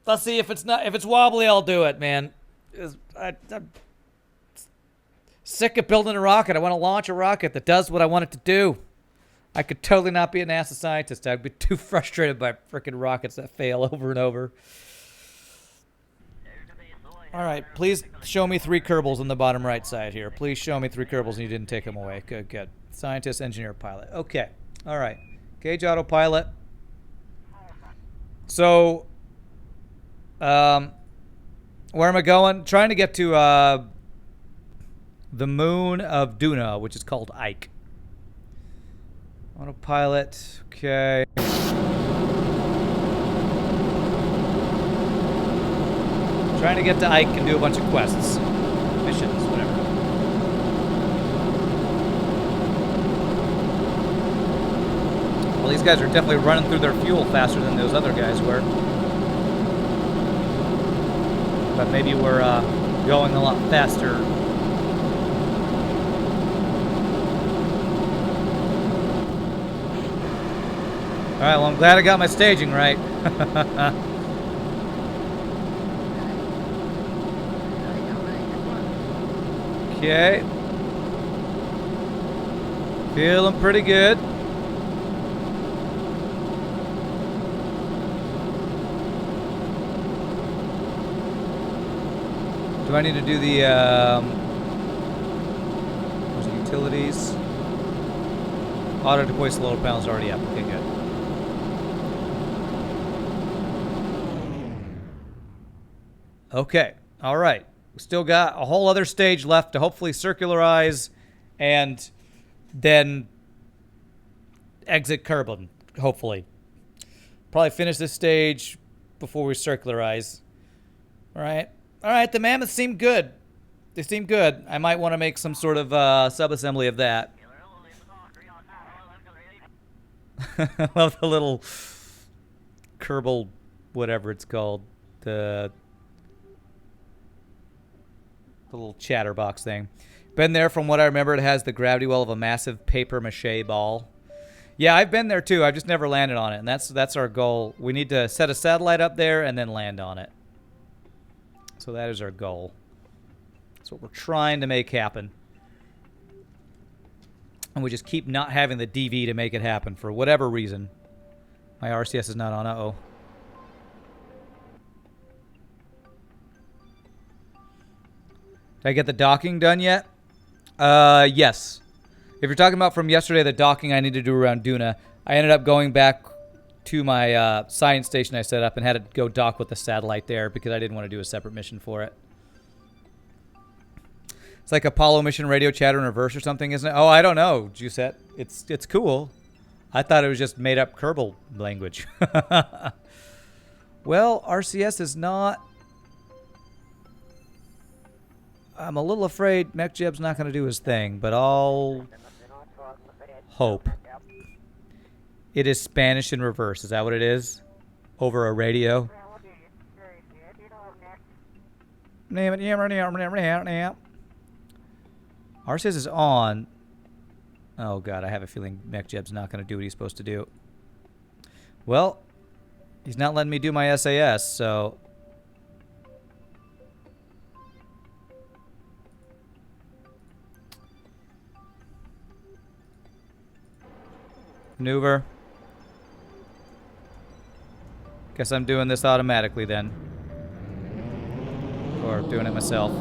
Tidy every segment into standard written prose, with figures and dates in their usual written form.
Let's see if it's wobbly. I'll do it, man. I'm sick of building a rocket. I want to launch a rocket that does what I want it to do. I could totally not be a NASA scientist. I'd be too frustrated by freaking rockets that fail over and over. All right, please show me 3 Kerbals on the bottom right side here. Please show me 3 Kerbals and you didn't take them away. Good, good. Scientist, engineer, pilot. Okay. All right. Gauge autopilot. So, where am I going? Trying to get to the moon of Duna, which is called Ike. Autopilot. Okay. Trying to get to Ike and do a bunch of quests. Missions, whatever. Well, these guys are definitely running through their fuel faster than those other guys were. But maybe we're going a lot faster. Alright, well, I'm glad I got my staging right. Okay. Feeling pretty good. Do I need to do the utilities? Auto deploy solar panels already up. Okay, good. Okay, all right. We still got a whole other stage left to hopefully circularize and then exit Kerbin, hopefully. Probably finish this stage before we circularize. All right. All right, the mammoths seem good. They seem good. I might want to make some sort of sub-assembly of that. I love the little Kerbal, whatever it's called. The little chatterbox thing. Been there from what I remember. It has the gravity well of a massive paper mache ball. Yeah, I've been there too. I've just never landed on it, and that's our goal. We need to set a satellite up there and then land on it. So that is our goal. That's what we're trying to make happen. And we just keep not having the DV to make it happen for whatever reason. My RCS is not on. Uh-oh. Did I get the docking done yet? Yes. If you're talking about from yesterday, the docking I need to do around Duna, I ended up going back to my science station I set up and had to go dock with the satellite there because I didn't want to do a separate mission for it. It's like Apollo mission radio chatter in reverse or something, isn't it? Oh, I don't know, Jusette. It's cool. I thought it was just made up Kerbal language. Well, RCS is not... I'm a little afraid MechJeb's not going to do his thing, but I'll hope. It is Spanish in reverse. Is that what it is? Over a radio? RCS is on. Oh, God. I have a feeling MechJeb's not going to do what he's supposed to do. Well, he's not letting me do my SAS, so... Maneuver. Guess I'm doing this automatically then. Or doing it myself.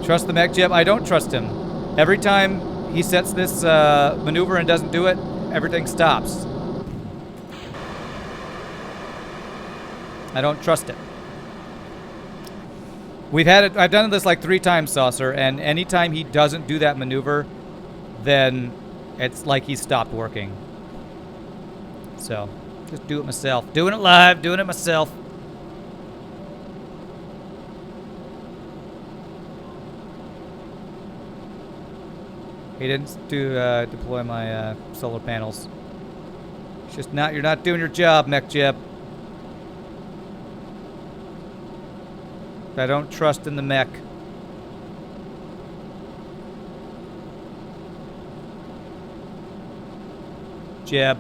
Trust the MechJeb? I don't trust him. Every time he sets this maneuver and doesn't do it, everything stops. I don't trust it. I've done this like 3 times, Saucer, and anytime he doesn't do that maneuver, then it's like he stopped working. So, just do it myself. Doing it live, doing it myself. He didn't deploy my solar panels. It's just you're not doing your job, MechJeb. I don't trust in the mech. Jeb.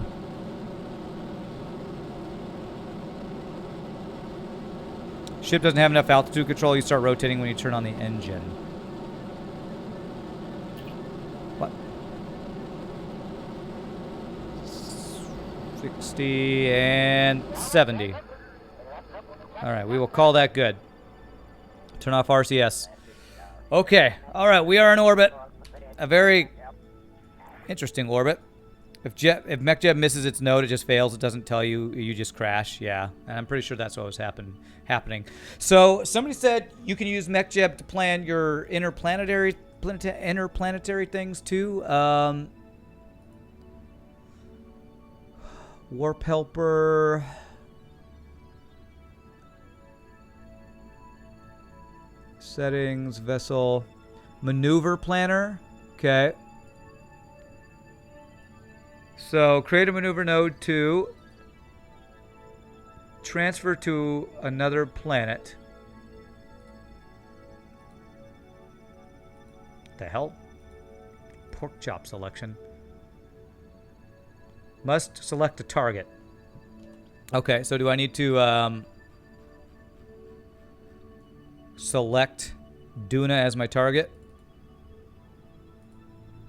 Ship doesn't have enough altitude control. You start rotating when you turn on the engine. What? 60 and 70. All right, we will call that good. Turn off RCS. Okay, all right, we are in orbit. A very interesting orbit. If MechJeb misses its node, it just fails. It doesn't tell you. You just crash. Yeah, and I'm pretty sure that's what was happening. So somebody said you can use MechJeb to plan your interplanetary things too. Warp helper. Settings, vessel, maneuver planner. Okay. So create a maneuver node to transfer to another planet. The hell? Pork chop selection. Must select a target. Okay, so do I need to select Duna as my target?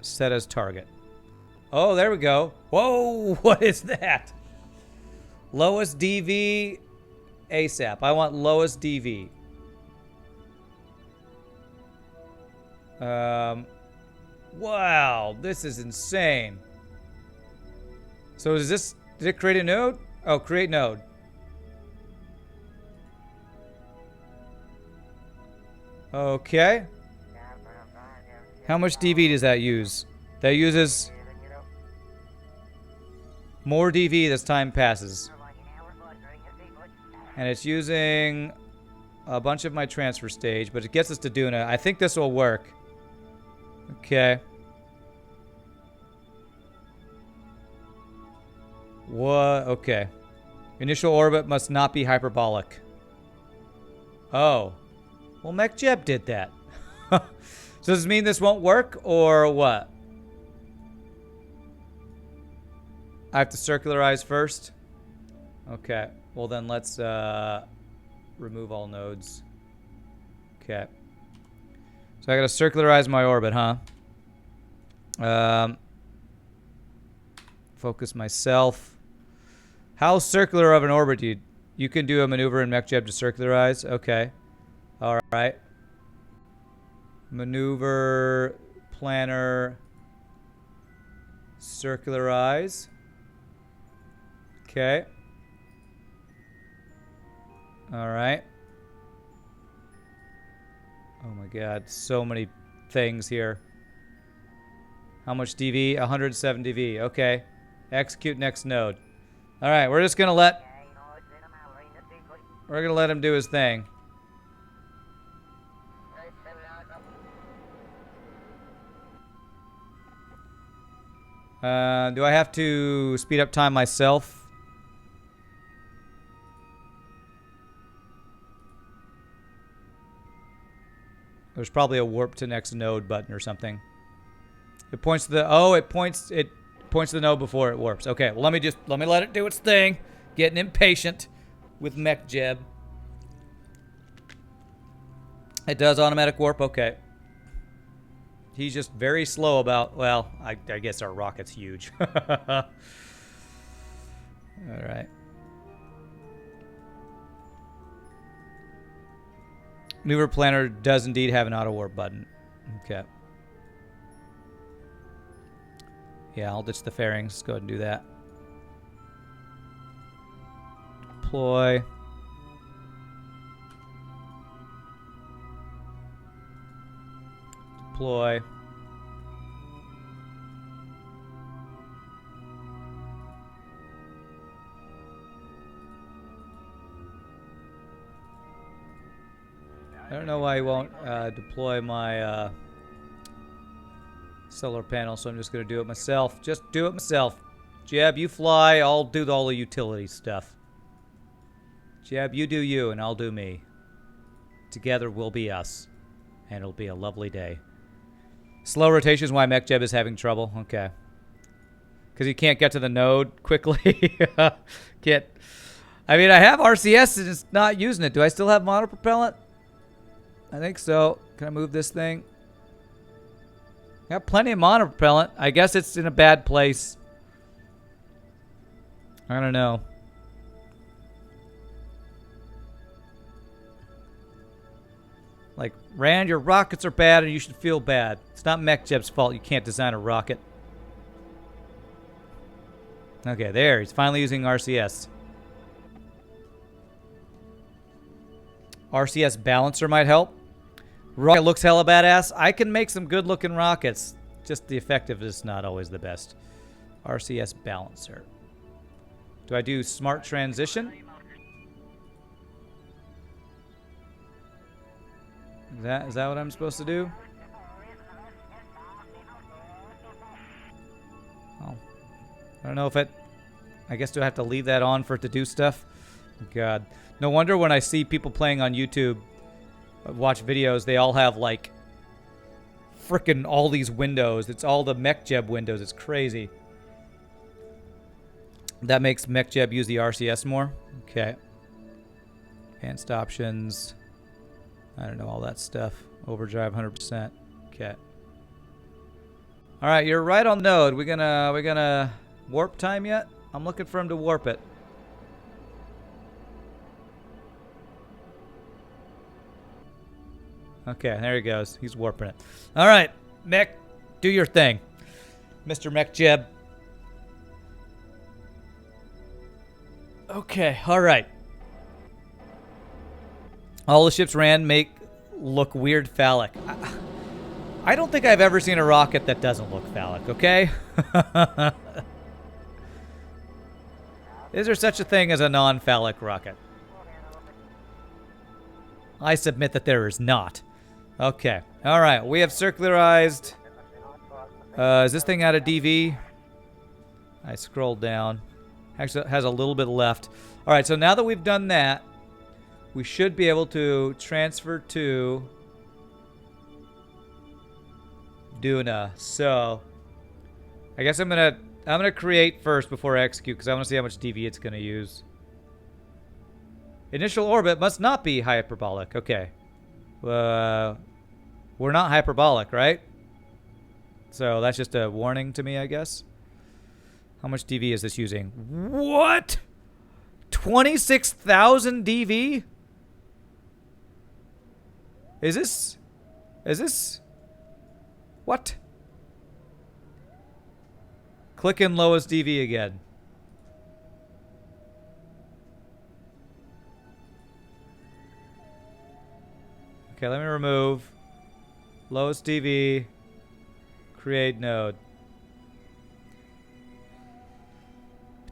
Set as target. Oh, there we go. Whoa, what is that? Lowest DV ASAP. I want lowest DV. Wow, this is insane. So did it create a node? Oh, create node. Okay. How much DV does that use? That uses more DV as time passes. And it's using a bunch of my transfer stage, but it gets us to Duna. I think this will work. Okay. What? Okay. Initial orbit must not be hyperbolic. Oh. Well, MechJeb did that. So does this mean this won't work, or what? I have to circularize first? Okay. Well, then let's remove all nodes. Okay. So I gotta circularize my orbit, huh? Focus myself. How circular of an orbit do you can do a maneuver in MechJeb to circularize? Okay. All right. Maneuver, planner, circularize. Okay. All right. Oh my God, so many things here. How much DV? 107 DV. Okay. Execute next node. All right, we're gonna let him do his thing. Do I have to speed up time myself? There's probably a warp to next node button or something. It points to the it points to the node before it warps. Okay, well let me let it do its thing. Getting impatient with MechJeb. It does automatic warp. Okay. He's just very slow about, well, I guess our rocket's huge. All right. Maneuver planner does indeed have an auto warp button. Okay. Yeah, I'll ditch the fairings. Let's go ahead and do that. Deploy. Deploy. I don't know why he won't deploy my solar panel, so I'm just going to do it myself. Just do it myself. Jeb, you fly. I'll do all the utility stuff. Jeb, you do you, and I'll do me. Together we'll be us. And it'll be a lovely day. Slow rotation is why MechJeb is having trouble. Okay. Because you can't get to the node quickly. Can't. I mean, I have RCS and it's not using it. Do I still have monopropellant? I think so. Can I move this thing? Got plenty of monopropellant. I guess it's in a bad place. I don't know. Like, Rand, your rockets are bad and you should feel bad. It's not MechJeb's fault you can't design a rocket. Okay, there. He's finally using RCS. RCS balancer might help. Rocket looks hella badass. I can make some good looking rockets. Just the effectiveness is not always the best. RCS balancer. Do I do smart transition? Is that what I'm supposed to do? Oh. I don't know if it... I guess do I have to leave that on for it to do stuff? God. No wonder when I see people playing on YouTube, watch videos, they all have like frickin' all these windows. It's all the MechJeb windows. It's crazy. That makes MechJeb use the RCS more? Okay. Advanced options. I don't know all that stuff. Overdrive 100%. Okay. All right, you're right on node. We gonna warp time yet? I'm looking for him to warp it. Okay, there he goes. He's warping it. All right, Mech, do your thing, Mr. MechJeb. Okay, all right. All the ships Rand make look weird phallic. I don't think I've ever seen a rocket that doesn't look phallic, okay? Is there such a thing as a non-phallic rocket? I submit that there is not. Okay. All right. We have circularized. Is this thing out of DV? I scrolled down. Actually, it has a little bit left. All right. So now that we've done that, we should be able to transfer to Duna. So I guess I'm gonna create first before I execute because I want to see how much DV it's gonna use. Initial orbit must not be hyperbolic. Okay. We're not hyperbolic, right? So that's just a warning to me, I guess. How much DV is this using? What? 26,000 DV? Is this? What? Click in lowest DV again. Okay, let me remove lowest DV, create node.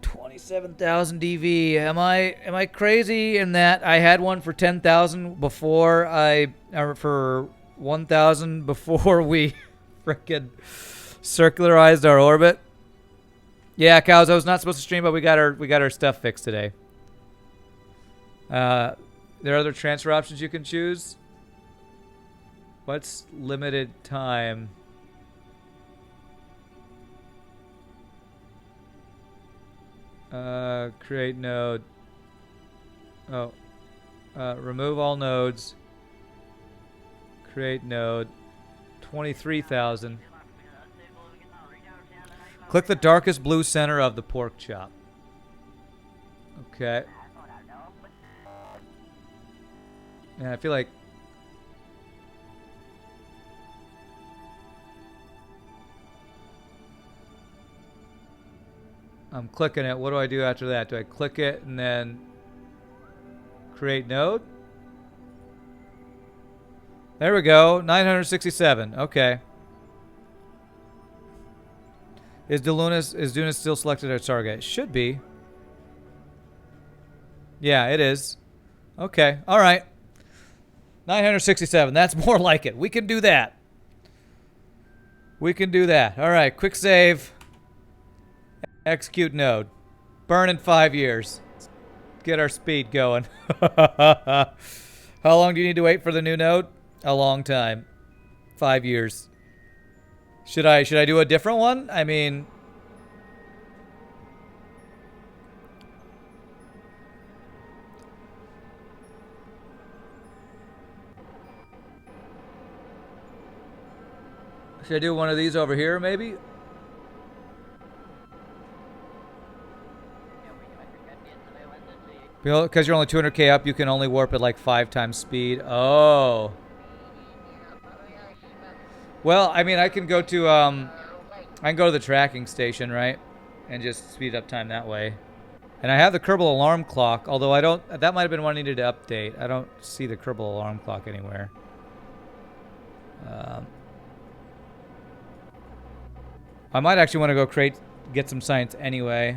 27,000 DV. Am I crazy in that I had one for 10,000 before or for 1,000 before we frickin' circularized our orbit? Yeah, cows. I was not supposed to stream, but we got our stuff fixed today. There are other transfer options you can choose. What's limited time? Create node. Oh. Remove all nodes. Create node. 23,000. Click the darkest blue center of the pork chop. Okay. Yeah, I feel like I'm clicking it. What do I do after that? Do I click it and then create node? There we go. 967. Okay. Is Duna still selected as target? It should be. Yeah, it is. Okay. All right. 967. That's more like it. We can do that. We can do that. All right. Quick save. Execute node. Burn in 5 years. Let's get our speed going. How long do you need to wait for the new node? A long time. 5 years. Should I do a different one? I mean, Should I do one of these over here, maybe? Because you're only 200k up, you can only warp at like 5 times speed. Oh. Well, I mean, I can go to the tracking station, right? And just speed up time that way. And I have the Kerbal alarm clock, although I don't... That might have been one I needed to update. I don't see the Kerbal alarm clock anywhere. I might actually want to go get some science anyway.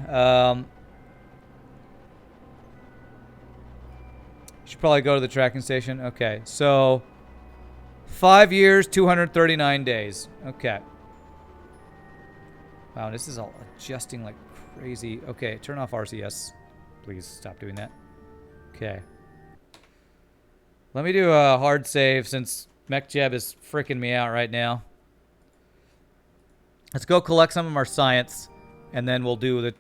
Should probably go to the tracking station. Okay, so 5 years, 239 days. Okay. Wow, this is all adjusting like crazy. Okay, turn off RCS. Please stop doing that. Okay. Let me do a hard save since MechJeb is freaking me out right now. Let's go collect some of our science, and then we'll do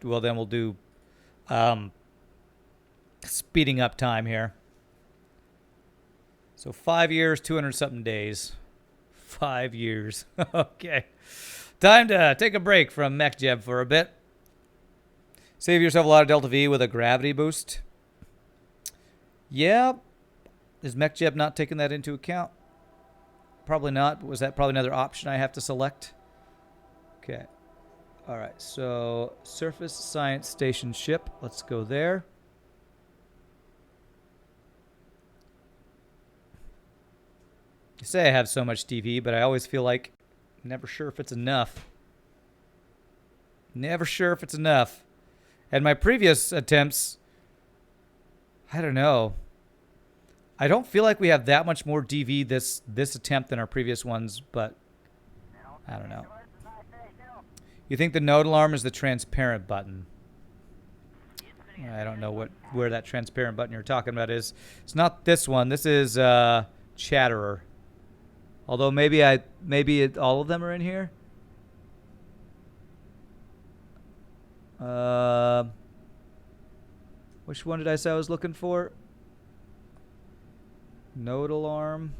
speeding up time here. So 5 years, 200-something days. 5 years. Okay. Time to take a break from MechJeb for a bit. Save yourself a lot of Delta V with a gravity boost. Yeah. Is MechJeb not taking that into account? Probably not. Was that probably another option I have to select? Okay. All right. So Surface Science Station ship. Let's go there. You say I have so much DV, but I always feel like I'm never sure if it's enough. Never sure if it's enough. And my previous attempts, I don't know. I don't feel like we have that much more DV this attempt than our previous ones, but I don't know. You think the node alarm is the transparent button? I don't know where that transparent button you're talking about is. It's not this one. This is Chatterer. Although maybe all of them are in here. Which one did I say I was looking for? Node alarm.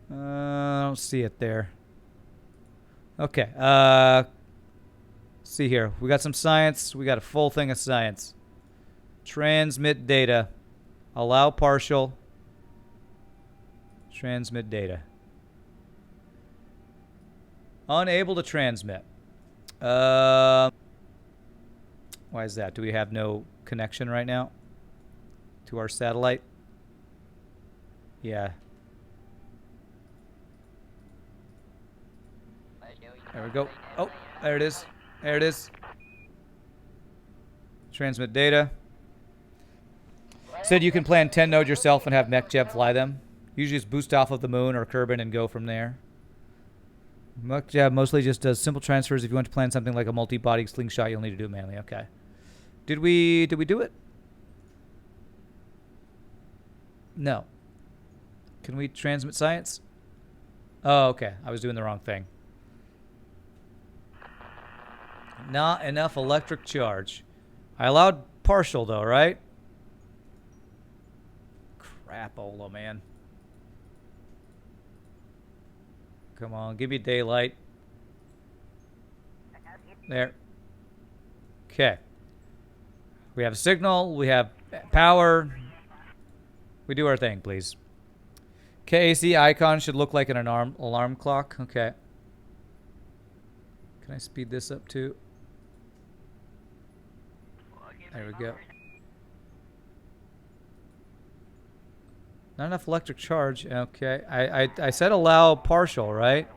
I don't see it there. Okay. See here. We got some science. We got a full thing of science. Transmit data. Allow partial. Transmit data. Unable to transmit. Why is that? Do we have no connection right now to our satellite? Yeah. There we go. Oh, there it is. There it is. Transmit data. Said you can plan 10 nodes yourself and have MechJeb fly them. Usually just boost off of the moon or Kerbin and go from there. MechJeb mostly just does simple transfers. If you want to plan something like a multi-body slingshot, you'll need to do it manually. Okay. Did we do it? No. Can we transmit science? Oh, okay. I was doing the wrong thing. Not enough electric charge. I allowed partial though, right? Crapola, man. Come on, give me daylight. There. Okay. We have a signal. We have power. We do our thing, please. KAC icon should look like an alarm clock. Okay. Can I speed this up too? There we go. Not enough electric charge. Okay. I said allow partial, right?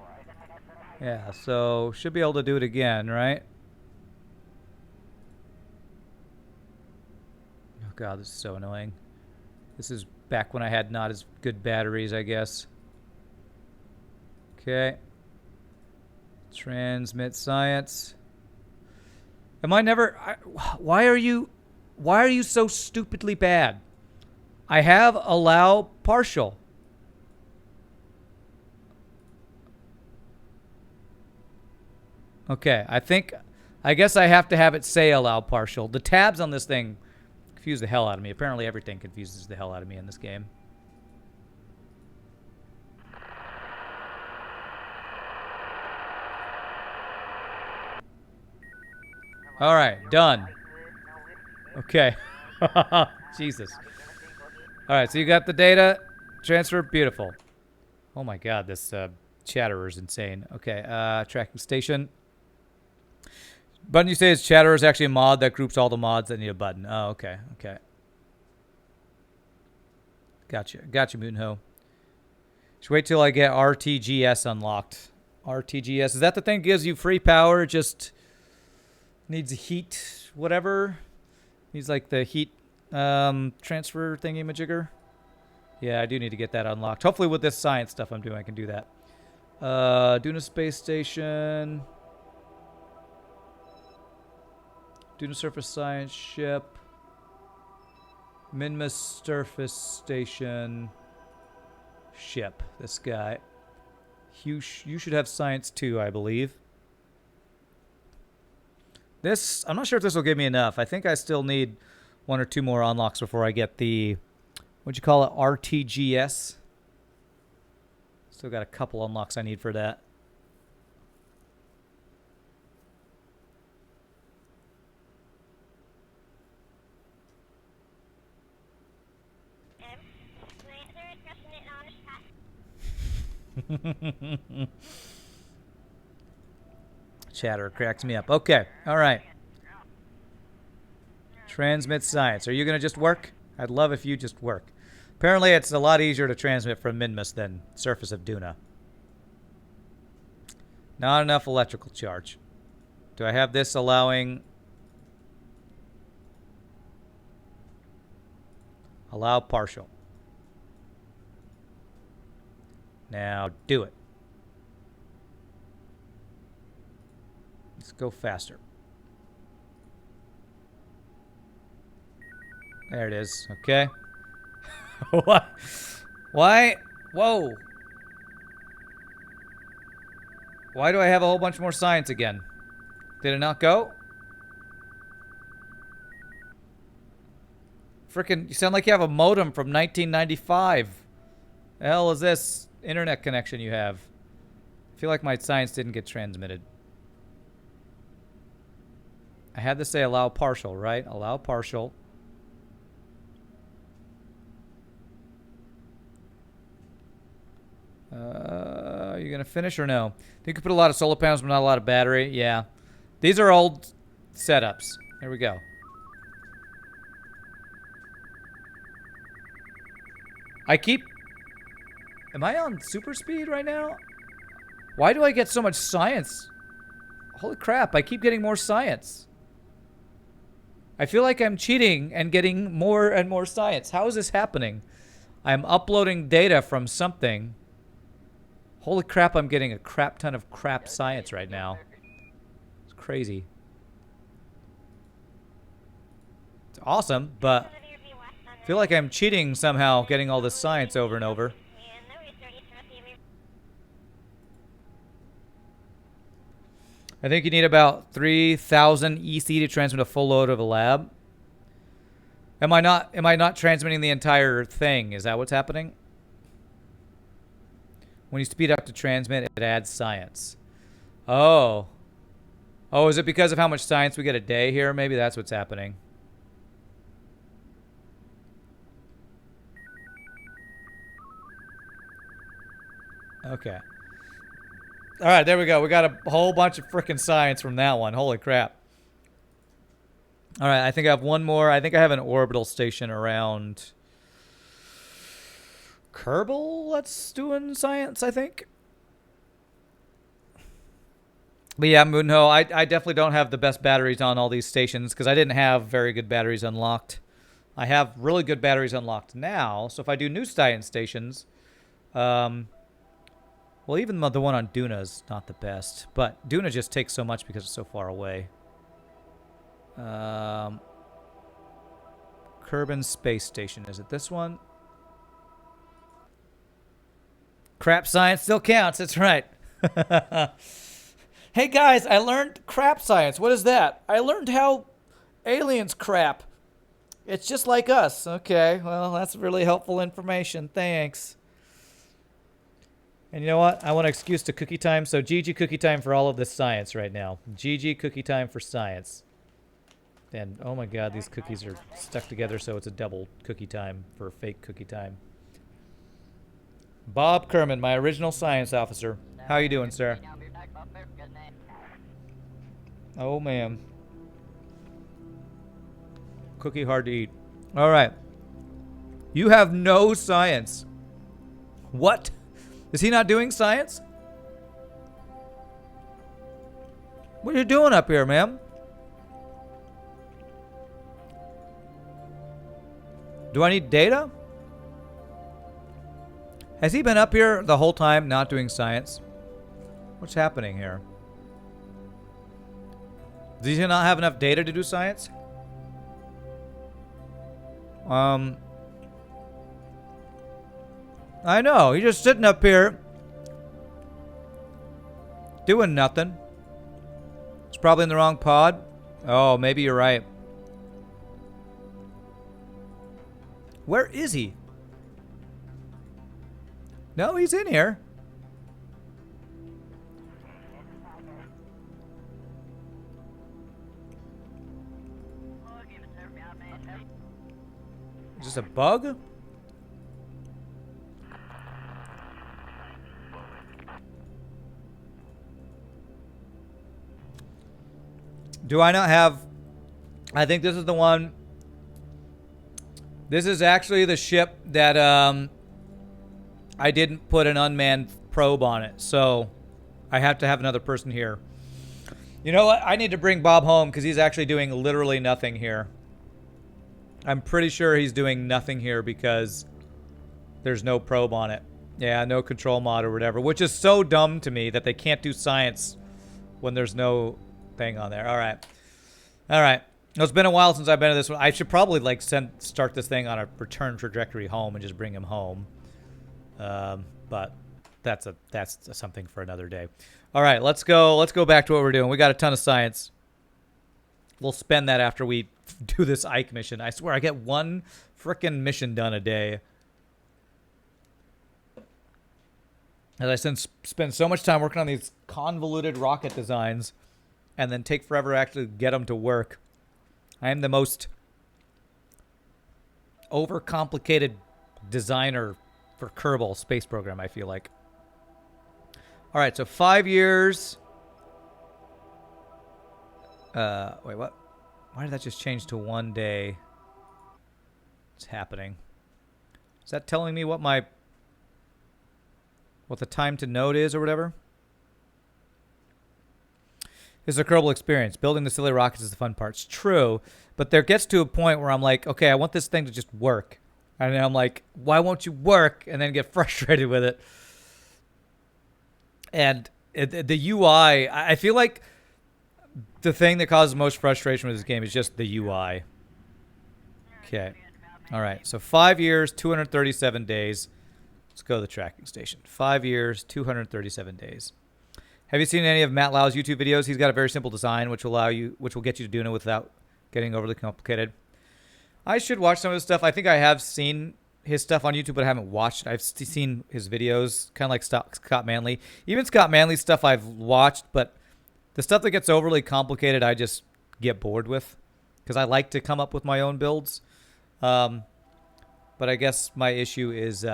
Yeah, so should be able to do it again, right? Oh god, this is so annoying. This is back when I had not as good batteries, I guess. Okay. Transmit science. Am I never... why are you so stupidly bad? I have allow partial. Okay, I guess I have to have it say allow partial. The tabs on this thing confuse the hell out of me. Apparently everything confuses the hell out of me in this game. All right, done. Okay. Jesus. All right, so you got the data. Transfer, beautiful. Oh my god, this chatterer is insane. Okay, tracking station. Button you say is chatterer is actually a mod that groups all the mods that need a button. Oh, okay, okay. Gotcha, Mutant Ho. Just wait till I get RTGS unlocked. RTGS, is that the thing that gives you free power? Just needs heat, whatever. Needs like the heat transfer thingy majigger. Yeah, I do need to get that unlocked. Hopefully with this science stuff I'm doing, I can do that. Duna Space Station. Duna Surface Science Ship. Minmus Surface Station. Ship. This guy. You should have science too, I believe. This, I'm not sure if this will give me enough. I think I still need 1 or 2 more unlocks before I get the, what'd you call it, RTGS? Still got a couple unlocks I need for that. Chatter cracks me up. Okay, all right. Transmit science. Are you going to just work? I'd love if you just work. Apparently, it's a lot easier to transmit from Minmus than surface of Duna. Not enough electrical charge. Do I have this allowing... Allow partial. Now do it. Let's go faster. There it is. Okay. What? Why? Whoa. Why do I have a whole bunch more science again? Did it not go? Frickin', you sound like you have a modem from 1995. The hell is this internet connection you have? I feel like my science didn't get transmitted. I had to say allow partial, right? Allow partial. Are you going to finish or no? You could put a lot of solar panels, but not a lot of battery. Yeah. These are old setups. There we go. Am I on super speed right now? Why do I get so much science? Holy crap, I keep getting more science. I feel like I'm cheating and getting more and more science. How is this happening? I'm uploading data from something. Holy crap, I'm getting a crap ton of crap science right now. It's crazy. It's awesome, but I feel like I'm cheating somehow getting all this science over and over. I think you need about 3,000 EC to transmit a full load of a lab. Am I not transmitting the entire thing? Is that what's happening? When you speed up to transmit, it adds science. Oh. Oh, is it because of how much science we get a day here? Maybe that's what's happening. Okay. All right, there we go. We got a whole bunch of freaking science from that one. Holy crap. All right, I think I have one more. I think I have an orbital station around Kerbin that's doing science, I think. But yeah, Moonho, I definitely don't have the best batteries on all these stations because I didn't have very good batteries unlocked. I have really good batteries unlocked now, so if I do new science stations, well, even the one on Duna is not the best. But Duna just takes so much because it's so far away. Kerbin Space Station. Is it this one? Crap science still counts. That's right. Hey, guys, I learned crap science. What is that? I learned how aliens crap. It's just like us. Okay, well, that's really helpful information. Thanks. And you know what? I want an excuse to cookie time, so GG cookie time for all of this science right now. GG cookie time for science. And oh my god, these cookies are stuck together so it's a double cookie time for fake cookie time. Bob Kerman, my original science officer. How you doing, sir? Oh, man. Cookie hard to eat. All right. You have no science. What? Is he not doing science? What are you doing up here, ma'am? Do I need data? Has he been up here the whole time not doing science? What's happening here? Does he not have enough data to do science? I know. He's just sitting up here doing nothing. It's probably in the wrong pod. Oh, maybe you're right. Where is he? No, he's in here. Is this a bug? Do I not have... I think this is the one... This is actually the ship that I didn't put an unmanned probe on it, so I have to have another person here. You know what? I need to bring Bob home because he's actually doing literally nothing here. I'm pretty sure he's doing nothing here because there's no probe on it. Yeah, no control mod or whatever, which is so dumb to me that they can't do science when there's no thing on there. All right. All right. It's been a while since I've been to this one. I should probably like start this thing on a return trajectory home and just bring him home. But that's something for another day. All right, let's go back to what we're doing. We got a ton of science. We'll spend that after we do this Ike mission. I swear I get one frickin' mission done a day. As I spend so much time working on these convoluted rocket designs and then take forever to actually get them to work. I am the most overcomplicated designer for Kerbal space program, I feel like. All right, so 5 years. Wait, what? Why did that just change to 1 day? What's happening? Is that telling me what the time to node is or whatever? It's a Kerbal experience. Building the silly rockets is the fun part. It's true, but there gets to a point where I'm like, okay, I want this thing to just work. And then I'm like, why won't you work? And then get frustrated with it. And the UI, I feel like the thing that causes most frustration with this game is just the UI. Okay. All right. So 5 years, 237 days. Let's go to the tracking station. 5 years, 237 days. Have you seen any of Matt Lau's YouTube videos? He's got a very simple design, which will get you to Duna without getting overly complicated. I should watch some of his stuff. I think I have seen his stuff on YouTube, but I haven't watched. I've seen his videos, kind of like Scott Manley. Even Scott Manley's stuff I've watched, but the stuff that gets overly complicated, I just get bored with because I like to come up with my own builds. But I guess my issue is...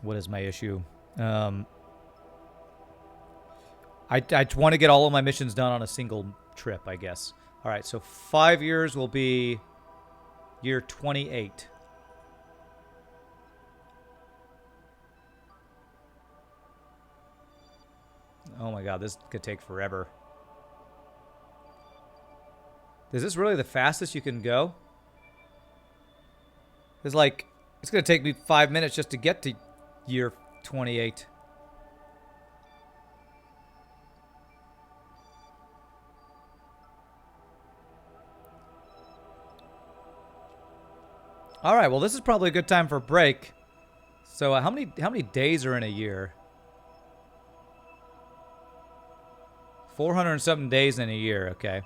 what is my issue? I want to get all of my missions done on a single trip, I guess. All right, so 5 years will be year 28. Oh my god, this could take forever. Is this really the fastest you can go? It's like, it's going to take me 5 minutes just to get to year 28. All right, well, this is probably a good time for a break. So how many days are in a year? 407 days in a year, okay.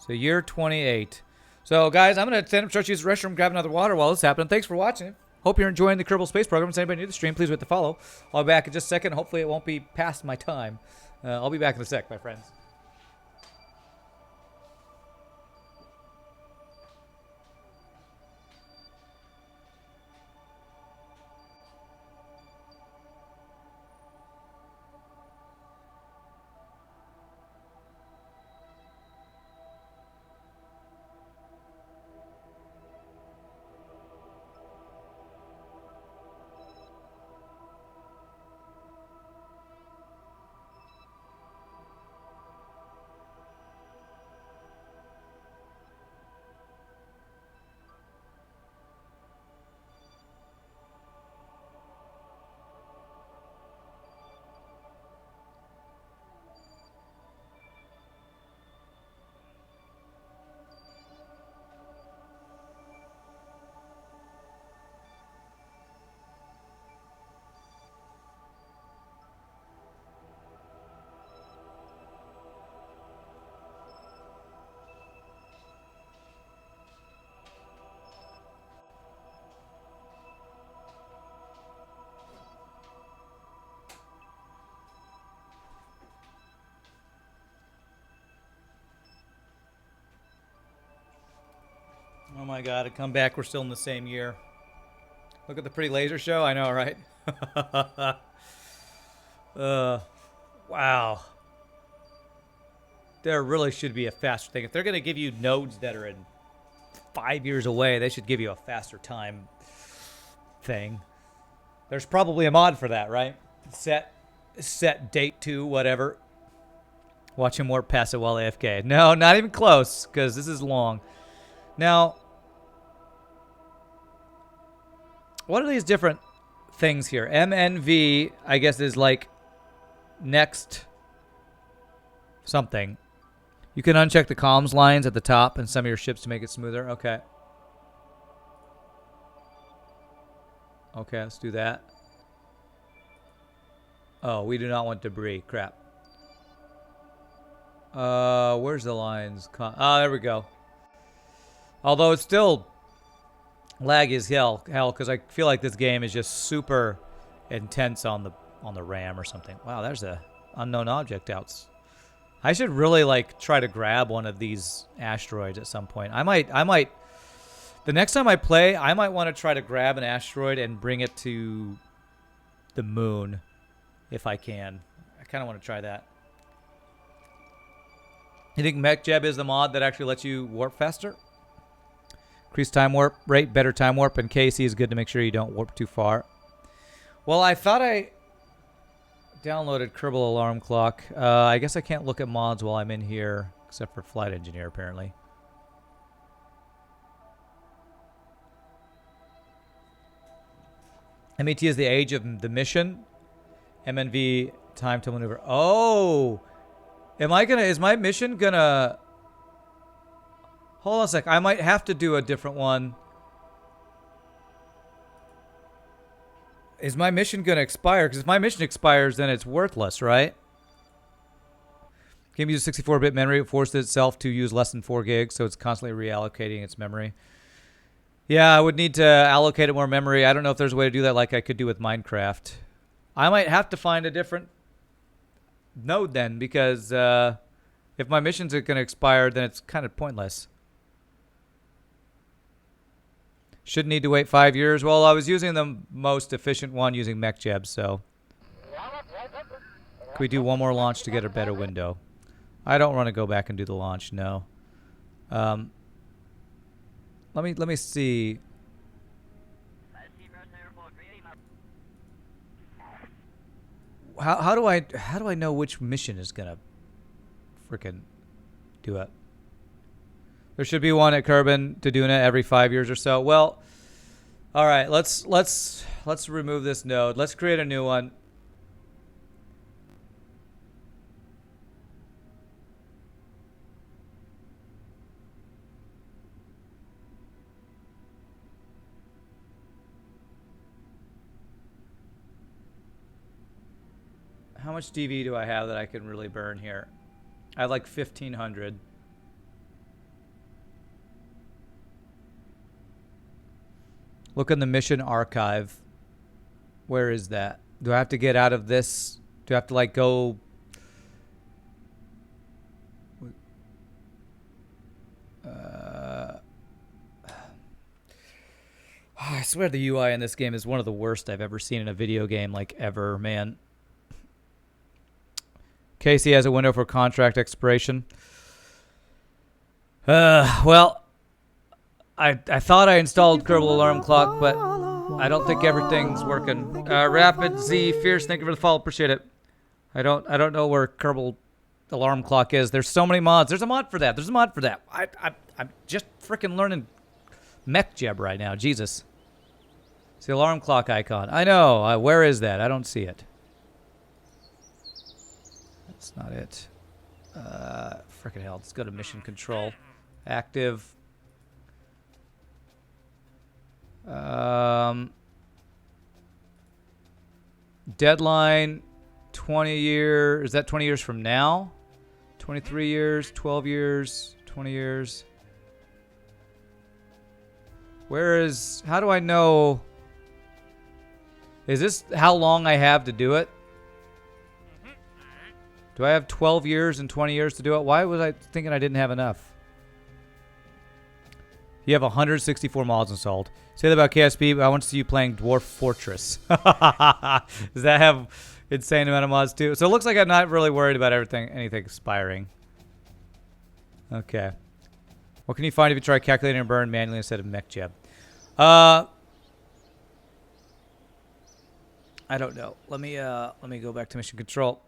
So year 28. So, guys, I'm going to start to use the restroom, grab another water while this is happening. Thanks for watching. Hope you're enjoying the Kerbal Space Program. If anybody new to the stream, please hit the follow. I'll be back in just a second. Hopefully it won't be past my time. I'll be back in a sec, my friends. Oh my god, I come back, we're still in the same year. Look at the pretty laser show, I know, right? Wow. There really should be a faster thing. If they're going to give you nodes that are in 5 years away, they should give you a faster time thing. There's probably a mod for that, right? Set date to whatever. Watch him warp past it while AFK. No, not even close, because this is long. Now, what are these different things here? MNV, I guess, is like next something. You can uncheck the comms lines at the top in some of your ships to make it smoother. Okay. Okay, let's do that. Oh, we do not want debris. Crap. Where's the lines? There we go. Although it's still laggy as hell, because I feel like this game is just super intense on the RAM or something. Wow, there's a unknown object out. I should really like try to grab one of these asteroids at some point. I might. The next time I play, I might want to try to grab an asteroid and bring it to the moon, if I can. I kind of want to try that. You think MechJeb is the mod that actually lets you warp faster? Increase time warp rate, better time warp, and KC is good to make sure you don't warp too far. Well, I thought I downloaded Kerbal Alarm Clock. I guess I can't look at mods while I'm in here, except for Flight Engineer, apparently. MET is the age of the mission. MNV, time to maneuver. Oh! Is my mission gonna... Hold on a sec. I might have to do a different one. Is my mission going to expire? Because if my mission expires, then it's worthless, right? Game uses 64-bit memory. It forces itself to use less than 4 gigs, so it's constantly reallocating its memory. Yeah, I would need to allocate it more memory. I don't know if there's a way to do that like I could do with Minecraft. I might have to find a different node then, because if my missions are going to expire, then it's kind of pointless. Shouldn't need to wait 5 years. Well, I was using the most efficient one using MechJeb, so. Can we do one more launch to get a better window? I don't want to go back and do the launch, no. Let me see. How do I know which mission is gonna frickin' do it? There should be one at Kerbin to Duna every 5 years or so. Well, all right. Let's remove this node. Let's create a new one. How much DV do I have that I can really burn here? I have like 1,500. Look in the mission archive. Where is that? Do I have to get out of this? Do I have to like go? I swear the UI in this game is one of the worst I've ever seen in a video game, like ever, man. Casey has a window for contract expiration. Well, I thought I installed Kerbal Alarm Clock, but I don't think everything's working. Rapid Z Fierce, thank you for the follow. Appreciate it. I don't know where Kerbal Alarm Clock is. There's so many mods. There's a mod for that. There's a mod for that. I'm just freaking learning MechJeb right now. Jesus. It's the alarm clock icon. I know. Where is that? I don't see it. That's not it. Frickin' hell. Let's go to mission control. Active. Deadline 20 years. Is that 20 years from now? 23 years, 12 years, 20 years. Where is, how do I know? Is this how long I have to do it? Do I have 12 years and 20 years to do it? Why was I thinking I didn't have enough? You have 164 mods installed. Say that about KSP, I want to see you playing Dwarf Fortress. Does that have insane amount of mods too? So it looks like I'm not really worried about anything expiring. Okay. What can you find if you try calculating a burn manually instead of MechJeb? I don't know. Let me go back to mission control.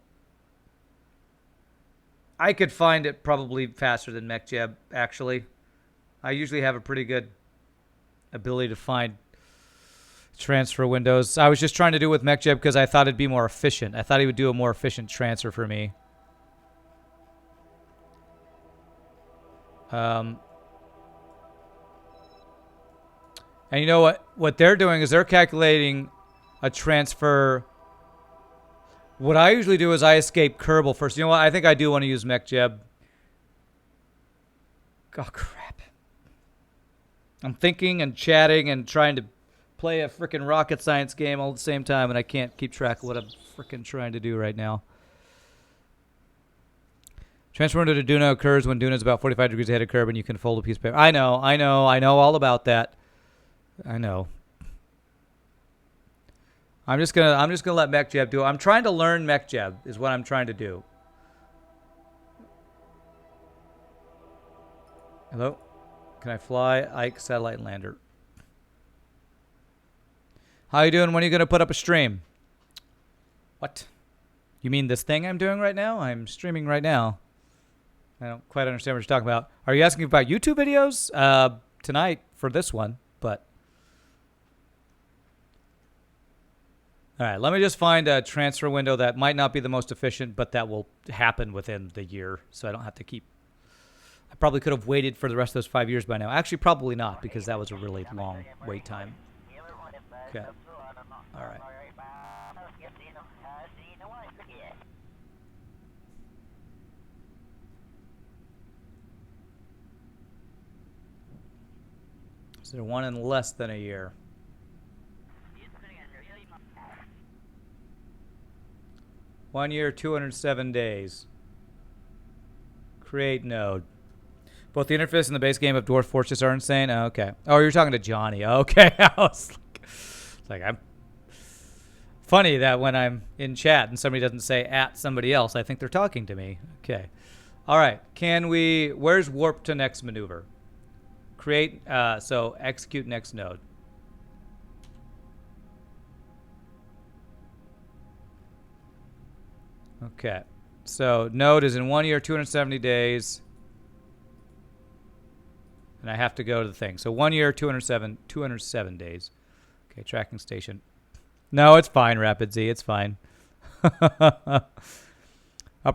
I could find it probably faster than MechJeb, actually. I usually have a pretty good ability to find transfer windows. I was just trying to do it with MechJeb because I thought it'd be more efficient. I thought he would do a more efficient transfer for me. And you know what? What they're doing is they're calculating a transfer. What I usually do is I escape Kerbal first. You know what? I think I do want to use MechJeb. Oh, crap. I'm thinking and chatting and trying to play a freaking rocket science game all at the same time, and I can't keep track of what I'm freaking trying to do right now. Transfer window to Duna occurs when Duna is about 45 degrees ahead of Kerbin. You can fold a piece of paper. I know all about that. I know. I'm just gonna let MechJeb do it. I'm trying to learn MechJeb is what I'm trying to do. Hello? Can I fly? Ike, satellite lander. How you doing? When are you gonna put up a stream? What? You mean this thing I'm doing right now? I'm streaming right now. I don't quite understand what you're talking about. Are you asking about YouTube videos? Tonight for this one, but. All right, let me just find a transfer window that might not be the most efficient, but that will happen within the year, so I don't have to keep. I probably could have waited for the rest of those 5 years by now. Actually, probably not, because that was a really long wait time. Okay. All right. Is there one in less than a year? One year, 207 days. Create node. Both the interface and the base game of Dwarf Fortress are insane. Oh, okay. Oh, you're talking to Johnny. Okay. I was like, I'm funny that when I'm in chat and somebody doesn't say at somebody else, I think they're talking to me. Okay. All right. Where's warp to next maneuver? Create, so execute next node. Okay. So node is in 1 year, 270 days. And I have to go to the thing. So 1 year, 207 days. Okay, tracking station. No, it's fine, Rapid Z. It's fine. Upper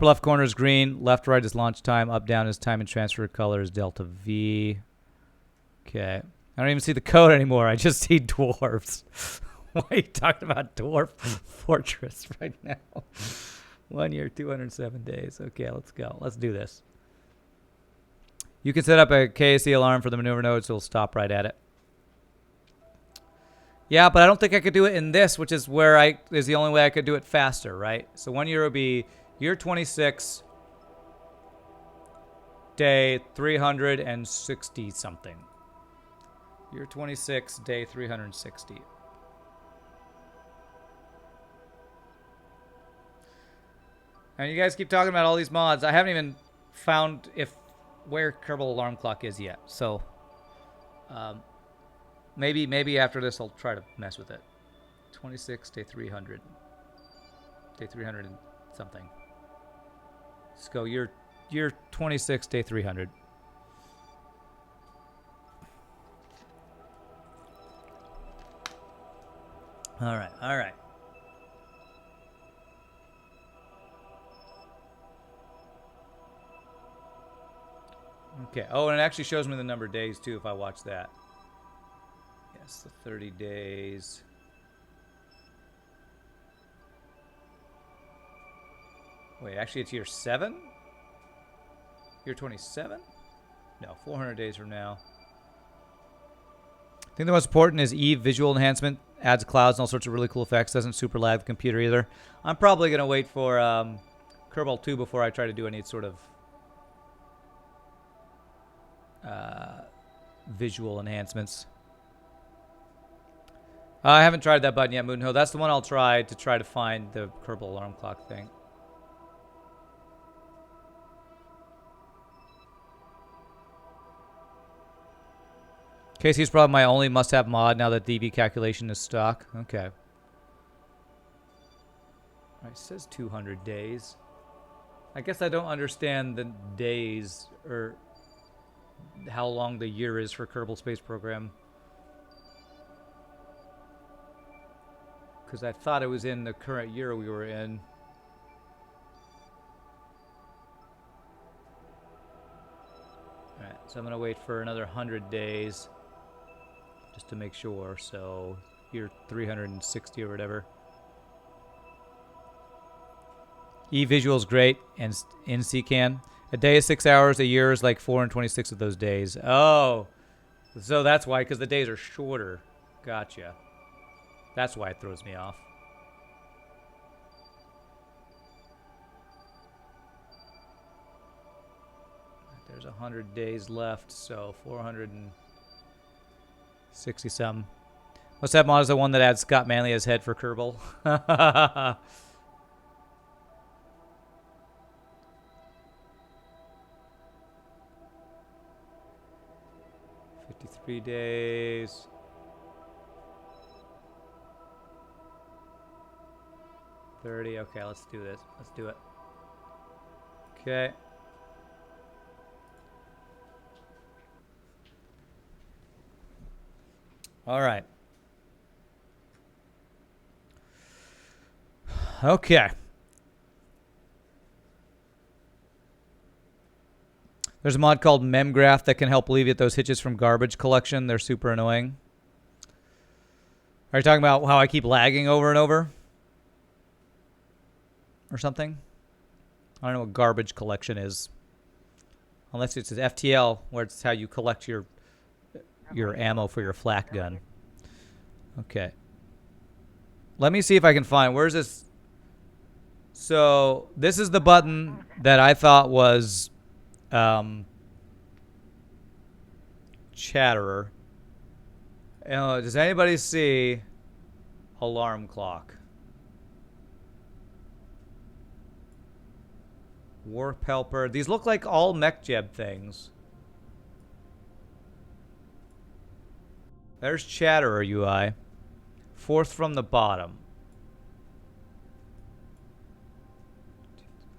left corner is green. Left, right is launch time. Up, down is time and transfer. Color is delta V. Okay. I don't even see the code anymore. I just see dwarves. Why are you talking about Dwarf Fortress right now? 1 year, 207 days. Okay, let's go. Let's do this. You can set up a KSE alarm for the maneuver node, so it'll stop right at it. Yeah, but I don't think I could do it in this, which is is the only way I could do it faster, right? So 1 year would be year 26, day 360 something. Year 26, day 360. And you guys keep talking about all these mods. I haven't even found where Kerbal Alarm Clock is yet. So maybe after this I'll try to mess with it. 26, day 300. Day 300 and something. Let's go year 26, day 300. All right, all right. Okay. Oh, and it actually shows me the number of days, too, if I watch that. Yes, the 30 days. Wait, actually, it's year 7? Year 27? No, 400 days from now. I think the most important is Eve visual enhancement. Adds clouds and all sorts of really cool effects. Doesn't super lag the computer either. I'm probably going to wait for Kerbal 2 before I try to do any sort of visual enhancements. I haven't tried that button yet, Moonho. That's the one I'll try to find the Kerbal alarm clock thing. KC's probably my only must-have mod now that DV calculation is stock. Okay. All right, it says 200 days. I guess I don't understand the days or how long the year is for Kerbal Space Program. Because I thought it was in the current year we were in. Alright, so I'm going to wait for another 100 days. Just to make sure. So, year 360 or whatever. E-Visual's great, and in CCAN. A day is 6 hours, a year is like 426 of those days. Oh, so that's why, because the days are shorter. Gotcha. That's why it throws me off. There's 100 days left, so 460 some. What's that mod is the one that adds Scott Manley as head for Kerbal? 53 days. $30. Okay, let's do this. Let's do it. Okay. All right. Okay. There's a mod called Memgraph that can help alleviate those hitches from garbage collection. They're super annoying. Are you talking about how I keep lagging over and over? Or something? I don't know what garbage collection is. Unless it's an FTL, where it's how you collect your ammo for your flak gun. Okay. Let me see if I can find... Where's this? So, this is the button that I thought was... Chatterer. Does anybody see alarm clock? Warp helper. These look like all MechJeb things. There's Chatterer UI. Fourth from the bottom.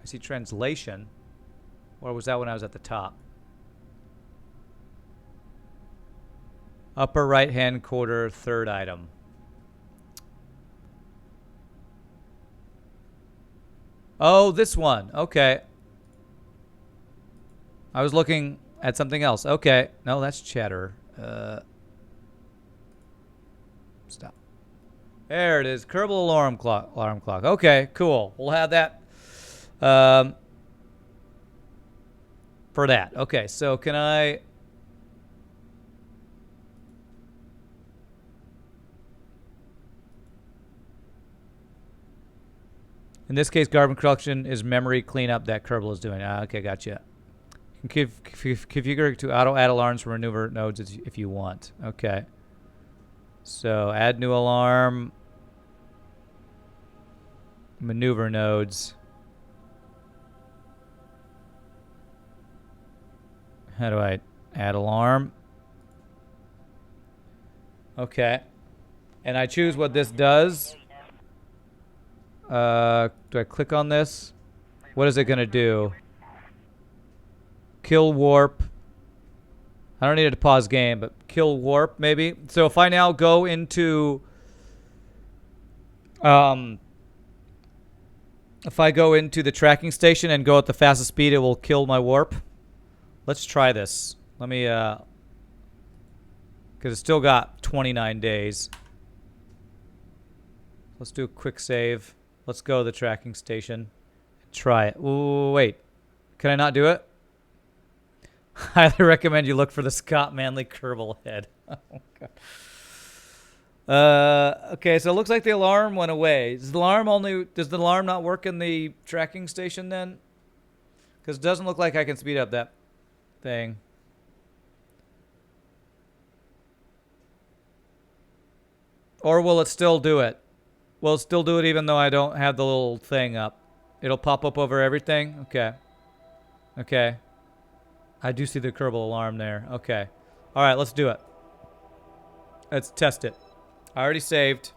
I see translation. Or was that when I was at the top? Upper right hand quarter, third item. Oh, this one. Okay. I was looking at something else. Okay. No, that's Chatterer. Stop. There it is. Kerbal alarm clock. Okay, cool. We'll have that. For that. Okay, so can I... In this case, garbage collection is memory cleanup that Kerbal is doing. Okay, gotcha. You can configure it to auto-add alarms for maneuver nodes if you want. Okay. So, add new alarm. Maneuver nodes. How do I add alarm? Okay. And I choose what this does. Do I click on this? What is it going to do? Kill warp. I don't need it to pause game, but kill warp maybe. So if I now go into... if I go into the tracking station and go at the fastest speed, it will kill my warp. Let's try this. Let me, because it's still got 29 days. Let's do a quick save. Let's go to the tracking station. Try it. Ooh, wait. Can I not do it? Highly recommend you look for the Scott Manley Kerbal head. Oh, God. Okay, so it looks like the alarm went away. Does the alarm not work in the tracking station then? Because it doesn't look like I can speed up that thing. Or will it still do it? Will it still do it even though I don't have the little thing up? It'll pop up over everything? Okay. Okay. I do see the Kerbal alarm there. Okay. All right, let's do it. Let's test it. I already saved.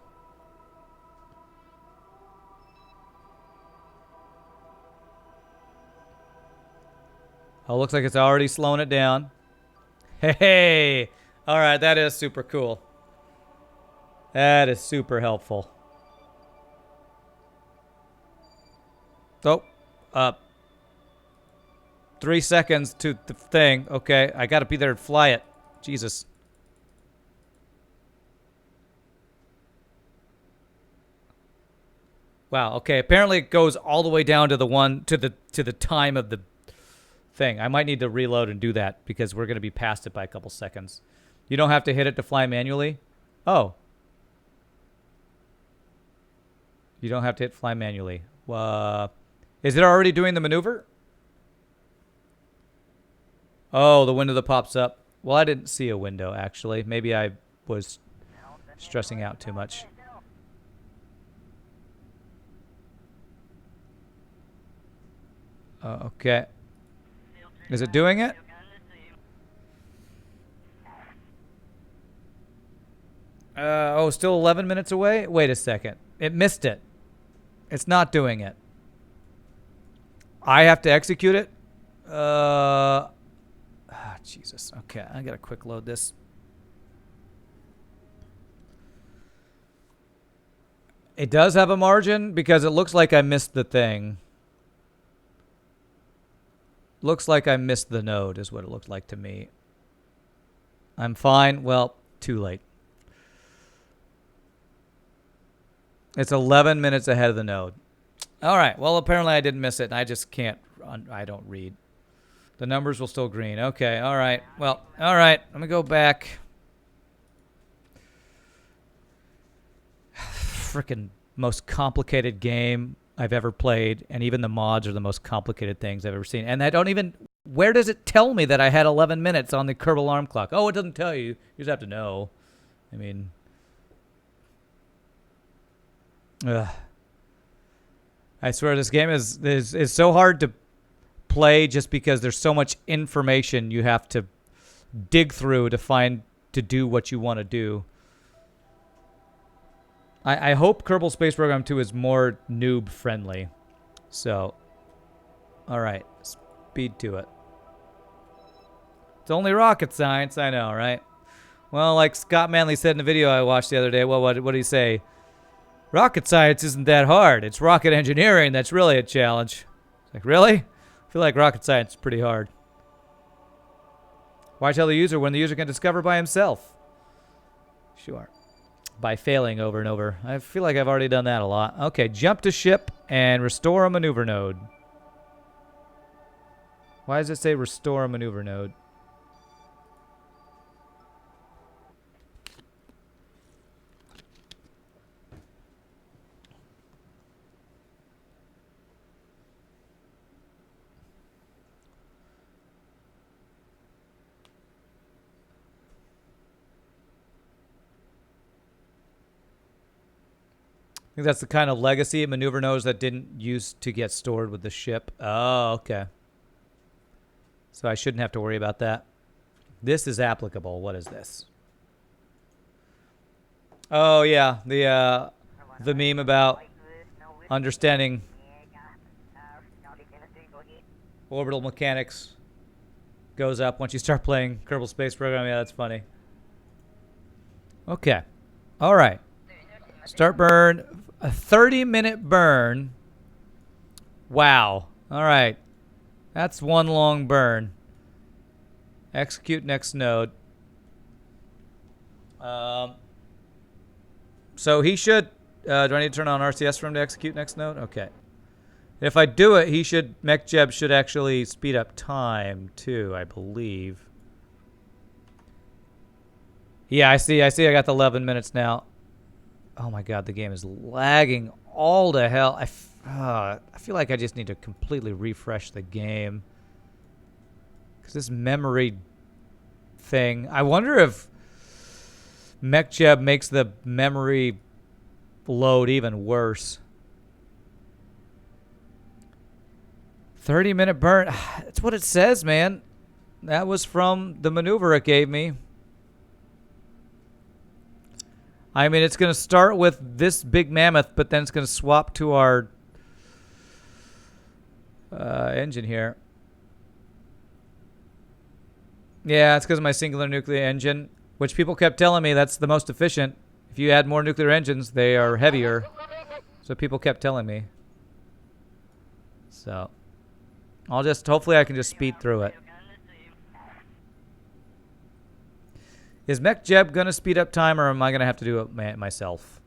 Oh, looks like it's already slowing it down. Hey! All right, that is super cool. That is super helpful. Oh, 3 seconds to the thing. Okay, I gotta be there to fly it. Jesus. Wow. Okay. Apparently, it goes all the way down to the time of the thing. I might need to reload and do that because we're gonna be past it by a couple seconds. You don't have to hit it to fly manually. Oh. You don't have to hit fly manually. Is it already doing the maneuver? Oh, the window that pops up. Well, I didn't see a window, actually. Maybe I was stressing out too much. Okay. Is it doing it? Oh, still 11 minutes away? Wait a second. It missed it. It's not doing it. I have to execute it? Jesus. Okay, I gotta quick load this. It does have a margin because it looks like I missed the thing. Looks like I missed the node is what it looked like to me. I'm fine. Well, too late. It's 11 minutes ahead of the node. All right. Well, apparently I didn't miss it. I just can't. I don't read. The numbers will still green. Okay. All right. Well, all right. Let me go back. Freaking most complicated game I've ever played. And even the mods are the most complicated things I've ever seen. And I don't even... Where does it tell me that I had 11 minutes on the Kerbal alarm clock? Oh, it doesn't tell you. You just have to know. I mean... I swear this game is so hard to play just because there's so much information you have to dig through to do what you want to do. I hope Kerbal Space Program 2 is more noob friendly. So, all right, speed to it. It's only rocket science, I know, right? Well, like Scott Manley said in a video I watched the other day. Well, what did he say? Rocket science isn't that hard. It's rocket engineering that's really a challenge. It's like, really? I feel like rocket science is pretty hard. Why tell the user when the user can discover by himself? Sure. By failing over and over. I feel like I've already done that a lot. Okay, jump to ship and restore a maneuver node. Why does it say restore a maneuver node? I think that's the kind of legacy maneuver nodes that didn't used to get stored with the ship. Oh, okay. So I shouldn't have to worry about that. This is applicable. What is this? Oh yeah, the meme about understanding orbital mechanics goes up once you start playing Kerbal Space Program. Yeah, that's funny. Okay. All right. Start burn. A 30-minute burn. Wow. All right. That's one long burn. Execute next node. So he should... do I need to turn on RCS for him to execute next node? Okay. If I do it, MechJeb should actually speed up time, too, I believe. Yeah, I see. I got the 11 minutes now. Oh my god, the game is lagging all to hell. I feel like I just need to completely refresh the game. Because this memory thing... I wonder if MechJeb makes the memory load even worse. 30-minute burn. That's what it says, man. That was from the maneuver it gave me. I mean, it's going to start with this big mammoth, but then it's going to swap to our engine here. Yeah, it's because of my singular nuclear engine, which people kept telling me that's the most efficient. If you add more nuclear engines, they are heavier. So people kept telling me. So I'll just, hopefully I can just speed through it. Is MechJeb going to speed up time, or am I going to have to do it myself?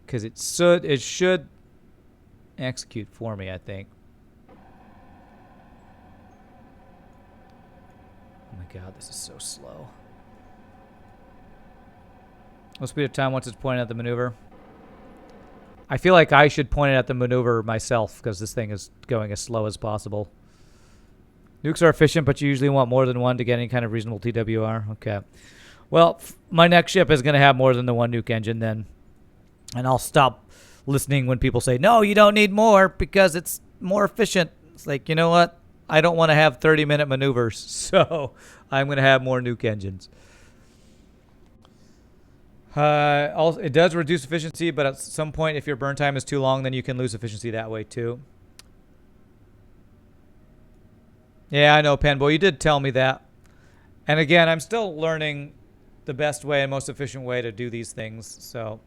Because it should execute for me, I think. Oh my god, this is so slow. We'll speed up time once it's pointed at the maneuver. I feel like I should point it at the maneuver myself because this thing is going as slow as possible. Nukes are efficient, but you usually want more than one to get any kind of reasonable TWR. Okay. Well, my next ship is going to have more than the one nuke engine then. And I'll stop listening when people say, no, you don't need more because it's more efficient. It's like, you know what? I don't want to have 30-minute maneuvers, so I'm going to have more nuke engines. Also, it does reduce efficiency, but at some point, if your burn time is too long, then you can lose efficiency that way too. Yeah, I know, Penboy. You did tell me that. And again, I'm still learning the best way and most efficient way to do these things. So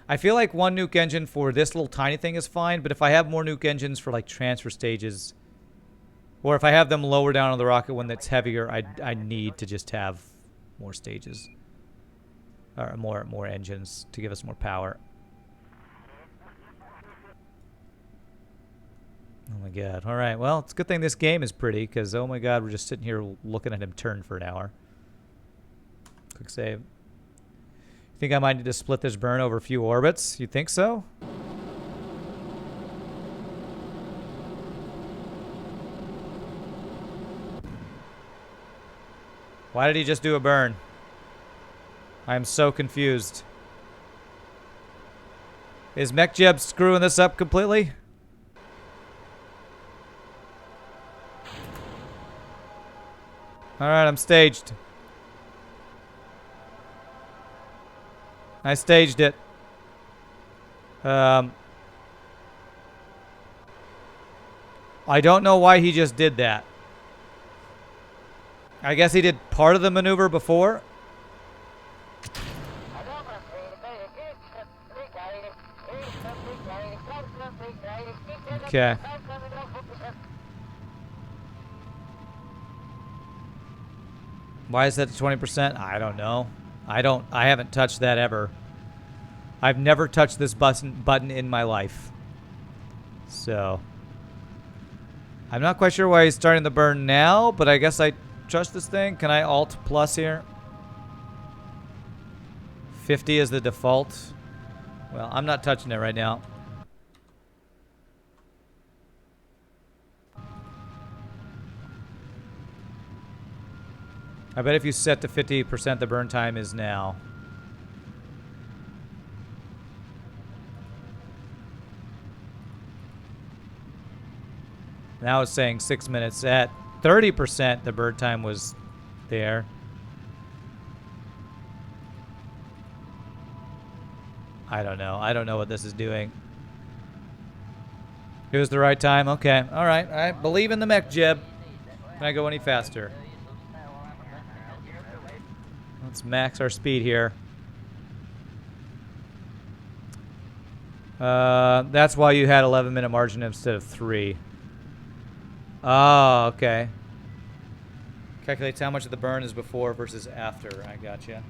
I feel like one nuke engine for this little tiny thing is fine, but if I have more nuke engines for like transfer stages, or if I have them lower down on the rocket when it's heavier, I need to just have more stages. Or more engines to give us more power. Oh my god. Alright, well, it's a good thing this game is pretty, because oh my god, we're just sitting here looking at him turn for an hour. Quick save. You think I might need to split this burn over a few orbits? You think so? Why did he just do a burn? I'm so confused. Is MechJeb screwing this up completely? Alright, I'm staged. I staged it. I don't know why he just did that. I guess he did part of the maneuver before. Okay. Why is that 20%? I don't know. I haven't touched that ever. I've never touched this button in my life. So I'm not quite sure why he's starting the burn now, but I guess I trust this thing. Can I Alt plus here? 50 is the default. Well, I'm not touching it right now. I bet if you set to 50%, the burn time is now. Now it's saying 6 minutes. At 30%, the burn time was there. I don't know. I don't know what this is doing. It was the right time. Okay. All right. I believe in the MechJeb. Can I go any faster? Let's max our speed here. That's why you had 11-minute margin instead of 3. Oh, okay. Calculates how much of the burn is before versus after. I gotcha.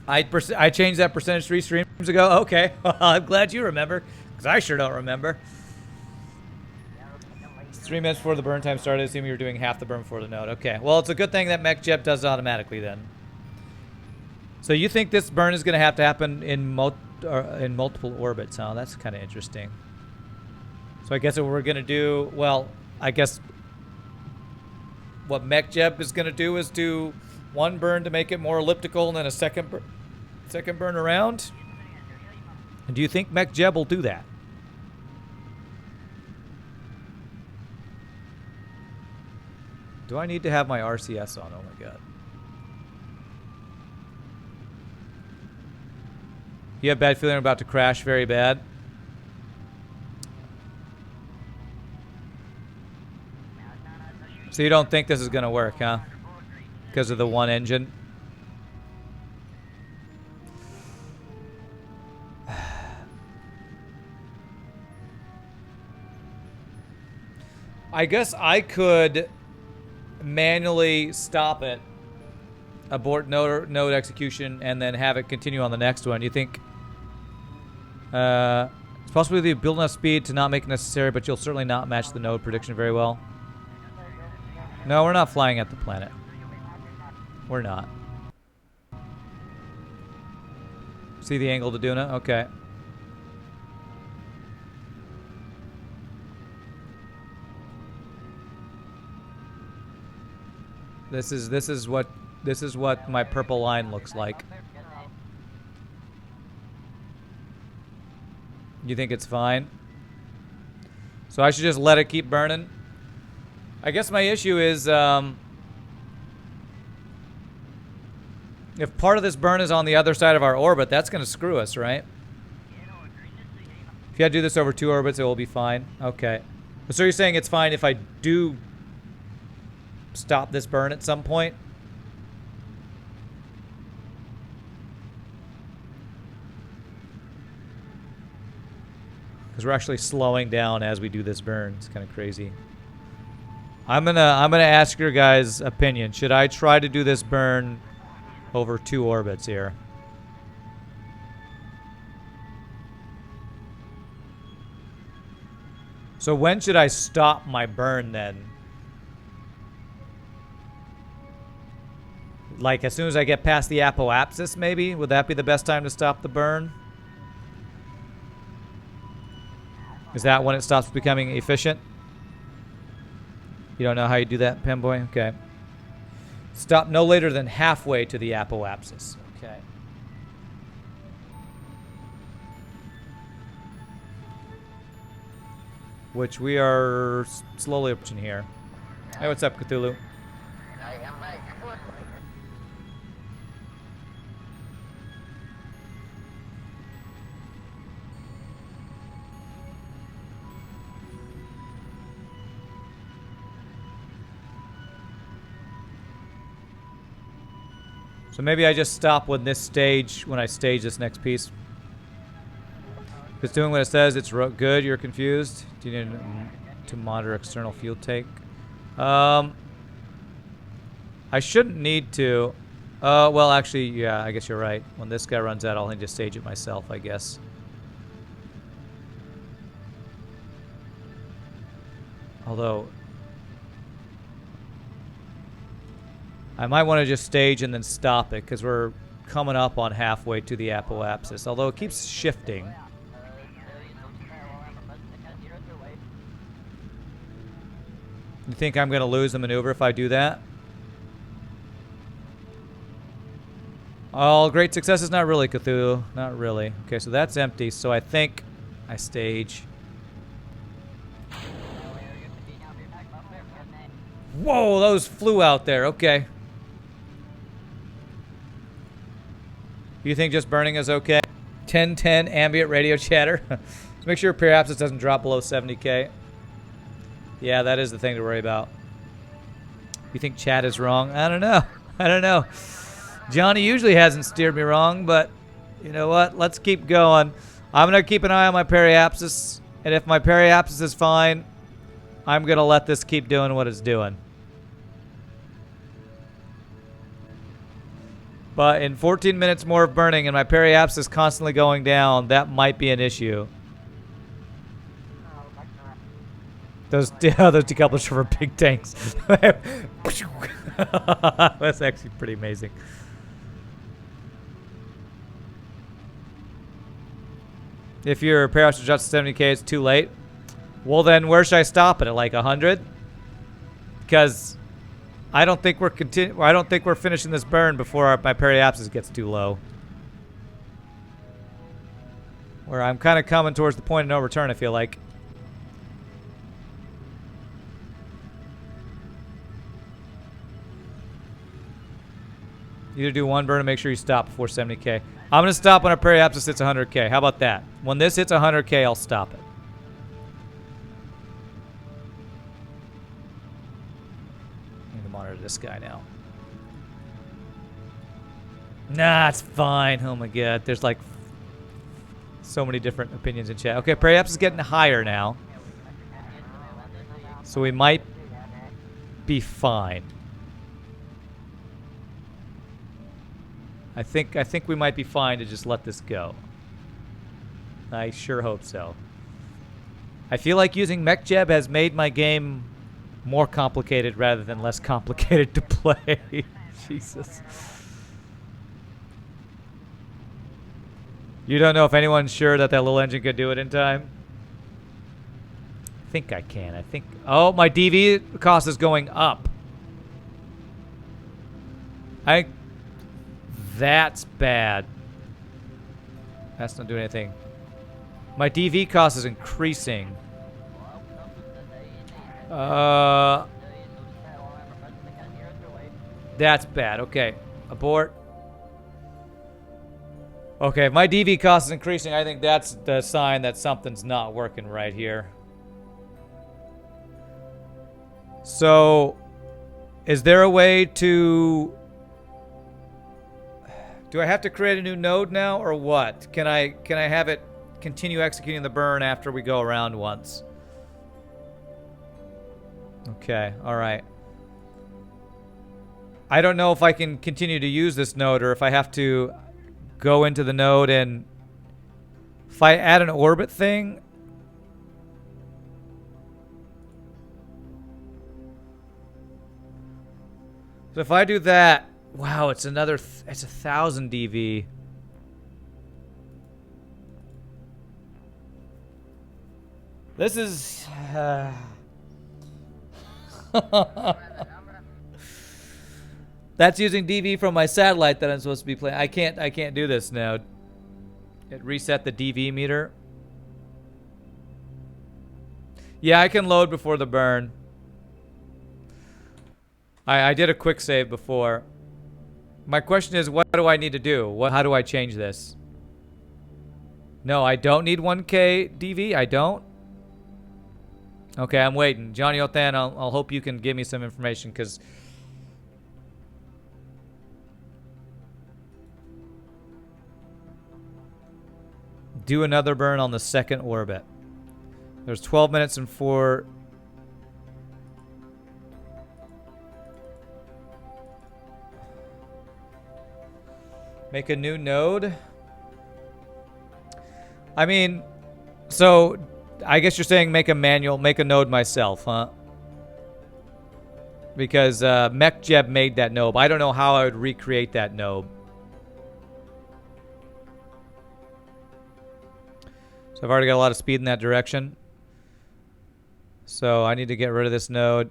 I changed that percentage 3 streams ago. Okay. I'm glad you remember, because I sure don't remember. 3 minutes before the burn time started, assuming you were doing half the burn before the node. Okay, well, it's a good thing that MechJeb does it automatically then. So you think this burn is going to happen in multiple orbits, huh? That's kind of interesting. So I guess what we're going to do, well, I guess what MechJeb is going to do is do one burn to make it more elliptical and then a second burn around? And do you think MechJeb will do that? Do I need to have my RCS on? Oh my god. You have a bad feeling about to crash very bad? So you don't think this is going to work, huh? Because of the one engine? I guess I could manually stop it, abort node execution, and then have it continue on the next one. You think it's possible you build enough speed to not make it necessary, but you'll certainly not match the node prediction very well? No, we're not flying at the planet. We're not. See the angle to Duna? Okay. This is what my purple line looks like. You think it's fine? So I should just let it keep burning? I guess my issue is if part of this burn is on the other side of our orbit, that's going to screw us, right? If you had to do this over 2 orbits, it will be fine. Okay. So you're saying it's fine if I do stop this burn at some point? Because we're actually slowing down as we do this burn. It's kind of crazy. I'm gonna ask your guys' opinion. Should I try to do this burn over 2 orbits here? So when should I stop my burn then? Like as soon as I get past the apoapsis, maybe? Would that be the best time to stop the burn? Is that when it stops becoming efficient? You don't know how you do that, Pemboy? Okay. Stop no later than halfway to the apoapsis. Okay. Which we are slowly approaching here. Hey, what's up, Cthulhu? So maybe I just stop when I stage this next piece. If it's doing what it says, it's good, you're confused. Do you need to monitor external fuel take? I shouldn't need to. Well, actually, yeah, I guess you're right. When this guy runs out, I'll need to stage it myself, I guess. Although I might want to just stage and then stop it because we're coming up on halfway to the apoapsis. Although it keeps shifting. You think I'm going to lose the maneuver if I do that? Oh, great successes? Not really, Cthulhu. Not really. Okay, so that's empty. So I think I stage. Whoa, those flew out there. Okay. You think just burning is okay? 1010 ambient radio chatter. Just make sure perhaps it doesn't drop below 70K. Yeah, that is the thing to worry about. You think chat is wrong? I don't know. I don't know. Johnny usually hasn't steered me wrong, but you know what? Let's keep going. I'm going to keep an eye on my periapsis, and if my periapsis is fine, I'm going to let this keep doing what it's doing. But in 14 minutes more of burning and my periapsis is constantly going down, that might be an issue. Those decouplers for big tanks. That's actually pretty amazing. If your periapsis drops to 70K, it's too late. Well, then where should I stop it? At like 100? Because I don't think we're finishing this burn before my periapsis gets too low. Where I'm kind of coming towards the point of no return, I feel like. Either do one burn and make sure you stop before 70k. I'm going to stop when our periapsis hits 100k. How about that? When this hits 100k, I'll stop it. I need to monitor this guy now. Nah, it's fine. Oh my god. There's like so many different opinions in chat. Okay, periapsis is getting higher now. So we might be fine. I think we might be fine to just let this go. I sure hope so. I feel like using MechJeb has made my game more complicated rather than less complicated to play. Jesus. You don't know if anyone's sure that that little engine could do it in time? I think I can. I think... Oh, my DV cost is going up. That's bad. That's not doing anything. My DV cost is increasing. That's bad. Okay. Abort. Okay, if my DV cost is increasing, I think that's the sign that something's not working right here. So, is there a way to... Do I have to create a new node now, or what? Can I have it continue executing the burn after we go around once? Okay, alright. I don't know if I can continue to use this node, or if I have to go into the node and... If I add an orbit thing... So if I do that... Wow, it's another... it's 1,000 DV. This is... That's using DV from my satellite that I'm supposed to be playing. I can't do this now. It reset the DV meter. Yeah, I can load before the burn. I did a quick save before. My question is, what do I need to do? How do I change this? No, I don't need 1K DV. I don't. Okay, I'm waiting. Johnny Othan, I'll hope you can give me some information, because... Do another burn on the second orbit. There's 12 minutes and 4... Make a new node? I mean, so I guess you're saying make a node myself, huh? Because MechJeb made that node. I don't know how I would recreate that node. So I've already got a lot of speed in that direction. So I need to get rid of this node.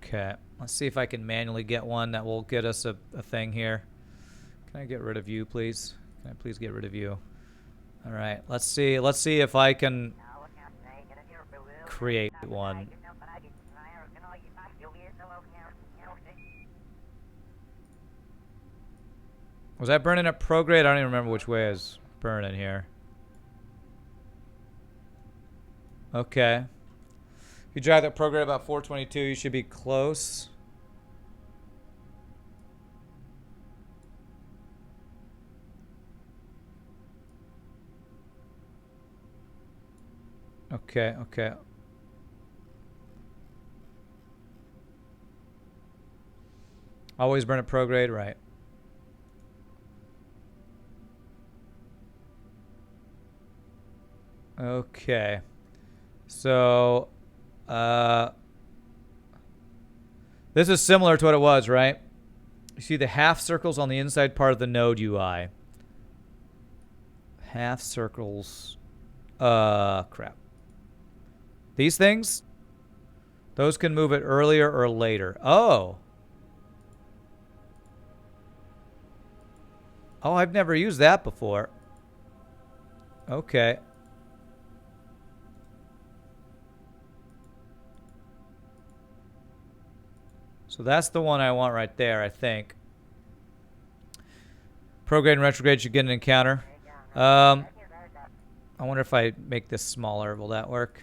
Okay, let's see if I can manually get one that will get us a thing here. Can I get rid of you, please? Can I please get rid of you? All right, let's see if I can create one. Was I burning at prograde? I don't even remember which way I was burning here. Okay. You drive that prograde about 422, you should be close. Okay, okay. Always burn at prograde, right. Okay. So... this is similar to what it was, right? You see the half circles on the inside part of the node UI. Half circles. Crap. These things? Those can move it earlier or later. Oh. Oh, I've never used that before. Okay. So that's the one I want right there, I think. Prograde and retrograde should get an encounter. I wonder if I make this smaller, will that work?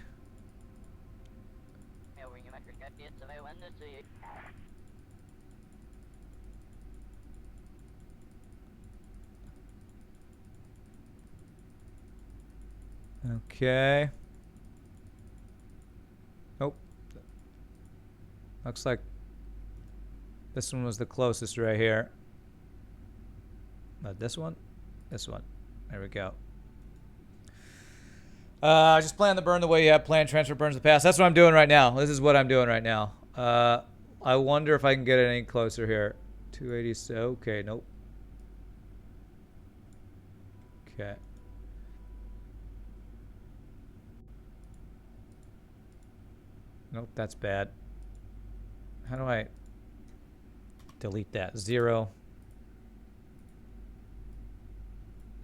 Okay. Nope. Looks like this one was the closest right here. This one? This one. There we go. Just plan the burn the way you have planned. Transfer burns the past. That's what I'm doing right now. This is what I'm doing right now. I wonder if I can get it any closer here. 280. Okay, nope. Okay. Nope, that's bad. How do I delete that? 0.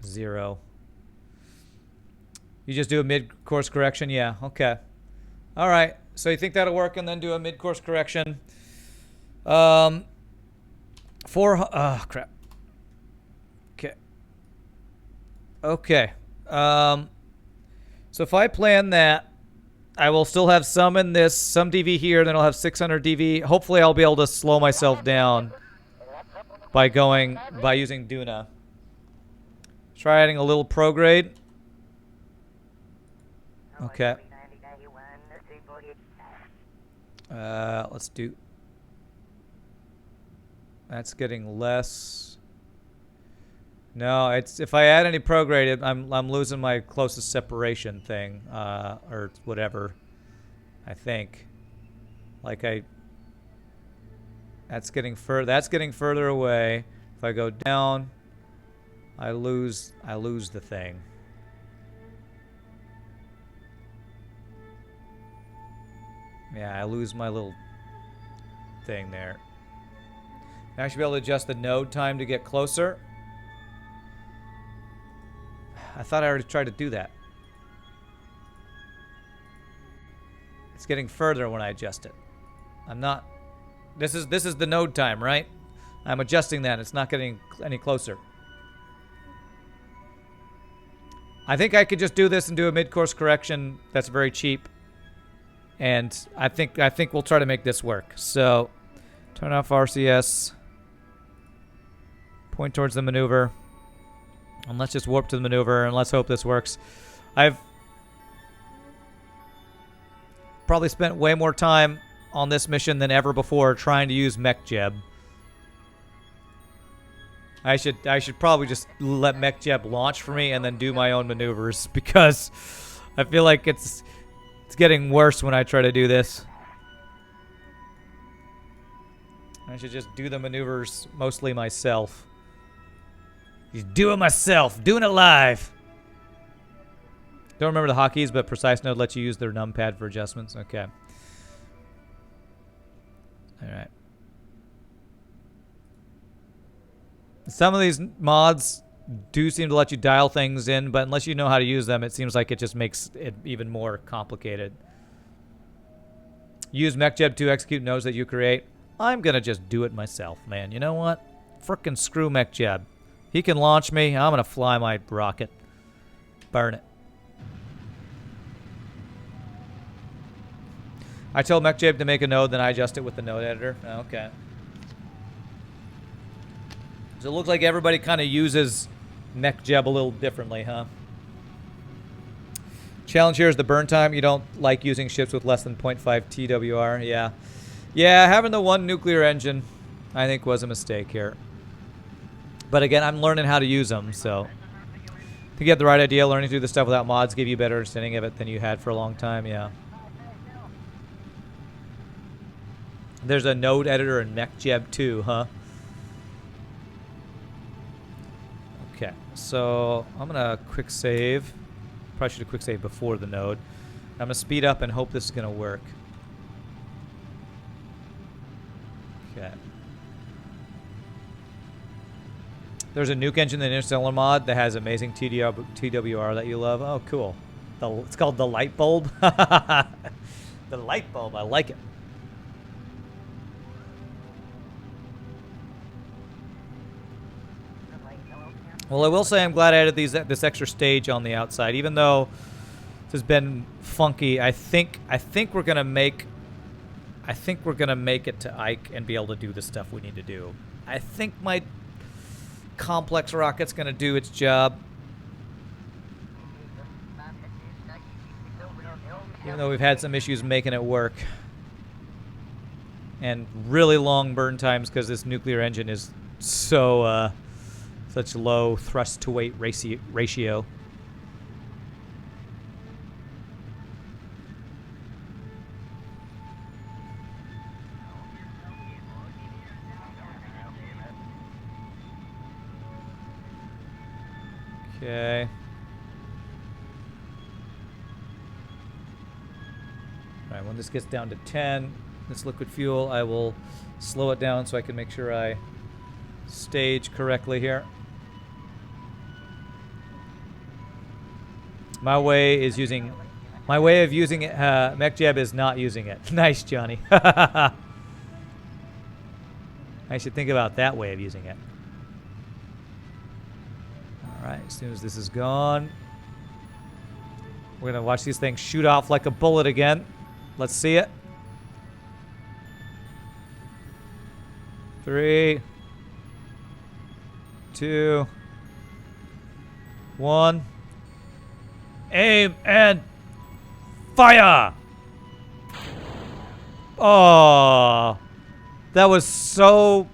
0. You just do a mid-course correction? Yeah, okay. All right, so you think that'll work and then do a mid-course correction. Oh, crap. Okay. Okay. So if I plan that, I will still have some in this, some DV here, then I'll have 600 DV. Hopefully I'll be able to slow myself down by using Duna. Try adding a little prograde. Okay. Let's do. That's getting less. No, it's if I add any prograde, I'm losing my closest separation thing, or whatever. I think. Like that's getting further away. If I go down, I lose the thing. Yeah, I lose my little thing there. Now I should be able to adjust the node time to get closer. I thought I already tried to do that. It's getting further when I adjust it. I'm not. This is the node time, right? I'm adjusting that. It's not getting any closer. I think I could just do this and do a mid-course correction. That's very cheap. And I think we'll try to make this work. So, turn off RCS. Point towards the maneuver. And let's just warp to the maneuver and let's hope this works. I've probably spent way more time on this mission than ever before trying to use MechJeb. I should probably just let MechJeb launch for me and then do my own maneuvers because I feel like it's getting worse when I try to do this. I should just do the maneuvers mostly myself. Just do it myself. Doing it live. Don't remember the hotkeys, but Precise Node lets you use their numpad for adjustments. Okay. All right. Some of these mods do seem to let you dial things in, but unless you know how to use them, it seems like it just makes it even more complicated. Use MechJeb to execute nodes that you create. I'm going to just do it myself, man. You know what? Frickin' screw MechJeb. He can launch me. I'm going to fly my rocket. Burn it. I told MechJeb to make a node, then I adjust it with the node editor. Okay. So it looks like everybody kind of uses MechJeb a little differently, huh? Challenge here is the burn time. You don't like using ships with less than 0.5 TWR. Yeah. Yeah, having the one nuclear engine, I think, was a mistake here. But again, I'm learning how to use them, so to get the right idea, learning to do this stuff without mods give you a better understanding of it than you had for a long time, yeah. There's a node editor in MechJeb too, huh? Okay, so I'm gonna quick save. Probably should have quick saved before the node. I'm gonna speed up and hope this is gonna work. Okay. There's a nuke engine in the Interstellar mod that has amazing TWR that you love. Oh, cool. It's called the light bulb. The light bulb, I like it. Well, I will say I'm glad I added this extra stage on the outside, even though this has been funky. I think we're gonna make it to Ike and be able to do the stuff we need to do. I think my complex rocket's gonna do its job, even though we've had some issues making it work, and really long burn times because this nuclear engine is so such low thrust to weight ratio. Okay. Alright, when this gets down to 10, this liquid fuel, I will slow it down so I can make sure I stage correctly here. My way of using it, MechJeb is not using it. Nice, Johnny. I should think about that way of using it. Alright, as soon as this is gone, we're going to watch these things shoot off like a bullet again. Let's see it. 3, 2, 1. Aim and fire! Oh, that was so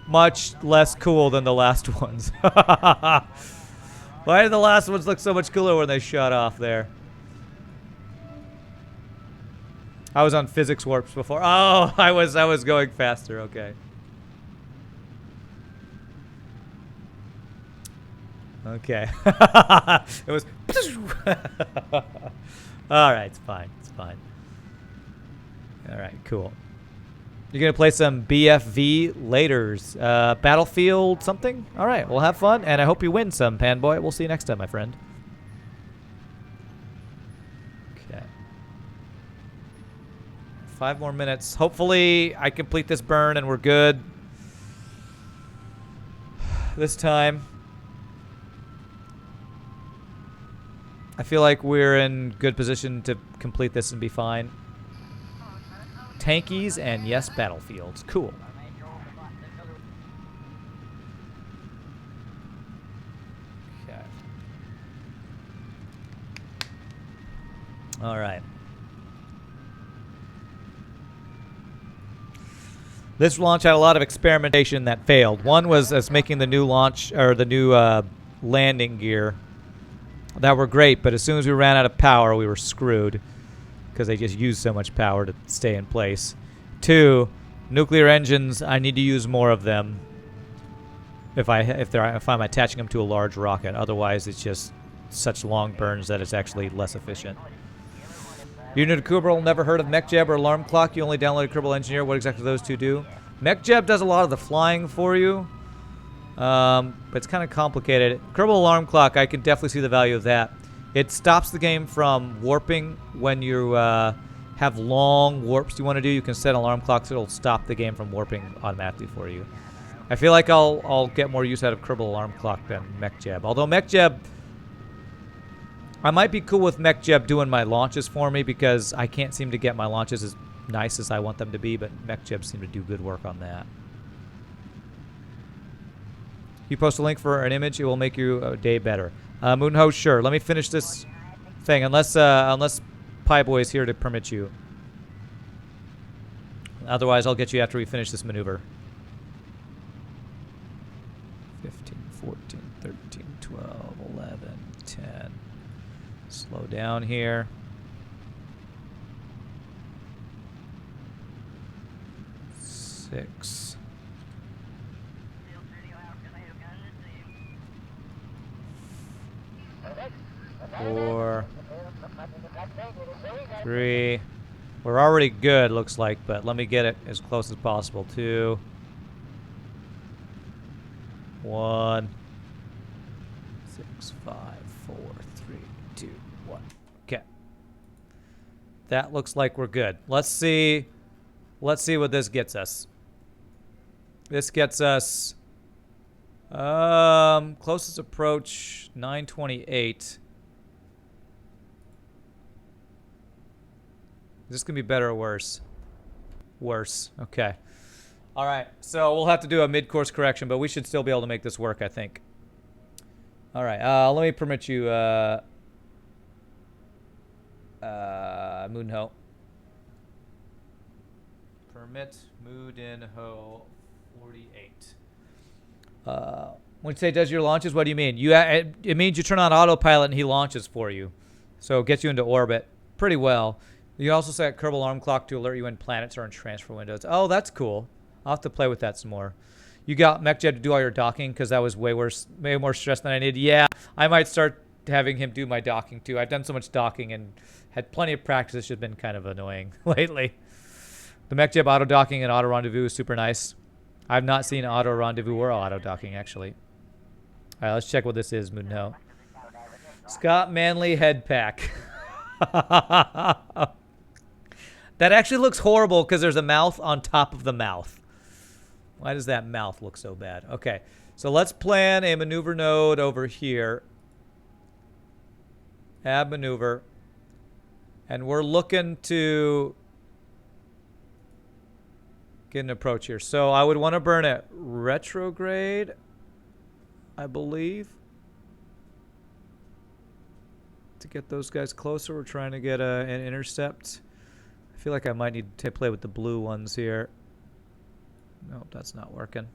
much less cool than the last ones. Why did the last ones look so much cooler when they shot off there? I was on physics warps before. Oh, I was going faster. Okay. Okay. It was. All right, it's fine. It's fine. All right, cool. You're gonna play some BFV laters, Battlefield something. All right, we'll have fun, and I hope you win some, Panboy. We'll see you next time, my friend. Okay. 5 more minutes. Hopefully, I complete this burn and we're good this time. I feel like we're in good position to complete this and be fine. Tankies and yes, battlefields. Cool. Okay. All right. This launch had a lot of experimentation that failed. One was as making the new launch or the new landing gear. That were great, but as soon as we ran out of power, we were screwed because they just used so much power to stay in place. 2, nuclear engines. I need to use more of them if I'm attaching them to a large rocket. Otherwise, it's just such long burns that it's actually less efficient. You new to Kerbal, never heard of MechJeb or Alarm Clock? You only downloaded Kerbal Engineer. What exactly do those two do? MechJeb does a lot of the flying for you. But it's kind of complicated. Kerbal Alarm Clock, I can definitely see the value of that. It stops the game from warping when you have long warps you want to do. You can set alarm clocks. It'll stop the game from warping automatically for you. I feel like I'll get more use out of Kerbal Alarm Clock than MechJeb. Although MechJeb, I might be cool with MechJeb doing my launches for me because I can't seem to get my launches as nice as I want them to be, but MechJeb seem to do good work on that. You post a link for an image, it will make your day better. Moonho, sure. Let me finish this thing, unless Pieboy is here to permit you. Otherwise, I'll get you after we finish this maneuver. 15, 14, 13, 12, 11, 10. Slow down here. 6. 4, 3. We're already good, looks like, but let me get it as close as possible. 2, 1, 6, 5, 4, 3, 2, 1. Okay. That looks like we're good. Let's see what this gets us. This gets us closest approach 928. Is this gonna be better or worse? Worse. Okay. All right. So we'll have to do a mid-course correction, but we should still be able to make this work, I think. All right. Let me permit you, Moonho. Permit Moodinho 48. When you say does your launches, what do you mean? It means you turn on autopilot and he launches for you, so it gets you into orbit pretty well. You can also set Kerbal alarm clock to alert you when planets are in transfer windows. Oh, that's cool. I'll have to play with that some more. You got MechJeb to do all your docking because that was way more stress than I needed. Yeah, I might start having him do my docking too. I've done so much docking and had plenty of practice. It's just been kind of annoying lately. The MechJeb auto docking and auto rendezvous is super nice. I've not seen auto rendezvous or auto docking actually. All right, let's check what this is, Moonho. Scott Manley head pack. That actually looks horrible because there's a mouth on top of the mouth. Why does that mouth look so bad? Okay, so let's plan a maneuver node over here. Add maneuver. And we're looking to get an approach here. So I would want to burn it retrograde, I believe. To get those guys closer, we're trying to get an intercept. I feel like I might need to play with the blue ones here. Nope, that's not working.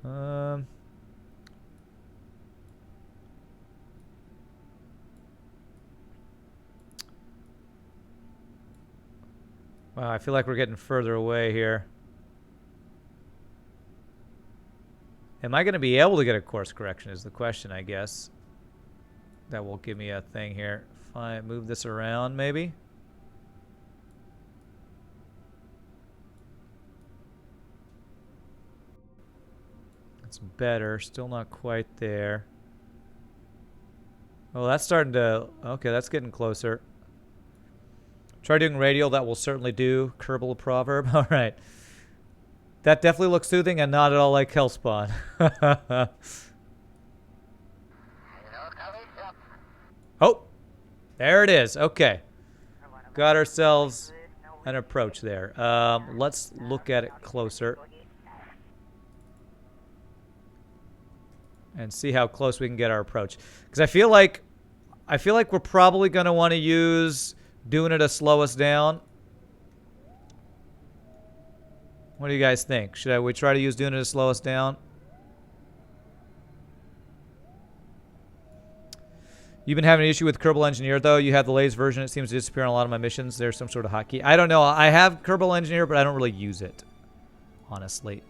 Wow, I feel like we're getting further away here. Am I going to be able to get a course correction is the question, I guess. That will give me a thing here. Fine, move this around maybe. That's better. Still not quite there. Oh, that's starting to... Okay, that's getting closer. Try doing radial. That will certainly do. Kerbal proverb. All right. That definitely looks soothing and not at all like Hellspawn. Oh, there it is. Okay. Got ourselves an approach there. Let's look at it closer. And see how close we can get our approach. Because I feel like we're probably going to want to use Duna to slow us down. What do you guys think? Should we try to use Duna to slow us down? You've been having an issue with Kerbal Engineer, though. You have the latest version. It seems to disappear on a lot of my missions. There's some sort of hotkey. I don't know. I have Kerbal Engineer, but I don't really use it, honestly.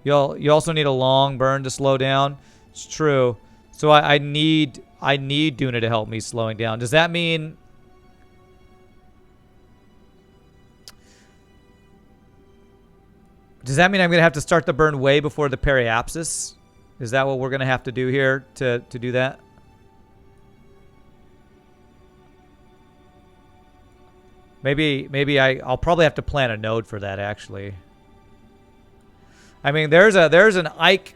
You also need a long burn to slow down. It's true. So I need Duna to help me slowing down. Does that mean... Does that mean I'm going to have to start the burn way before the periapsis? Is that what we're going to have to do here to do that? Maybe I'll probably have to plan a node for that, actually. I mean, there's an Ike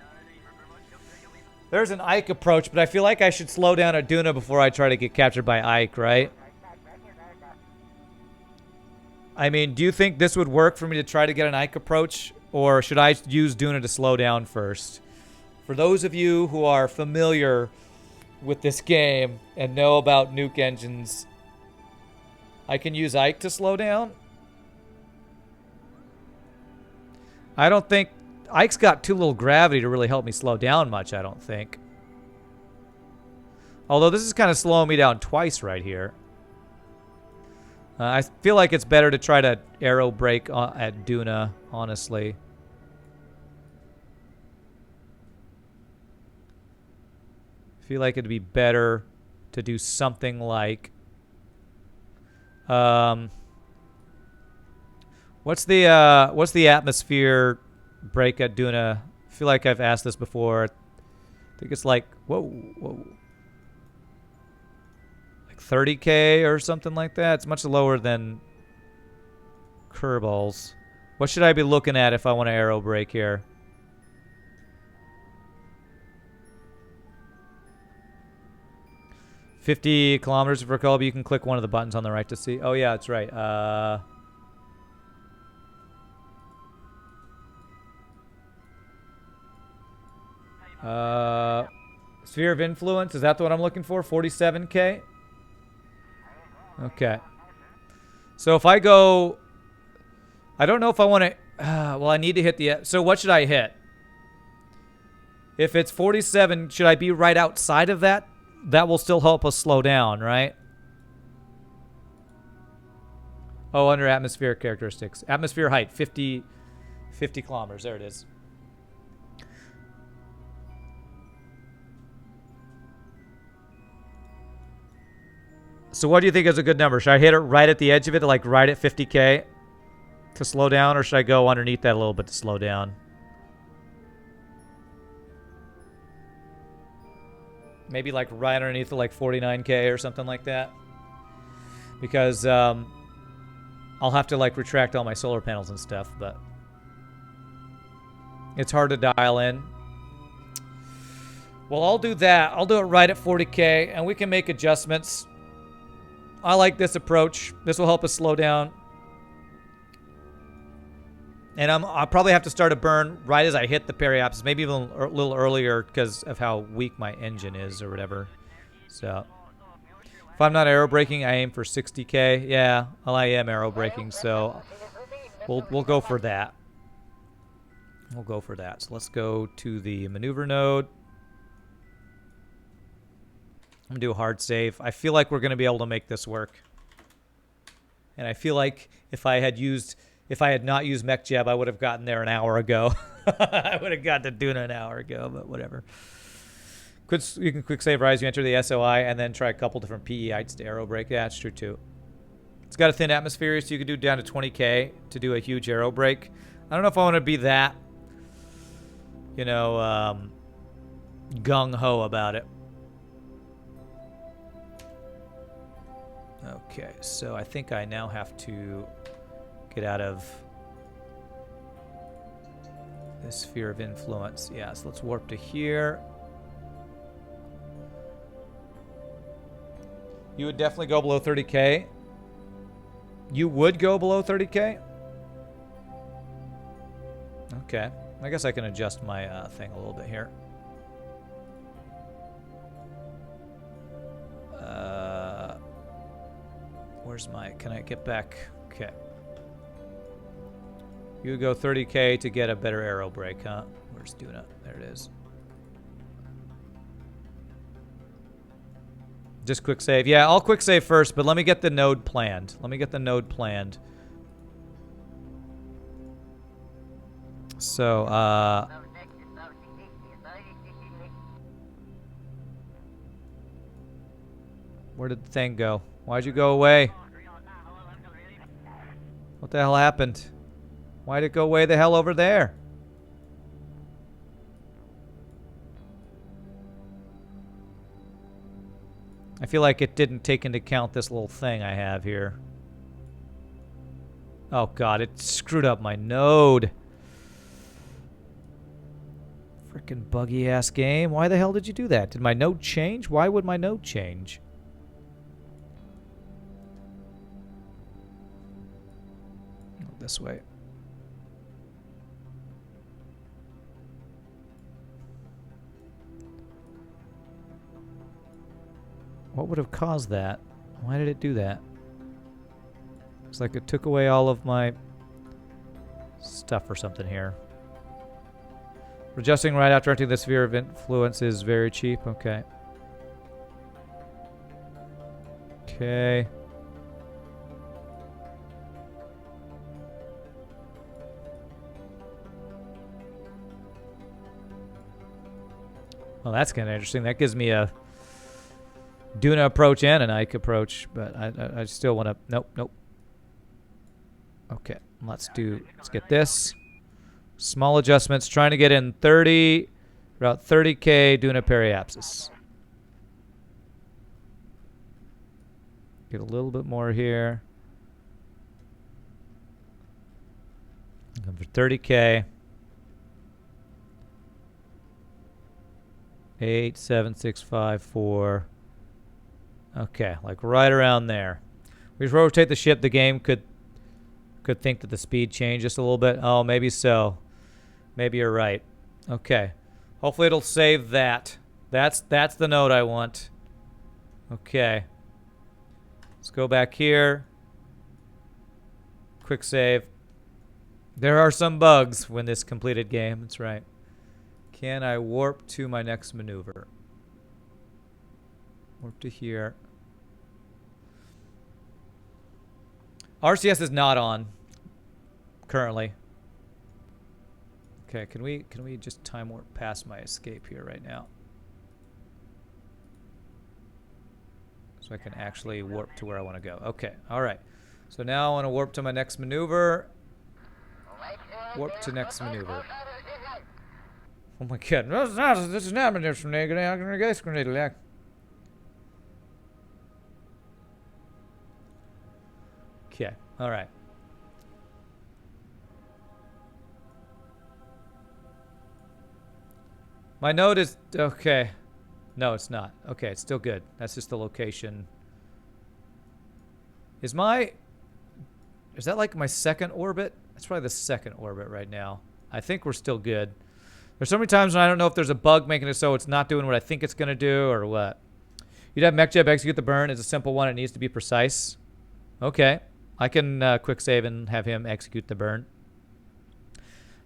approach, but I feel like I should slow down at Duna before I try to get captured by Ike, right? I mean, do you think this would work for me to try to get an Ike approach? Or should I use Duna to slow down first? For those of you who are familiar with this game and know about nuke engines, I can use Ike to slow down? I don't think... Ike's got too little gravity to really help me slow down much, I don't think. Although this is kind of slowing me down twice right here. I feel like it's better to try to aero brake at Duna, honestly. I feel like it'd be better to do something like... what's the atmosphere brake at Duna? I feel like I've asked this before. I think it's like, whoa. Like 30K or something like that. It's much lower than Kerbals. What should I be looking at if I want to aero brake here? $50 kilometers per color. You can click one of the buttons on the right to see. Oh yeah, that's right. Sphere of influence. Is that the one I'm looking for? 47K. Okay. So if I go, I don't know if I want to. Well, I need to hit the. So what should I hit? If it's 47, should I be right outside of that? That will still help us slow down, right? Oh, under atmospheric characteristics. Atmosphere height, 50 kilometers. There it is. So what do you think is a good number? Should I hit it right at the edge of it, like right at 50K to slow down, or should I go underneath that a little bit to slow down? Maybe like right underneath the like 49K or something like that. Because I'll have to like retract all my solar panels and stuff, but it's hard to dial in. Well, I'll do that. I'll do it right at 40K, and we can make adjustments. I like this approach. This will help us slow down. And I'll probably have to start a burn right as I hit the periapsis, maybe even a little earlier because of how weak my engine is or whatever. So if I'm not aerobraking, I aim for 60K. Yeah, well, I am aerobraking, so we'll go for that. We'll go for that. So let's go to the maneuver node. I'm gonna do a hard save. I feel like we're gonna be able to make this work. And I feel like if I had not used mech jab, I would have gotten there an hour ago. I would have gotten to Duna an hour ago, but whatever. You can quick save rise. You enter the SOI and then try a couple different PE heights to aero brake. Yeah, that's true too. It's got a thin atmosphere, so you can do down to 20K to do a huge aero brake. I don't know if I want to be that, gung ho about it. Okay, so I think I now have to get out of this sphere of influence. Yeah, so let's warp to here. You would definitely go below 30K. You would go below 30K? Okay. I guess I can adjust my thing a little bit here. Where's my... Can I get back? Okay. You would go 30K to get a better aero brake, huh? Where's Duna? There it is. Just quick save. Yeah, I'll quick save first, but let me get the node planned. So, where did the thing go? Why'd you go away? What the hell happened? Why'd it go way the hell over there? I feel like it didn't take into account this little thing I have here. Oh god, it screwed up my node. Frickin' buggy ass game. Why the hell did you do that? Did my node change? Why would my node change? This way. What would have caused that? Why did it do that? It's like it took away all of my stuff or something here. Adjusting right after entering the sphere of influence is very cheap. Okay. Okay. Well, that's kind of interesting. That gives me a Duna approach and an Ike approach, but I still want to... Nope, nope. Okay, let's get this. Small adjustments, trying to get in 30, about 30K Duna periapsis. Get a little bit more here. Looking for 30K. 8, 7, 6, 5, 4. Okay, like right around there. We just rotate the ship. The game could think that the speed changed just a little bit. Oh, maybe so. Maybe you're right. Okay. Hopefully it'll save that. That's the note I want. Okay. Let's go back here. Quick save. There are some bugs when this completed game. That's right. Can I warp to my next maneuver? Warp to here. RCS is not on currently. Okay, can we just time warp past my escape here right now? So I can actually warp to where I want to go. Okay, all right. So now I want to warp to my next maneuver. Warp to next maneuver. Oh my god. This is not from negative. Okay, all right. My node is okay. No, it's not. Okay, it's still good. That's just the location. Is that like my second orbit? That's probably the second orbit right now. I think we're still good. There's so many times when I don't know if there's a bug making it so it's not doing what I think it's going to do or what. You'd have MechJeb execute the burn. It's a simple one. It needs to be precise. Okay. I can quick save and have him execute the burn.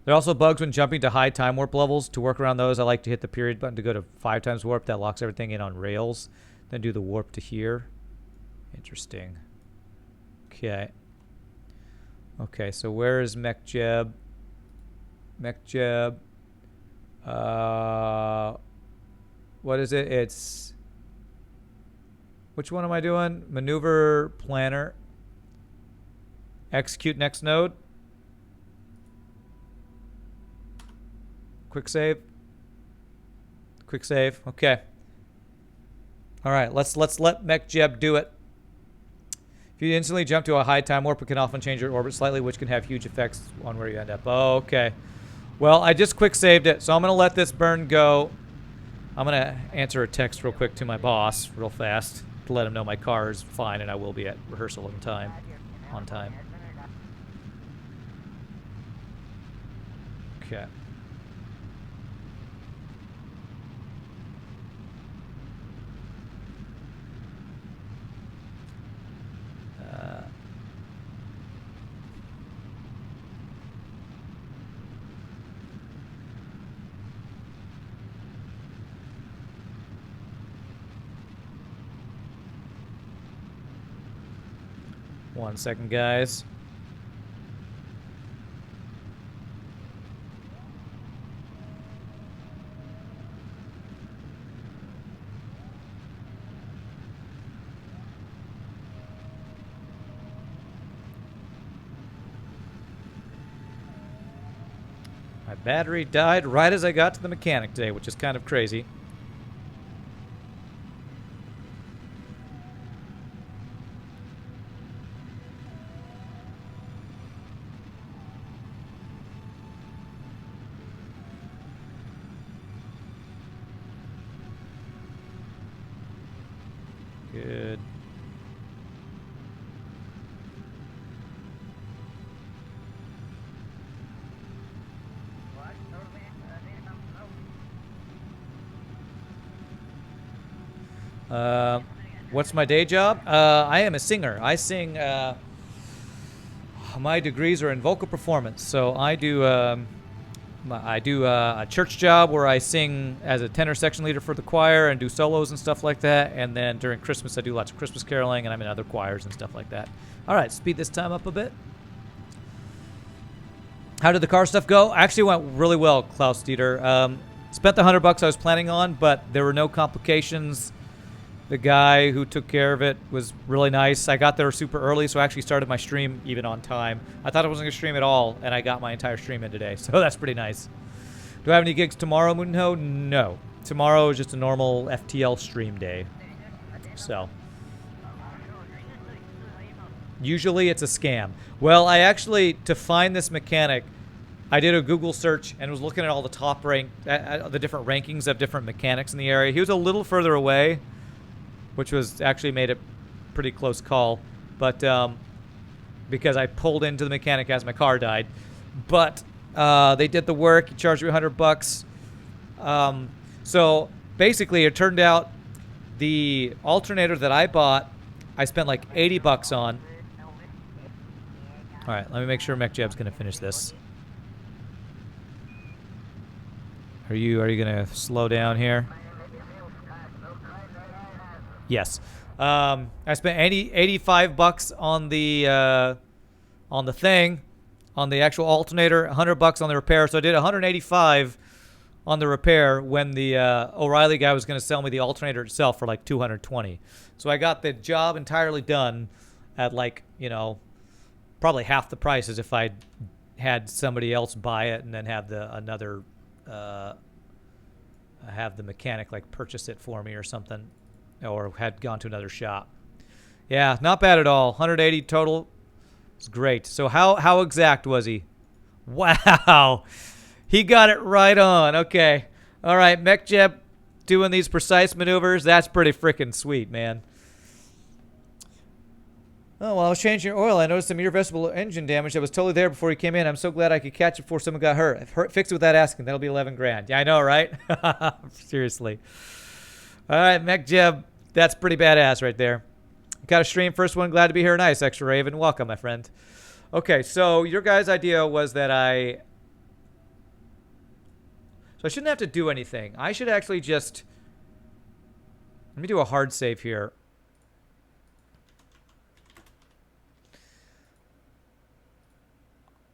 There are also bugs when jumping to high time warp levels. To work around those, I like to hit the period button to go to 5 times warp. That locks everything in on rails. Then do the warp to here. Interesting. Okay. Okay, so where is MechJeb? MechJeb. What is it? It's... Which one am I doing? Maneuver planner. Execute next node. Quick save. Quick save. Okay. All right. Let's let MechJeb do it. If you instantly jump to a high time warp, it can often change your orbit slightly, which can have huge effects on where you end up. Oh, okay. Well, I just quick saved it, so I'm gonna let this burn go. I'm gonna answer a text real quick to my boss, real fast, to let him know my car is fine and I will be at rehearsal on time. Okay. One second, guys. My battery died right as I got to the mechanic today, which is kind of crazy. Good. What's my day job? I am a singer. I sing. My degrees are in vocal performance, so I do a church job where I sing as a tenor section leader for the choir and do solos and stuff like that. And then during Christmas, I do lots of Christmas caroling, and I'm in other choirs and stuff like that. All right, speed this time up a bit. How did the car stuff go? Actually went really well, Klaus Dieter. Spent the $100 I was planning on, but there were no complications. The guy who took care of it was really nice. I got there super early, so I actually started my stream even on time. I thought I wasn't going to stream at all, and I got my entire stream in today, so that's pretty nice. Do I have any gigs tomorrow, Moonho? No. Tomorrow is just a normal FTL stream day. So. Usually it's a scam. Well, I actually, to find this mechanic, I did a Google search and was looking at all the top rank, the different rankings of different mechanics in the area. He was a little further away, which was actually made a pretty close call, but because I pulled into the mechanic as my car died. But they did the work. He charged me $100. So basically, it turned out the alternator that I bought, I spent like $80 on. All right, let me make sure MechJeb's gonna finish this. Are you gonna slow down here? Yes. I spent $85 on the thing, on the actual alternator, $100 on the repair. So I did $185 on the repair when the O'Reilly guy was going to sell me the alternator itself for like $220. So I got the job entirely done at like, you know, probably half the price as if I had somebody else buy it and then have have the mechanic like purchase it for me or something, or had gone to another shop. Yeah, not bad at all. 180 total. It's great. So how exact was he? Wow. He got it right on. Okay. All right, MechJeb doing these precise maneuvers. That's pretty freaking sweet, man. Oh, well, I was changing your oil. I noticed some irreversible engine damage that was totally there before you came in. I'm so glad I could catch it before someone got hurt. Fix it without asking. That'll be 11 grand. Yeah, I know, right? Seriously. All right, MechJeb. That's pretty badass right there. Got a stream. First one. Glad to be here. Nice, Extra Raven. Welcome, my friend. Okay, so your guys' idea was that I shouldn't have to do anything. I should actually just... Let me do a hard save here.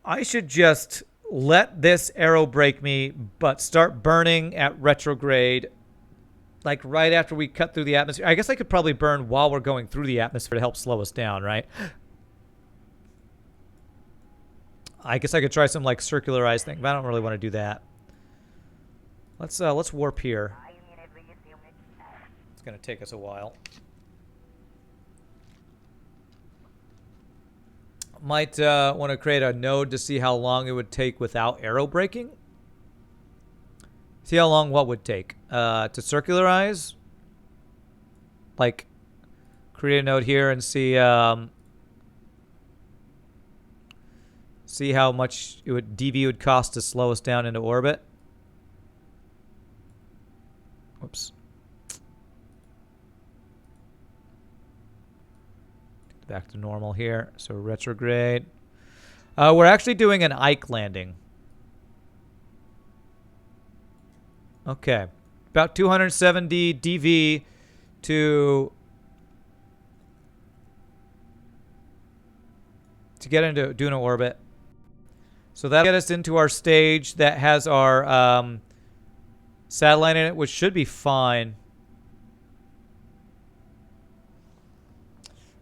I should just let this aero brake me, but start burning at retrograde, like right after we cut through the atmosphere. I guess I could probably burn while we're going through the atmosphere to help slow us down, right? I guess I could try some like circularized thing, but I don't really want to do that. Let's warp here. It's gonna take us a while. Might want to create a node to see how long it would take without aero braking. See how long what would take to circularize. Like, create a node here and see see how much DV would cost to slow us down into orbit. Whoops. Back to normal here. So retrograde. We're actually doing an Ike landing. Okay. About 270 DV to get into Duna orbit. So that'll get us into our stage that has our satellite in it, which should be fine.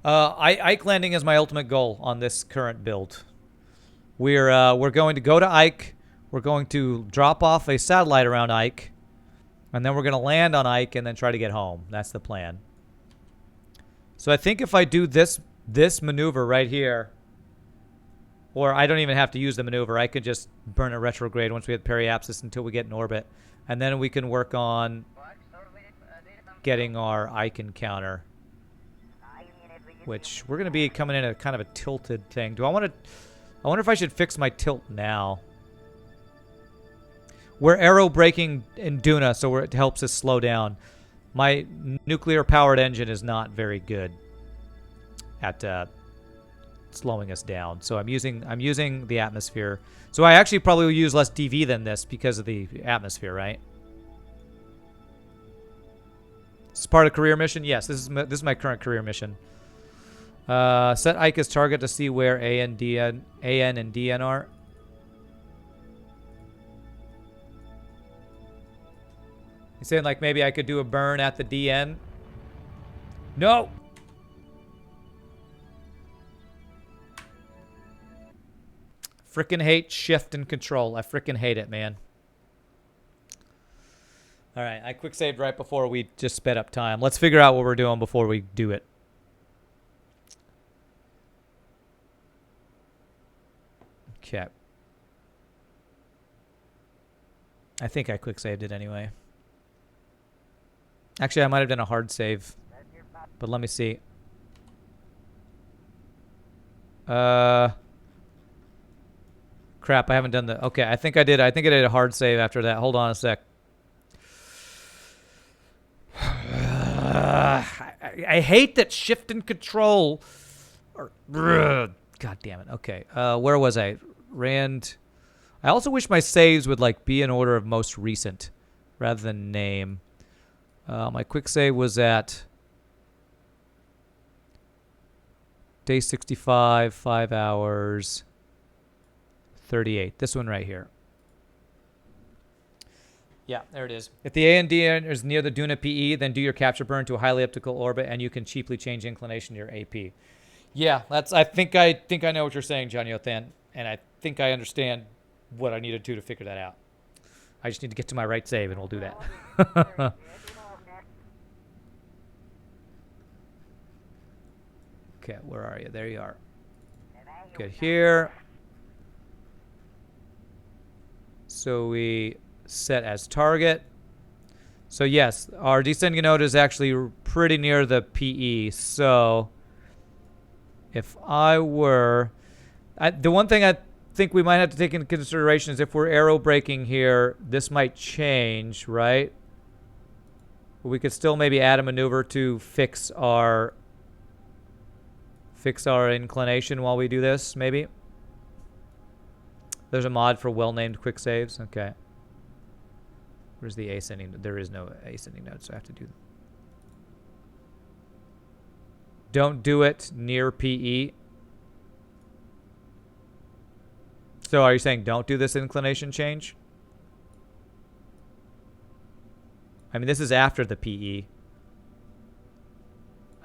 Ike landing is my ultimate goal on this current build. We're going to go to Ike. We're going to drop off a satellite around Ike, and then we're going to land on Ike and then try to get home. That's the plan. So I think if I do this maneuver right here, or I don't even have to use the maneuver, I could just burn a retrograde once we hit periapsis until we get in orbit, and then we can work on getting our Ike encounter, which we're going to be coming in at kind of a tilted thing. I wonder if I should fix my tilt now. We're aero braking in Duna, so it helps us slow down. My nuclear-powered engine is not very good at slowing us down, so I'm using the atmosphere. So I actually probably will use less DV than this because of the atmosphere, right? This is part of career mission. Yes, this is my current career mission. Set Ike as target to see where AN and DN are. You saying like maybe I could do a burn at the DN? No! Frickin' hate shift and control. I frickin' hate it, man. Alright, I quick saved right before we just sped up time. Let's figure out what we're doing before we do it. Okay. I think I quick saved it anyway. Actually, I might have done a hard save. But let me see. Crap, I haven't done the... Okay, I think I did. I think I did a hard save after that. Hold on a sec. I hate that shift and control. God damn it. Okay, where was I? Rand... I also wish my saves would like be in order of most recent rather than name. My quick save was at day 65, 5 hours, 38. This one right here. Yeah, there it is. If the AND is near the Duna PE, then do your capture burn to a highly elliptical orbit, and you can cheaply change inclination to your AP. Yeah, that's. I think I know what you're saying, Johnny Othan, and I think I understand what I needed to figure that out. I just need to get to my right save, and we'll do that. Okay, where are you? There you are. Get here. So we set as target. So yes, our descending node is actually pretty near the PE. So if I were... the one thing I think we might have to take into consideration is if we're aerobraking here, this might change, right? We could still maybe add a maneuver to fix our inclination while we do this, maybe. There's a mod for well-named quick saves. Okay. Where's the ascending? There is no ascending node, so I have to do... Don't do it near PE. So are you saying don't do this inclination change? I mean, this is after the PE.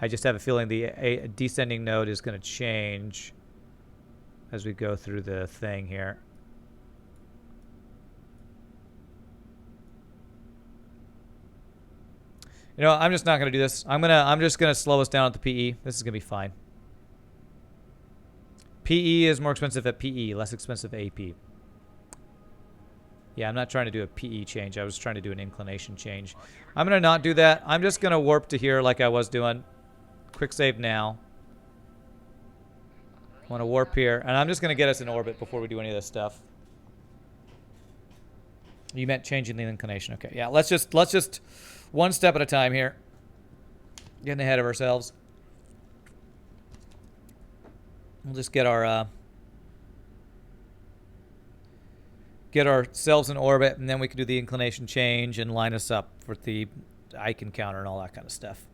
I just have a feeling the descending node is going to change as we go through the thing here. You know, I'm just not going to do this. I'm just going to slow us down at the PE. This is going to be fine. PE is more expensive at PE, less expensive AP. Yeah, I'm not trying to do a PE change. I was trying to do an inclination change. I'm going to not do that. I'm just going to warp to here like I was doing. Quick save now. I want to warp here. And I'm just going to get us in orbit before we do any of this stuff. You meant changing the inclination. Okay, yeah, let's just one step at a time here. Getting ahead of ourselves. We'll just get our get ourselves in orbit, and then we can do the inclination change and line us up with the icon counter and all that kind of stuff.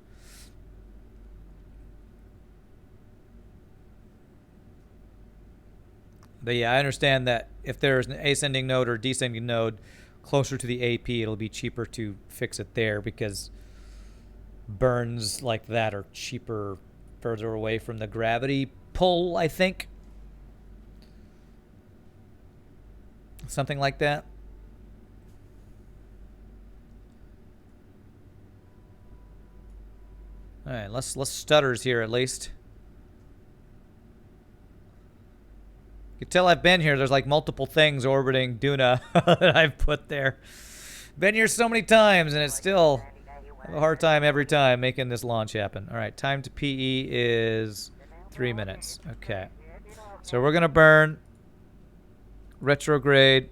But yeah, I understand that if there's an ascending node or descending node closer to the AP, it'll be cheaper to fix it there because burns like that are cheaper further away from the gravity pull, I think. Something like that. All right, let's stutters here at least. You can tell I've been here. There's like multiple things orbiting Duna that I've put there. Been here so many times, and it's still have a hard time every time making this launch happen. All right, time to PE is 3 minutes. Okay. So we're going to burn retrograde.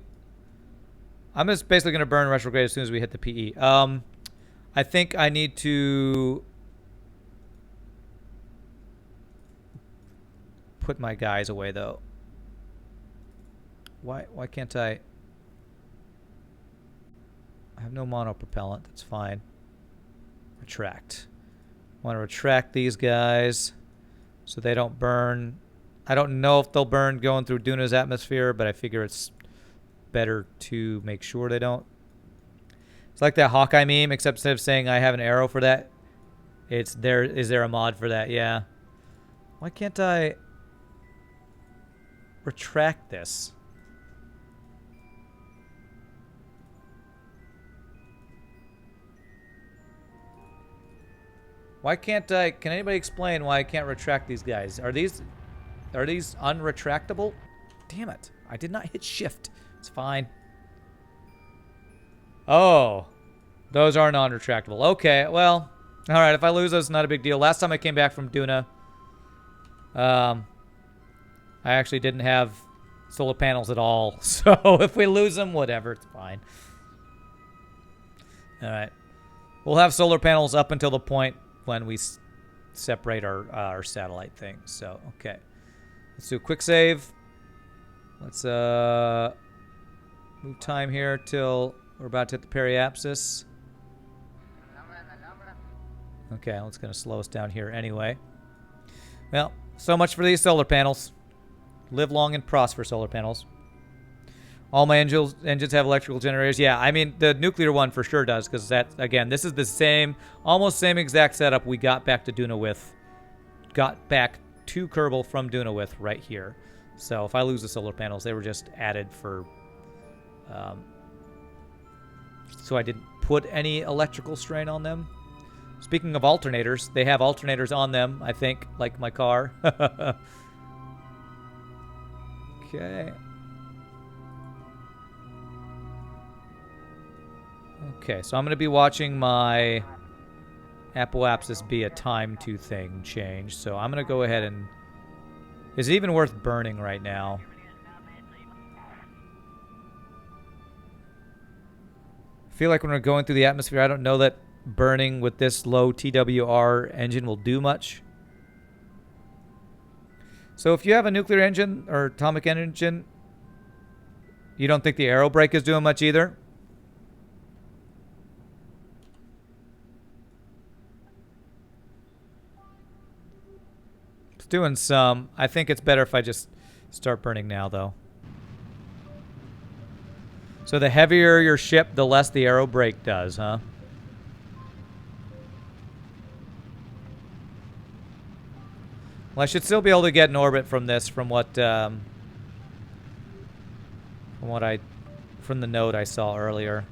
I'm just basically going to burn retrograde as soon as we hit the PE. I think I need to put my guys away, though. Why can't I? I have no monopropellant. That's fine. Retract. I want to retract these guys so they don't burn. I don't know if they'll burn going through Duna's atmosphere, but I figure it's better to make sure they don't. It's like that Hawkeye meme, except instead of saying I have an arrow for that, it's there. Is there a mod for that? Yeah. Why can't I retract this? Why can't I? Can anybody explain why I can't retract these guys? Are these unretractable? Damn it. I did not hit shift. It's fine. Oh. Those are non-retractable. Okay, well. Alright, if I lose those, not a big deal. Last time I came back from Duna, I actually didn't have solar panels at all. So if we lose them, whatever. It's fine. Alright. We'll have solar panels up until the point when we separate our satellite things. So, okay. Let's do a quick save. Let's move time here till we're about to hit the periapsis. Okay, well, it's going to slow us down here anyway. Well, so much for these solar panels. Live long and prosper, solar panels. All my engines have electrical generators. Yeah, I mean, the nuclear one for sure does, because that, again, this is the same, almost same exact setup we got back to Duna with. Got back to Kerbal from Duna with right here. So if I lose the solar panels, they were just added for... so I didn't put any electrical strain on them. Speaking of alternators, they have alternators on them, I think, like my car. Okay. Okay, so I'm going to be watching my apoapsis be a time to thing change. So I'm going to go ahead and... Is it even worth burning right now? I feel like when we're going through the atmosphere, I don't know that burning with this low TWR engine will do much. So if you have a nuclear engine or atomic engine, you don't think the aerobrake is doing much either? It's doing some. I think it's better if I just start burning now, though. So the heavier your ship, the less the aerobrake does, huh? Well, I should still be able to get in orbit from this, from the node I saw earlier.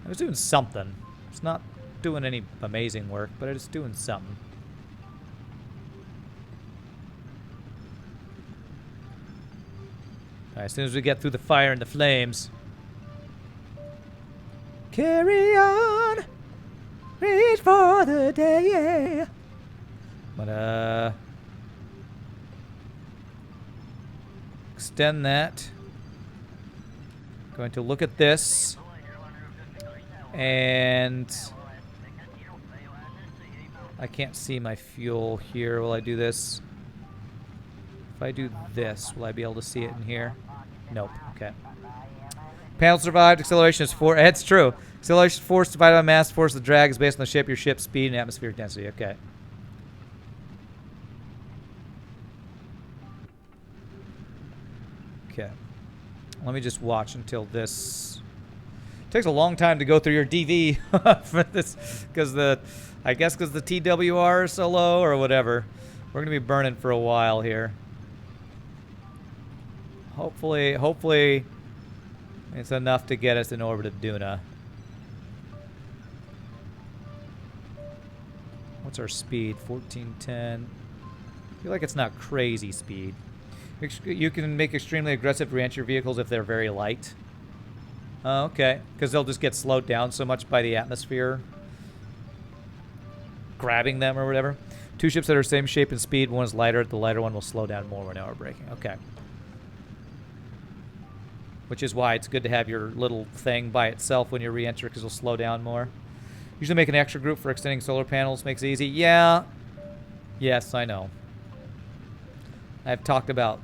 I was doing something. It's not doing any amazing work, but it's doing something. All right, as soon as we get through the fire and the flames. Carry on, reach for the day. But, extend that. Going to look at this. And I can't see my fuel here. Will I do this? If I do this, will I be able to see it in here? Nope. Okay. Panel survived. Acceleration is 4. It's true. Acceleration is force divided by mass. Force of the drag is based on the ship, your ship's speed, and atmospheric density. Okay. Okay. Let me just watch until this... It takes a long time to go through your DV for this, because I guess because the TWR is so low or whatever. We're going to be burning for a while here. Hopefully it's enough to get us in orbit of Duna. What's our speed? 1410. I feel like it's not crazy speed. You can make extremely aggressive re-entry vehicles if they're very light. Okay, because they'll just get slowed down so much by the atmosphere grabbing them or whatever. 2 ships that are same shape and speed. One is lighter. The lighter one will slow down more when aerobraking. Okay. Which is why it's good to have your little thing by itself when you re-enter, because it'll slow down more. Usually make an extra group for extending solar panels. Makes it easy. Yeah. Yes, I know. I've talked about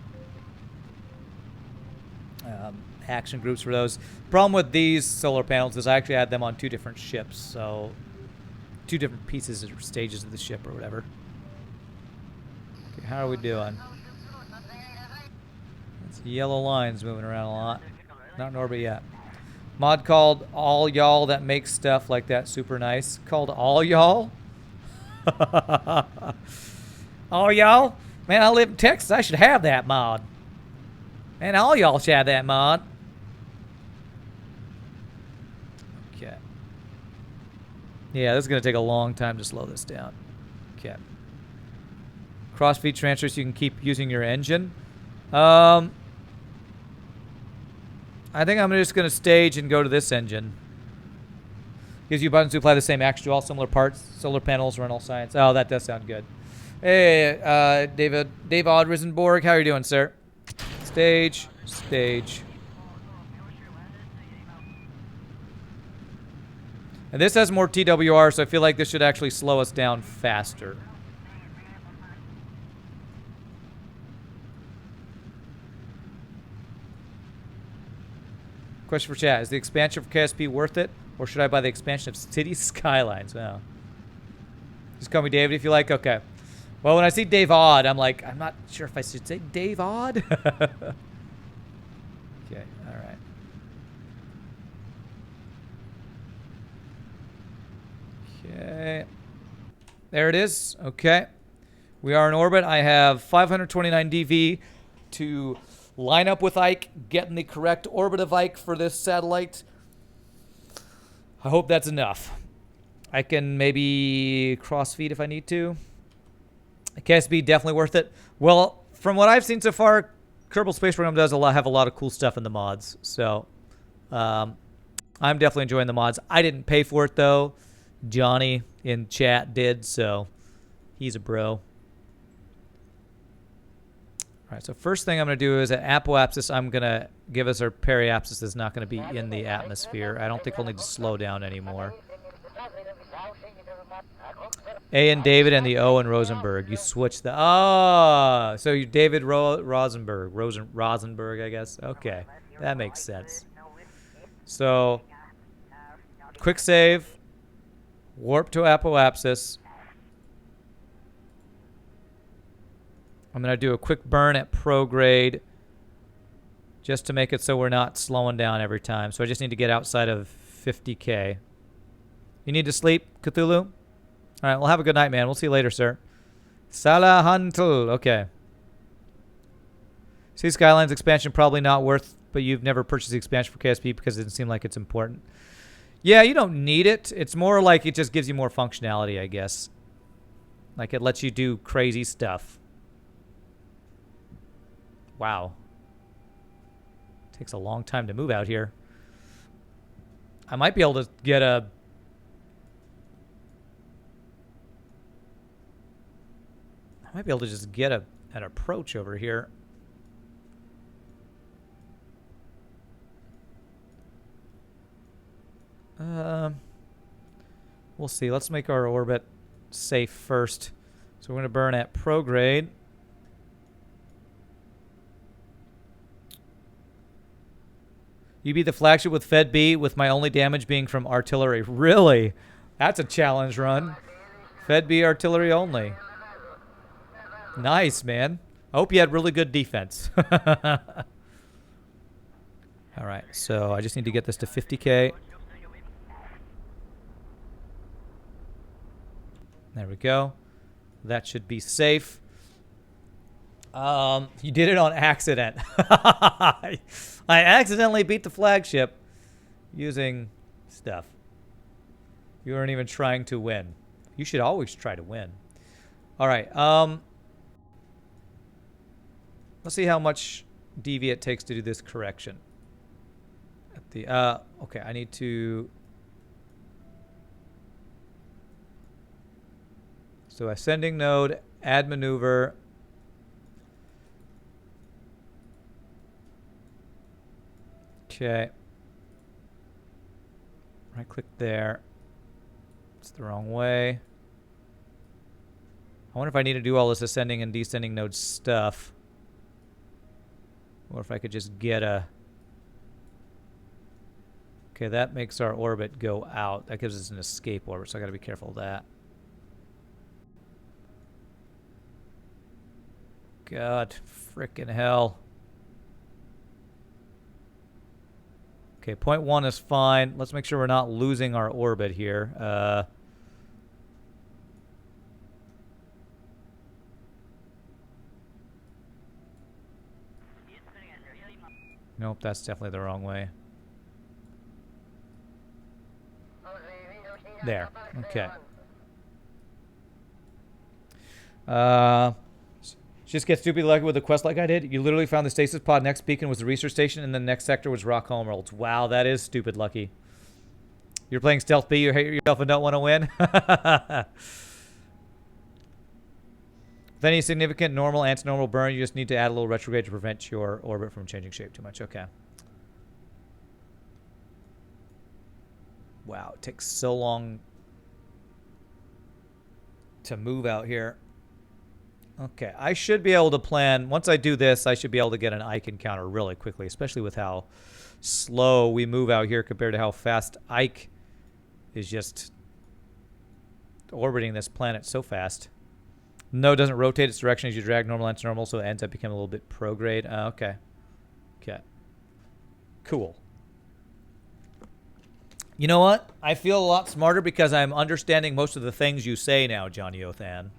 action groups for those. Problem with these solar panels is I actually had them on 2 different ships, so 2 different pieces or stages of the ship or whatever. Okay, how are we doing? It's yellow lines moving around a lot. Not in orbit yet. Mod called All Y'all that makes stuff like that super nice. Called All Y'all? All y'all? Man, I live in Texas. I should have that mod. Man, all y'all should have that mod. Okay. Yeah, this is going to take a long time to slow this down. Okay. Cross-feed transfer so you can keep using your engine. I think I'm just going to stage and go to this engine. Gives you buttons to apply the same action to all similar parts. Solar panels, rental science. Oh, that does sound good. Hey, Dave Risenborg. How are you doing, sir? Stage. And this has more TWR, so I feel like this should actually slow us down faster. Question for chat. Is the expansion for KSP worth it? Or should I buy the expansion of City Skylines? Wow. Just call me David if you like. Okay. Well, when I see Dave Odd, I'm like, I'm not sure if I should say Dave Odd. Okay, all right. Okay. There it is. Okay. We are in orbit. I have 529 DV to line up with Ike, get in the correct orbit of Ike for this satellite. I hope that's enough. I can maybe cross-feed if I need to. KSB, definitely worth it. Well, from what I've seen so far, Kerbal Space Program does have a lot of cool stuff in the mods. So, I'm definitely enjoying the mods. I didn't pay for it, though. Johnny in chat did, so he's a bro. All right, so first thing I'm going to do is at apoapsis, I'm going to give us our periapsis is not going to be in the atmosphere. I don't think we'll need to slow down anymore. A and David and the O and Rosenberg. You switch the... Oh, so you David Rosenberg, I guess. Okay, that makes sense. So, quick save. Warp to apoapsis. I'm going to do a quick burn at prograde just to make it so we're not slowing down every time. So I just need to get outside of 50K. You need to sleep, Cthulhu? All right, well, have a good night, man. We'll see you later, sir. Salahantul. Okay. See, Skyline's expansion probably not worth, but you've never purchased the expansion for KSP because it didn't seem like it's important. Yeah, you don't need it. It's more like it just gives you more functionality, I guess. Like it lets you do crazy stuff. Wow. Takes a long time to move out here. I might be able to get a... I might be able to just get an approach over here. We'll see. Let's make our orbit safe first. So we're going to burn at prograde. You beat the flagship with Fed B with my only damage being from artillery. Really? That's a challenge run. Fed B artillery only. Nice, man. I hope you had really good defense. All right, so I just need to get this to 50K. There we go. That should be safe. You did it on accident. I accidentally beat the flagship using stuff. You weren't even trying to win. You should always try to win. All right. Let's see how much DV it takes to do this correction. At the okay, I need to... So ascending node, add maneuver. Okay. Right click there. It's the wrong way. I wonder if I need to do all this ascending and descending node stuff. Or if I could just get a... Okay, that makes our orbit go out. That gives us an escape orbit, so I gotta be careful of that. God, frickin' hell. Okay, Okay, point 1 is fine. Let's make sure we're not losing our orbit here. Nope, that's definitely the wrong way. There. Okay. Just get stupid lucky with a quest like I did. You literally found the stasis pod. Next beacon was the research station, and the next sector was rock homeworlds. Wow, that is stupid lucky. You're playing Stealth B. You hate yourself and don't want to win. With any significant normal, anti-normal burn, you just need to add a little retrograde to prevent your orbit from changing shape too much. Okay. Wow, it takes so long to move out here. Okay, I should be able to plan. Once I do this, I should be able to get an Ike encounter really quickly, especially with how slow we move out here compared to how fast Ike is just orbiting this planet so fast. No, it doesn't rotate its direction as you drag normal into normal, so it ends up becoming a little bit prograde. Okay. Okay. Cool. You know what? I feel a lot smarter because I'm understanding most of the things you say now, Johnny Othan.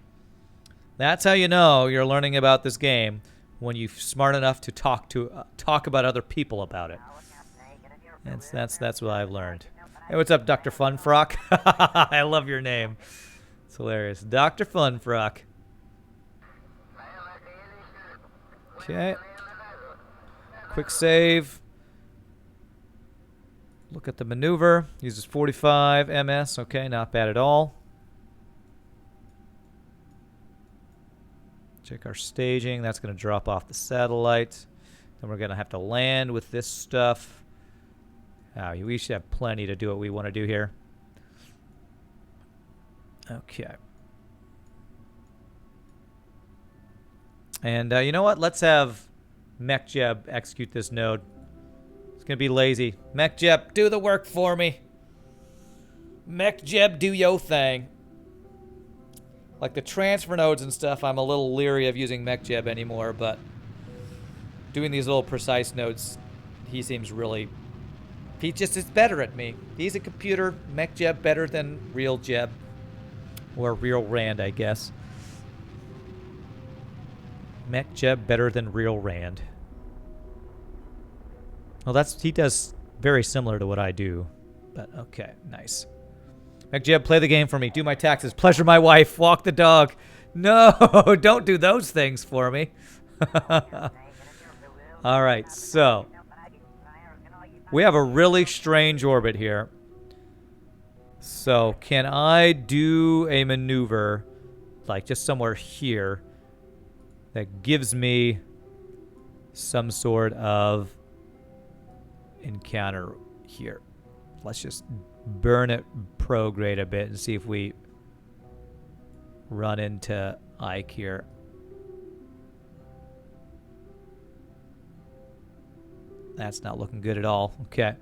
That's how you know you're learning about this game, when you're smart enough to talk about other people about it. That's what I've learned. Hey, what's up, Dr. Funfrock? I love your name. It's hilarious. Dr. Funfrock. Okay. Quick save. Look at the maneuver. Uses 45 ms. Okay, not bad at all. Check our staging. That's going to drop off the satellite. Then we're going to have to land with this stuff. Oh, we should have plenty to do what we want to do here. Okay. And you know what? Let's have MechJeb execute this node. It's going to be lazy. MechJeb, do the work for me. MechJeb, do yo thing. Like the transfer nodes and stuff, I'm a little leery of using MechJeb anymore, but doing these little precise nodes, he seems really... He just is better at me. He's a computer. MechJeb better than real Jeb. Or real Rand, I guess. MechJeb better than real Rand. Well, he does very similar to what I do. But okay, nice. MechJeb, play the game for me. Do my taxes. Pleasure my wife. Walk the dog. No, don't do those things for me. All right, so we have a really strange orbit here. So can I do a maneuver, like just somewhere here, that gives me some sort of encounter here? Let's just burn it prograde a bit and see if we run into Ike here. That's not looking good at all. Okay.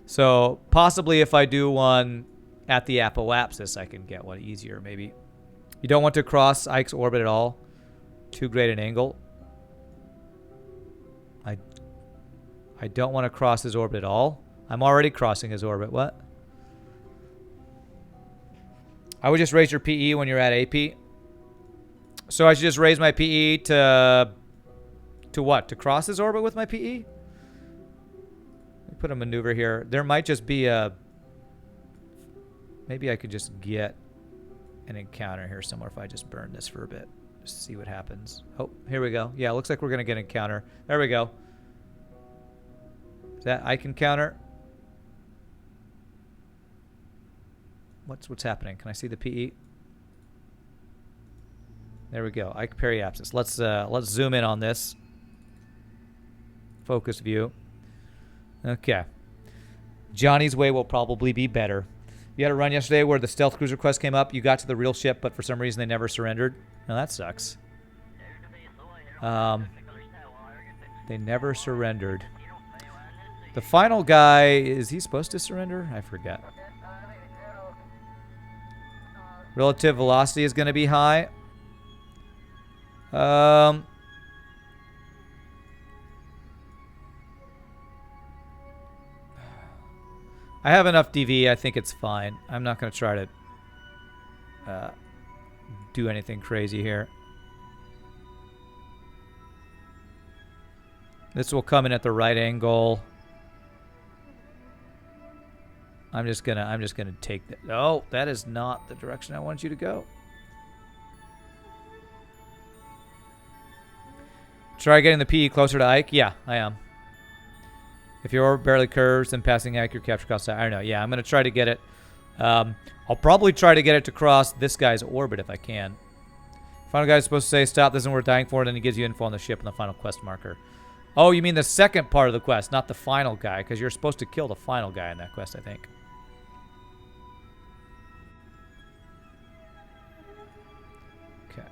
So possibly if I do one at the apoapsis, I can get one easier maybe. You don't want to cross Ike's orbit at all. Too great an angle. I don't want to cross his orbit at all. I'm already crossing his orbit. What? I would just raise your PE when you're at AP. So I should just raise my PE to what? To cross his orbit with my PE? Let me put a maneuver here. There might just be a... Maybe I could just get an encounter here somewhere if I just burn this for a bit. Just see what happens. Oh, here we go. Yeah, looks like we're going to get an encounter. There we go. Is that Ike encounter? What's happening? Can I see the PE? There we go. Ike periapsis. Let's zoom in on this. Focus view. Okay. Johnny's way will probably be better. You had a run yesterday where the stealth cruiser quest came up. You got to the real ship, but for some reason they never surrendered. Now that sucks. They never surrendered. The final guy, is he supposed to surrender? I forget. Relative velocity is going to be high. I have enough DV. I think it's fine. I'm not going to try to do anything crazy here. This will come in at the right angle. I'm just gonna take that. Oh, that is not the direction I want you to go. Try getting the PE closer to Ike. Yeah, I am. If your orbit barely curves, then passing Ike, your capture cost. I don't know. Yeah, I'm gonna try to get it. I'll probably try to get it to cross this guy's orbit if I can. Final guy's supposed to say, "Stop! This isn't worth dying for," and then he gives you info on the ship and the final quest marker. Oh, you mean the second part of the quest, not the final guy, because you're supposed to kill the final guy in that quest, I think. Okay.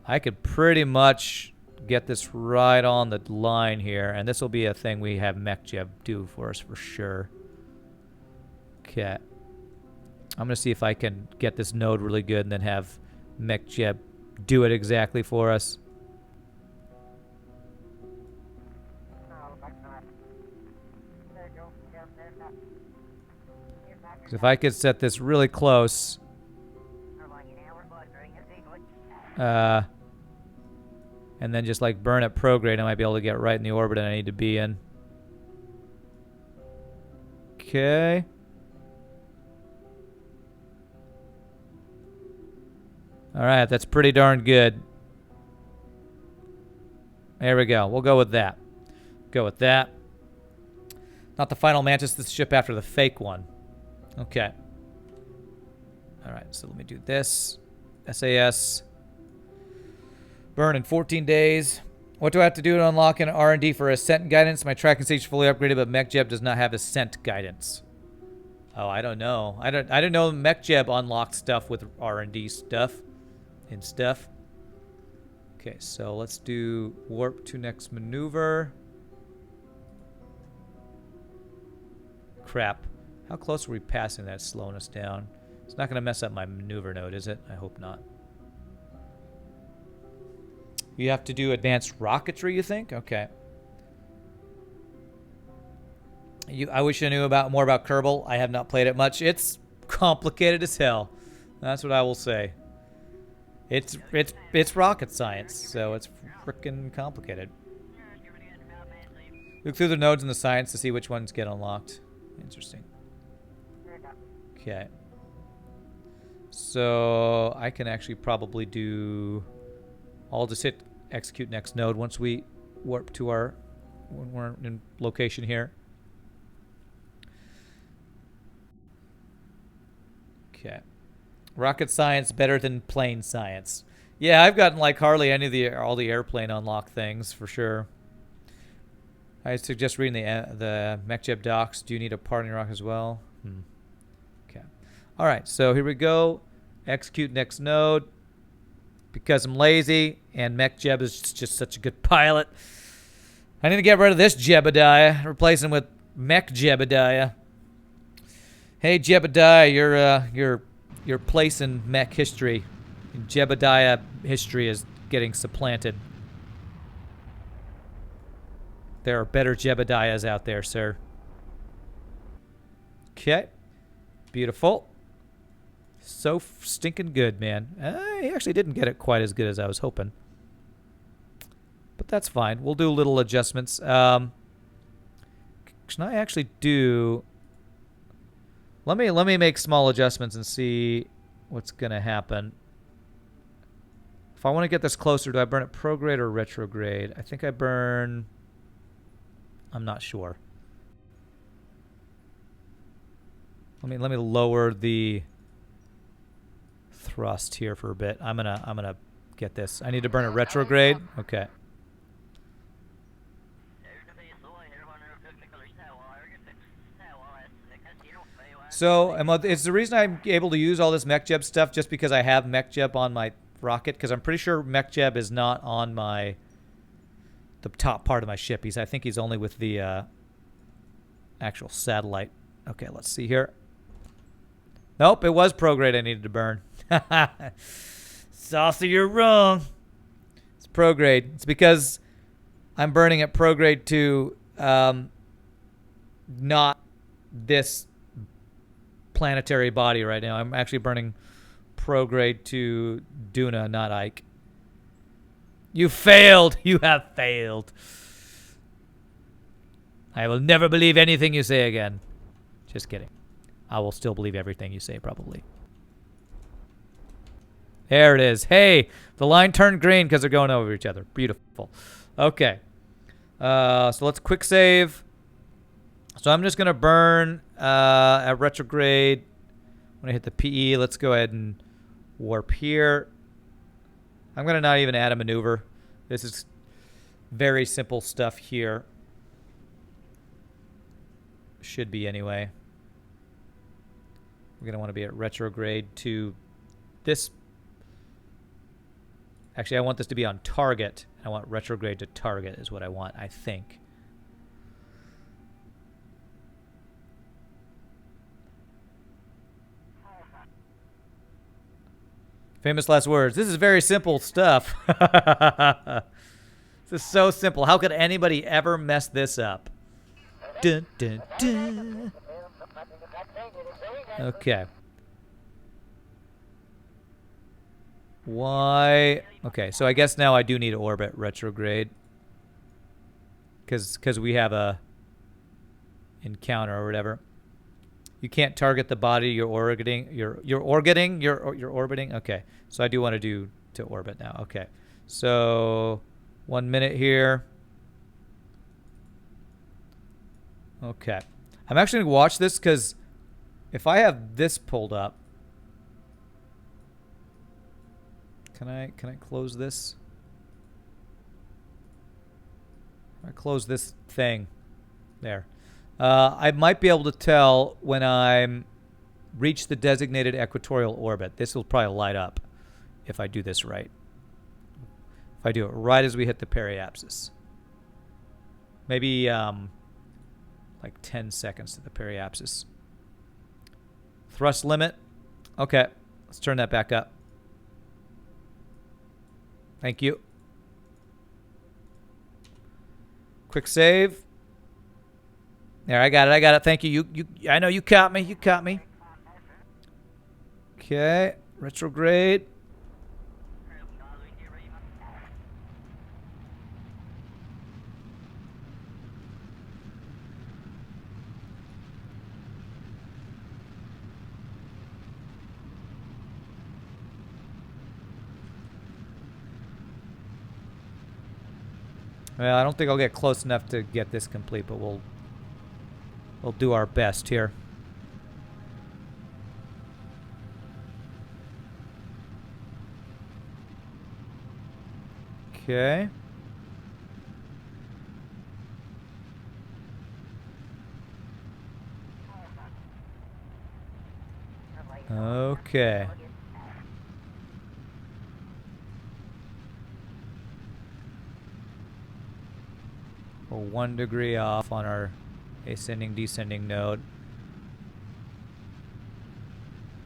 I could pretty much get this right on the line here, and this will be a thing we have MechJeb do for us for sure. Okay. I'm going to see if I can get this node really good and then have MechJeb do it exactly for us. Because if I could set this really close, and then just like burn it prograde, I might be able to get right in the orbit I need to be in. Okay. Alright, that's pretty darn good. There we go. We'll go with that. Go with that. Not the final Mantis, the ship after the fake one. Okay. Alright, so let me do this. SAS. Burn in 14 days. What do I have to do to unlock an R&D for Ascent guidance? My tracking stage is fully upgraded, but MechJeb does not have Ascent guidance. Oh, I don't know. I didn't know MechJeb unlocked stuff with R&D stuff. And stuff. Okay, so let's do warp to next maneuver. Crap. How close are we passing that, slowing us down? It's not going to mess up my maneuver node, is it? I hope not. You have to do advanced rocketry, you think? Okay. I wish I knew more about Kerbal. I have not played it much. It's complicated as hell. That's what I will say. It's rocket science, so it's frickin' complicated. Look through the nodes in the science to see which ones get unlocked. Interesting. Okay. So I can actually probably do. I'll just hit execute next node once we warp to when we're in location here. Okay. Rocket science better than plane science. Yeah, I've gotten like hardly any of all the airplane unlock things for sure. I suggest reading the MechJeb docs. Do you need a part in your rock as well? Okay. All right, so here we go. Execute next node. Because I'm lazy and MechJeb is just such a good pilot, I need to get rid of this Jebediah. Replace him with MechJebediah. Hey Jebediah, your place in mech history, in Jebediah history, is getting supplanted. There are better Jebediahs out there, sir. Okay. Beautiful. So stinking good, man. He actually didn't get it quite as good as I was hoping. But that's fine. We'll do little adjustments. Can I actually do... Let me make small adjustments and see what's going to happen. If I want to get this closer, do I burn it prograde or retrograde? I think I burn... I'm not sure. Let me lower the thrust here for a bit. I'm gonna get this. I need to burn it retrograde. Okay. So it's the reason I'm able to use all this MechJeb stuff just because I have MechJeb on my rocket, because I'm pretty sure MechJeb is not on the top part of my ship. I think he's only with the actual satellite. Okay, let's see here. Nope, it was prograde I needed to burn. Saucy, you're wrong. It's prograde. It's because I'm burning at prograde to not this planetary body right now. I'm actually burning prograde to Duna, not Ike. You failed. You have failed. I will never believe anything you say again. Just kidding. I will still believe everything you say, probably. There it is. Hey, the line turned green because they're going over each other. Beautiful. Okay. So let's quick save. So I'm just going to burn at retrograde. When I hit the PE, let's go ahead and warp here. I'm going to not even add a maneuver. This is very simple stuff here. Should be anyway. We're going to want to be at retrograde to this. Actually, I want this to be on target. I want retrograde to target is what I want, I think. Famous last words. This is very simple stuff. This is so simple. How could anybody ever mess this up? Dun, dun, dun. Okay. Why? Okay, so I guess now I do need to orbit retrograde. Because we have a encounter or whatever. You can't target the body you're orbiting. You're orbiting. Okay, so I do want to do to orbit now. Okay, so 1 minute here. Okay, I'm actually gonna watch this because if I have this pulled up, can I close this? I close this thing there. I might be able to tell when I'm reach the designated equatorial orbit. This will probably light up if I do this right. If I do it right as we hit the periapsis. Maybe like 10 seconds to the periapsis. Thrust limit. Okay, let's turn that back up. Thank you. Quick save. There, I got it. Thank you. I know you caught me. Okay, retrograde. Well, I don't think I'll get close enough to get this complete, but we'll do our best here. Okay. Okay. We're 1 degree off on our ascending descending node.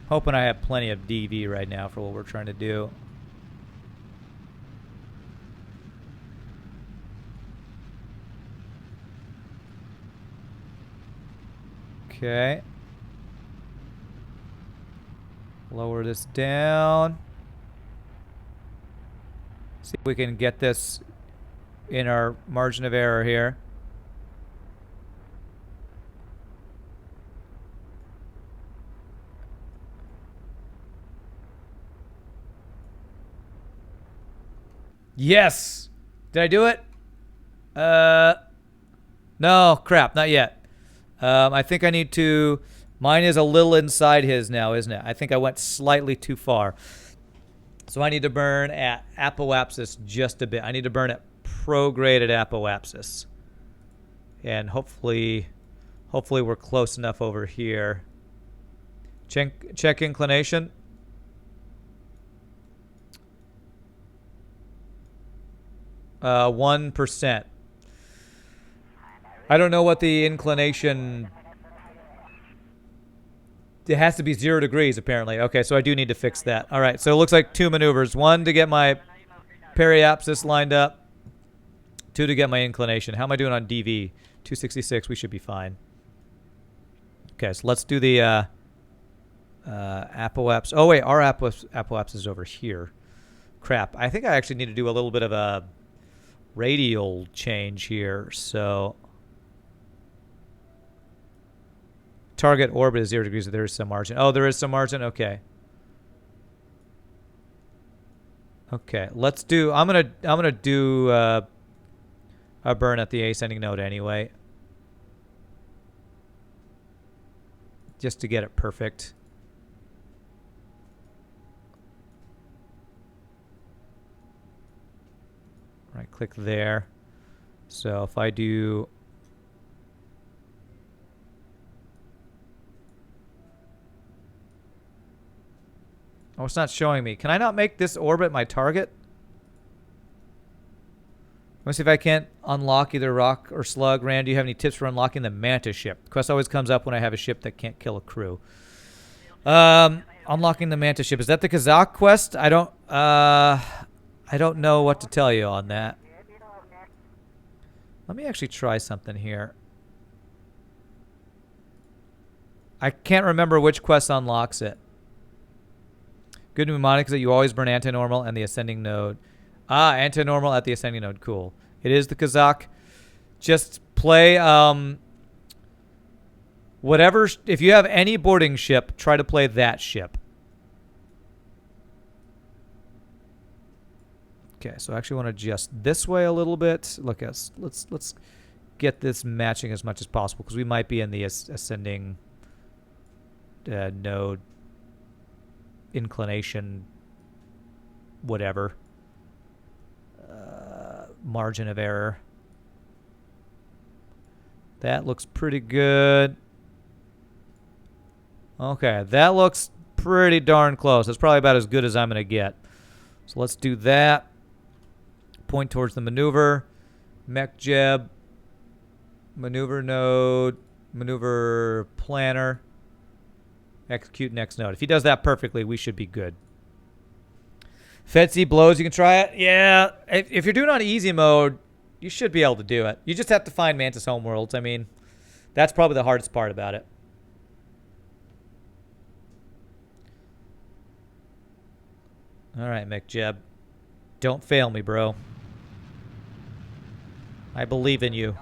Hoping I have plenty of DV right now for what we're trying to do. Okay. Lower this down. See if we can get this in our margin of error here. Yes! Did I do it? No, crap, not yet. I think I need to... Mine is a little inside his now, isn't it? I think I went slightly too far. So I need to burn at apoapsis just a bit. I need to burn at prograde at apoapsis. And hopefully we're close enough over here. Check inclination. Uh, 1%. I don't know what the inclination... It has to be 0 degrees, apparently. Okay, so I do need to fix that. All right, so it looks like 2 maneuvers. 1 to get my periapsis lined up. 2 to get my inclination. How am I doing on DV? 266. We should be fine. Okay, so let's do the apoapse. Oh, wait. Our apoapse is over here. Crap. I think I actually need to do a little bit of a radial change here. So target orbit is 0 degrees. So there is some margin. Oh, there is some margin. Okay. Okay. Let's do. I'm gonna do a burn at the ascending node anyway, just to get it perfect. Right click there. So if I do oh, it's not showing me. Can I not make this orbit my target? Let me see if I can't unlock either rock or slug. Rand, do you have any tips for unlocking the Manta ship? The quest always comes up when I have a ship that can't kill a crew. Unlocking the Manta ship. Is that the Kazakh quest? I don't know what to tell you on that. Let me actually try something here. I can't remember which quest unlocks it. Good mnemonic is that you always burn anti-normal and the ascending node. Ah, anti-normal at the ascending node. Cool. It is the Kazakh. Just play whatever. If you have any boarding ship, try to play that ship. Okay, so I actually want to adjust this way a little bit. Look, let's get this matching as much as possible because we might be in the ascending node inclination, whatever. Margin of error. That looks pretty good. Okay, that looks pretty darn close. That's probably about as good as I'm going to get. So let's do that. Point towards the maneuver. Mech jeb. Maneuver node. Maneuver planner. Execute next node. If he does that perfectly, we should be good. Fetzy blows, you can try it. Yeah, if you're doing on easy mode, you should be able to do it. You just have to find Mantis homeworlds. I mean, that's probably the hardest part about it. All right, McJeb. Don't fail me, bro. I believe in you.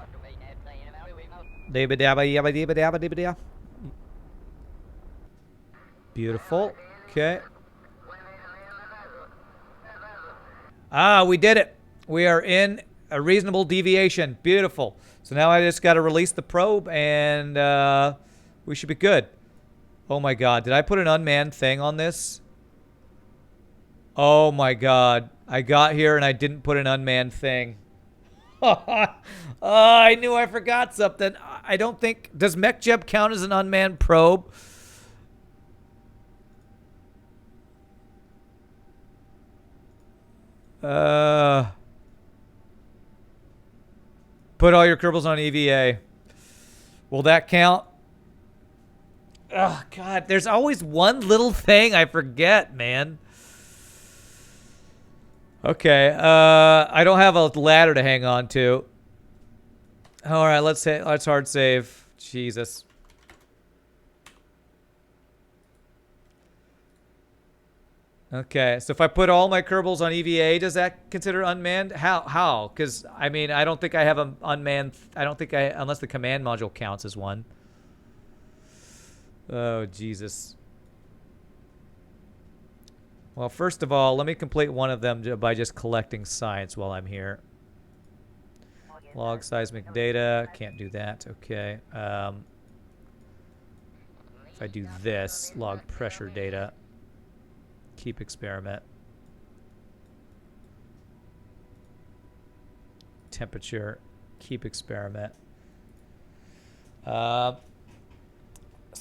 Beautiful. Okay. Ah, we did it. We are in a reasonable deviation. Beautiful. So now I just got to release the probe and we should be good. Oh my god. Did I put an unmanned thing on this? Oh my god. I got here and I didn't put an unmanned thing. I knew I forgot something. I don't think... Does MechJeb count as an unmanned probe? Put all your Kerbals on EVA. Will that count? Oh, God. There's always one little thing I forget, man. Okay. I don't have a ladder to hang on to. All right. Let's hard save. Jesus. Okay, so if I put all my Kerbals on EVA, does that consider unmanned? How? Because, I mean, I don't think I have an unmanned... I don't think I... Unless the command module counts as one. Oh, Jesus. Well, first of all, let me complete one of them by just collecting science while I'm here. Log seismic data. Can't do that. Okay. If I do this, log pressure data. Keep experiment. Temperature. Keep experiment. So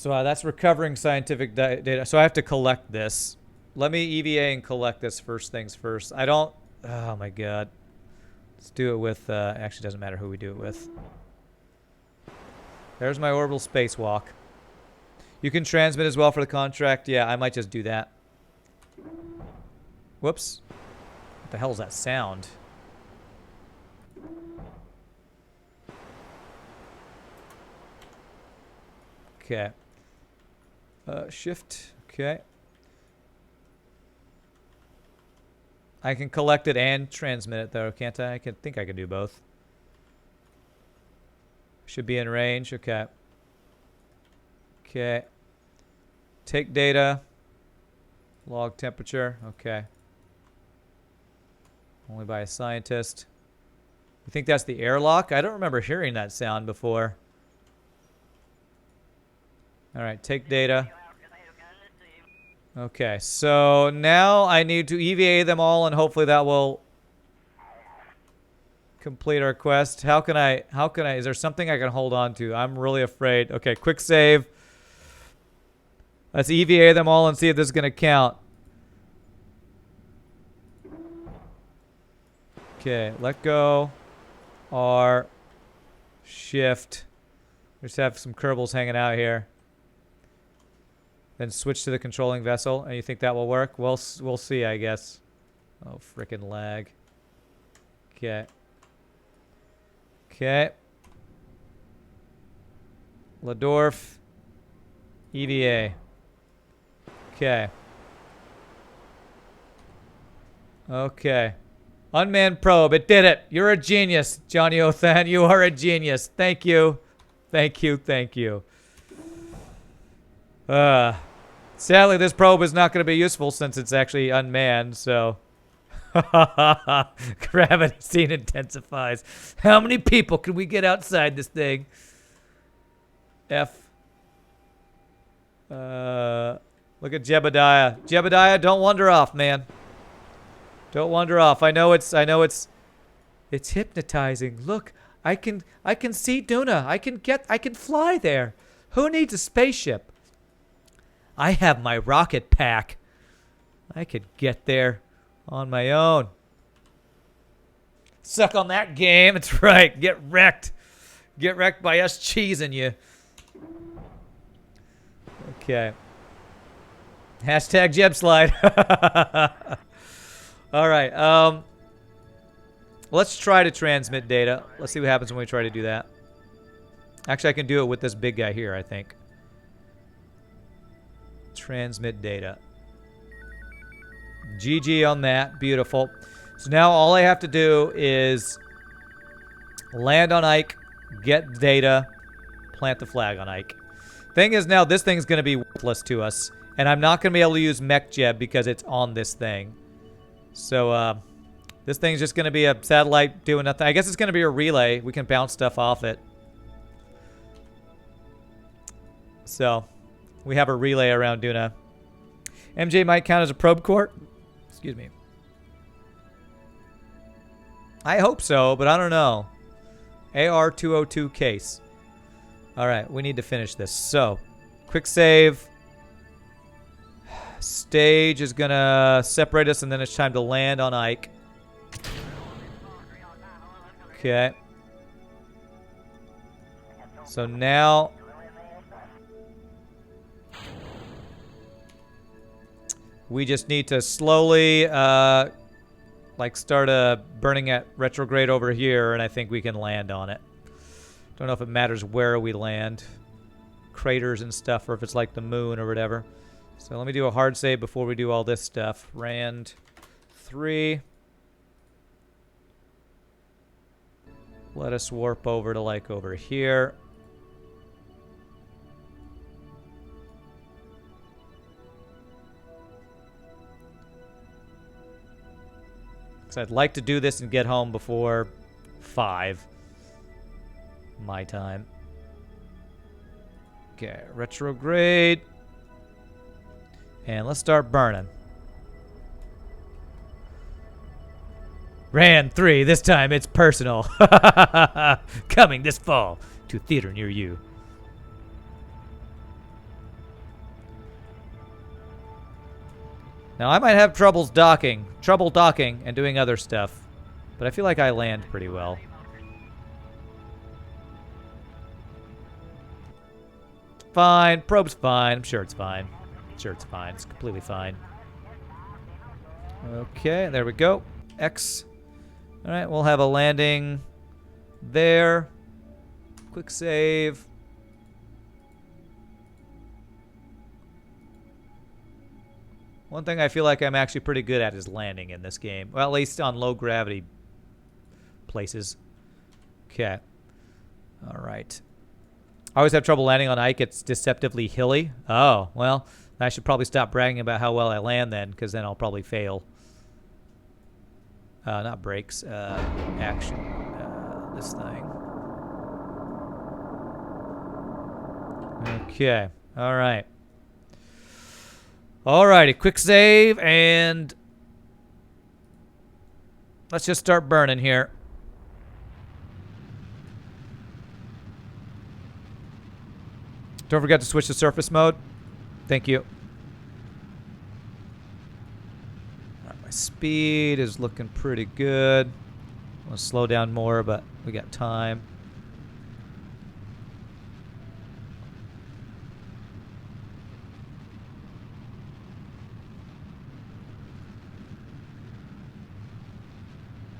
that's recovering scientific data. So I have to collect this. Let me EVA and collect this first things first. I don't... Oh, my God. Let's do it with... actually, doesn't matter who we do it with. There's my orbital spacewalk. You can transmit as well for the contract. Yeah, I might just do that. Whoops. What the hell is that sound? Okay. Shift. Okay. I can collect it and transmit it, though, can't I? I think I can do both. Should be in range. Okay. Okay. Take data. Log temperature. Okay. Only by a scientist. You think that's the airlock? I don't remember hearing that sound before. All right, take data. Okay, so now I need to EVA them all, and hopefully that will complete our quest. How can I, is there something I can hold on to? I'm really afraid. Okay, quick save. Let's EVA them all and see if this is going to count. Okay, let go. R. Shift. We just have some Kerbals hanging out here. Then switch to the controlling vessel. And you think that will work? We'll see, I guess. Oh, frickin' lag. Okay. Okay. Ladorf. EVA. Okay. Okay. Unmanned probe. It did it. You're a genius, Johnny Othan. You are a genius. Thank you. Thank you. Thank you. Sadly, this probe is not going to be useful since it's actually unmanned, so. Gravity scene intensifies. How many people can we get outside this thing? F. Look at Jebediah. Jebediah, don't wander off, man. Don't wander off. I know it's hypnotizing. Look, I can see Duna. I can fly there. Who needs a spaceship? I have my rocket pack. I could get there on my own. Suck on that game. That's right. Get wrecked. Get wrecked by us cheesing you. Okay. Hashtag Jebslide. All right. Let's try to transmit data. Let's see what happens when we try to do that. Actually, I can do it with this big guy here, I think. Transmit data. GG on that. Beautiful. So now all I have to do is land on Ike, get data, plant the flag on Ike. Thing is now this thing's going to be worthless to us. And I'm not going to be able to use MechJeb because it's on this thing. So, this thing's just going to be a satellite doing nothing. I guess it's going to be a relay. We can bounce stuff off it. So, we have a relay around Duna. MJ might count as a probe core. Excuse me. I hope so, but I don't know. AR-202 case. All right, we need to finish this. So, quick save. Stage is going to separate us, and then it's time to land on Ike. Okay. So now we just need to slowly start burning at retrograde over here, and I think we can land on it. Don't know if it matters where we land. Craters and stuff, or if it's like the moon or whatever. So let me do a hard save before we do all this stuff. Rand 3. Let us warp over to like over here. Because I'd like to do this and get home before 5. My time. Okay, retrograde. And let's start burning. Rand 3, this time it's personal. Coming this fall to a theater near you. Now I might have trouble docking and doing other stuff, but I feel like I land pretty well. Fine, probe's fine. I'm sure it's fine. Sure, it's fine. It's completely fine. Okay, there we go. X. All right, we'll have a landing there. Quick save. One thing I feel like I'm actually pretty good at is landing in this game. Well, at least on low gravity places. Okay. All right. I always have trouble landing on Ike. It's deceptively hilly. Oh, well, I should probably stop bragging about how well I land then, because then I'll probably fail. Not brakes. Action. This thing. Okay. All right. Alrighty, quick save, and let's just start burning here. Don't forget to switch to surface mode. Thank you. Right, my speed is looking pretty good. I'm going to slow down more, but we got time.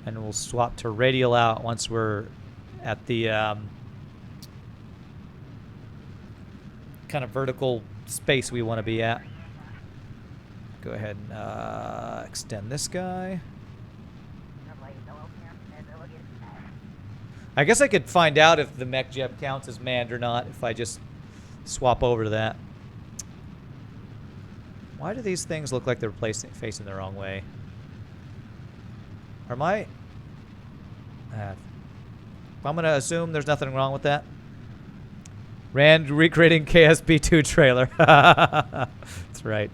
And we'll swap to radial out once we're at the kind of vertical space we want to be at. Go ahead and extend this guy. I guess I could find out if the mech jeb counts as manned or not if I just swap over to that. Why do these things look like they're facing the wrong way? Are my... I'm going to assume there's nothing wrong with that. Rand recreating KSP 2 trailer. That's right.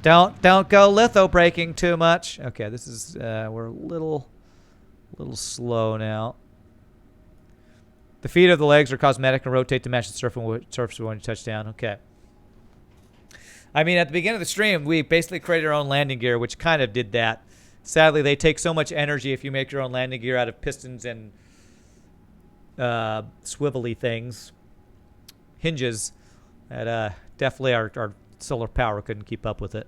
Don't go litho braking too much. Okay, this is we're a little slow now. The feet of the legs are cosmetic and rotate to match the surface when you touch down. Okay. I mean, at the beginning of the stream, we basically created our own landing gear, which kind of did that. Sadly, they take so much energy if you make your own landing gear out of pistons and swivelly things, hinges, that definitely our solar power couldn't keep up with it.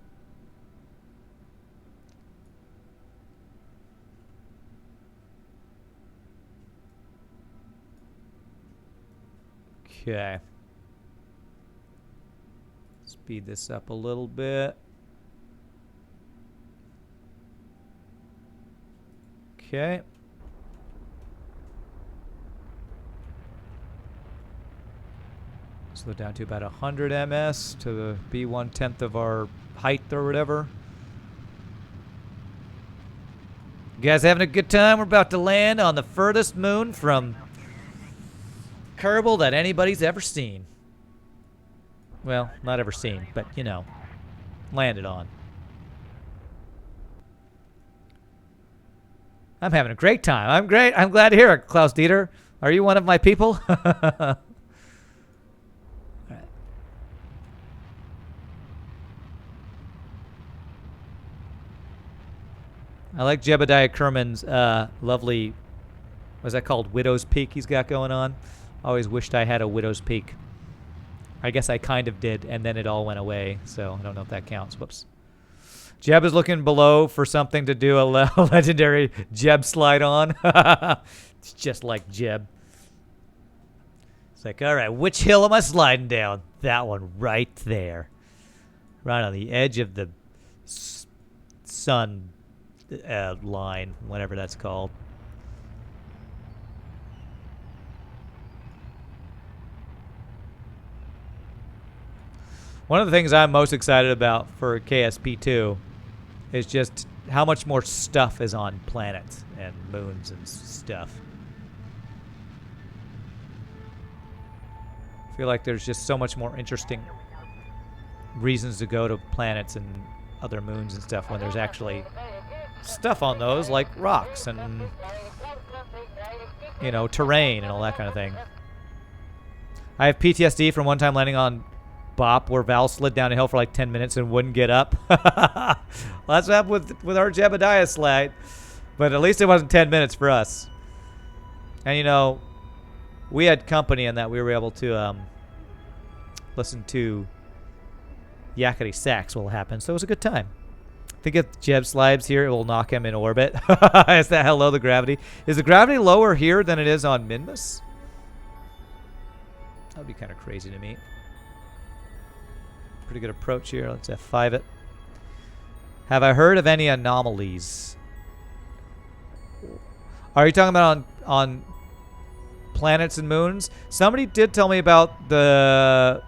Okay. Speed this up a little bit. Okay. Slow down to about 100 ms to be 1/10 of our height or whatever. You guys having a good time? We're about to land on the furthest moon from Kerbin that anybody's ever seen. Well, not ever seen, but you know, landed on. I'm having a great time. I'm great. I'm glad to hear it, Klaus Dieter. Are you one of my people? Right. I like Jebediah Kerman's lovely, what's that called? Widow's Peak he's got going on. Always wished I had a Widow's Peak. I guess I kind of did, and then it all went away, so I don't know if that counts. Whoops. Jeb is looking below for something to do a legendary Jeb slide on. It's just like Jeb. It's like, all right, which hill am I sliding down? That one right there. Right on the edge of the sun line, whatever that's called. One of the things I'm most excited about for KSP2 is just how much more stuff is on planets and moons and stuff. I feel like there's just so much more interesting reasons to go to planets and other moons and stuff when there's actually stuff on those, like rocks and, you know, terrain and all that kind of thing. I have PTSD from one time landing on Bop where Val slid down a hill for like 10 minutes and wouldn't get up. Well, that's what happened with our Jebediah slide. But at least it wasn't 10 minutes for us. And, you know, we had company in that we were able to listen to Yakety Sax while it happened. So it was a good time. I think if Jeb slides here, it will knock him in orbit. Is that how low the gravity? Is the gravity lower here than it is on Minmus? That would be kind of crazy to me. pretty good approach here. Let's F5 it. Have I heard of any anomalies? Are you talking about on planets and moons? Somebody did tell me about the...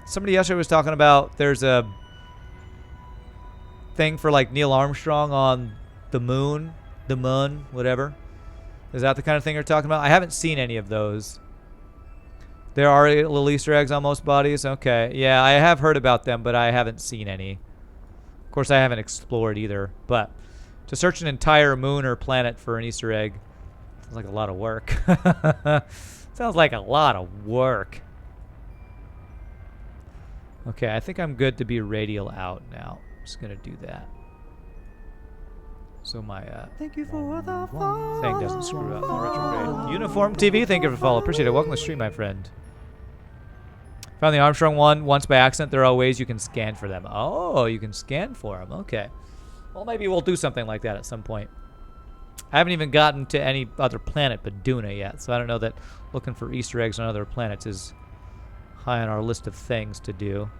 Somebody yesterday was talking about there's a thing for like Neil Armstrong on the moon, whatever. Is that the kind of thing you're talking about? I haven't seen any of those. There are little Easter eggs on most bodies. Okay. Yeah, I have heard about them, but I haven't seen any. Of course, I haven't explored either. But to search an entire moon or planet for an Easter egg sounds like a lot of work. Sounds like a lot of work. Okay, I think I'm good to be radial out now. Just going to do that. So my thank you for the thing doesn't screw up. Retrograde. Uniform TV, thank you for the follow. Appreciate it. Welcome to the stream, my friend. Found the Armstrong one once by accident. There are ways you can scan for them. Oh, you can scan for them. Okay. Well, maybe we'll do something like that at some point. I haven't even gotten to any other planet but Duna yet, so I don't know that looking for Easter eggs on other planets is high on our list of things to do.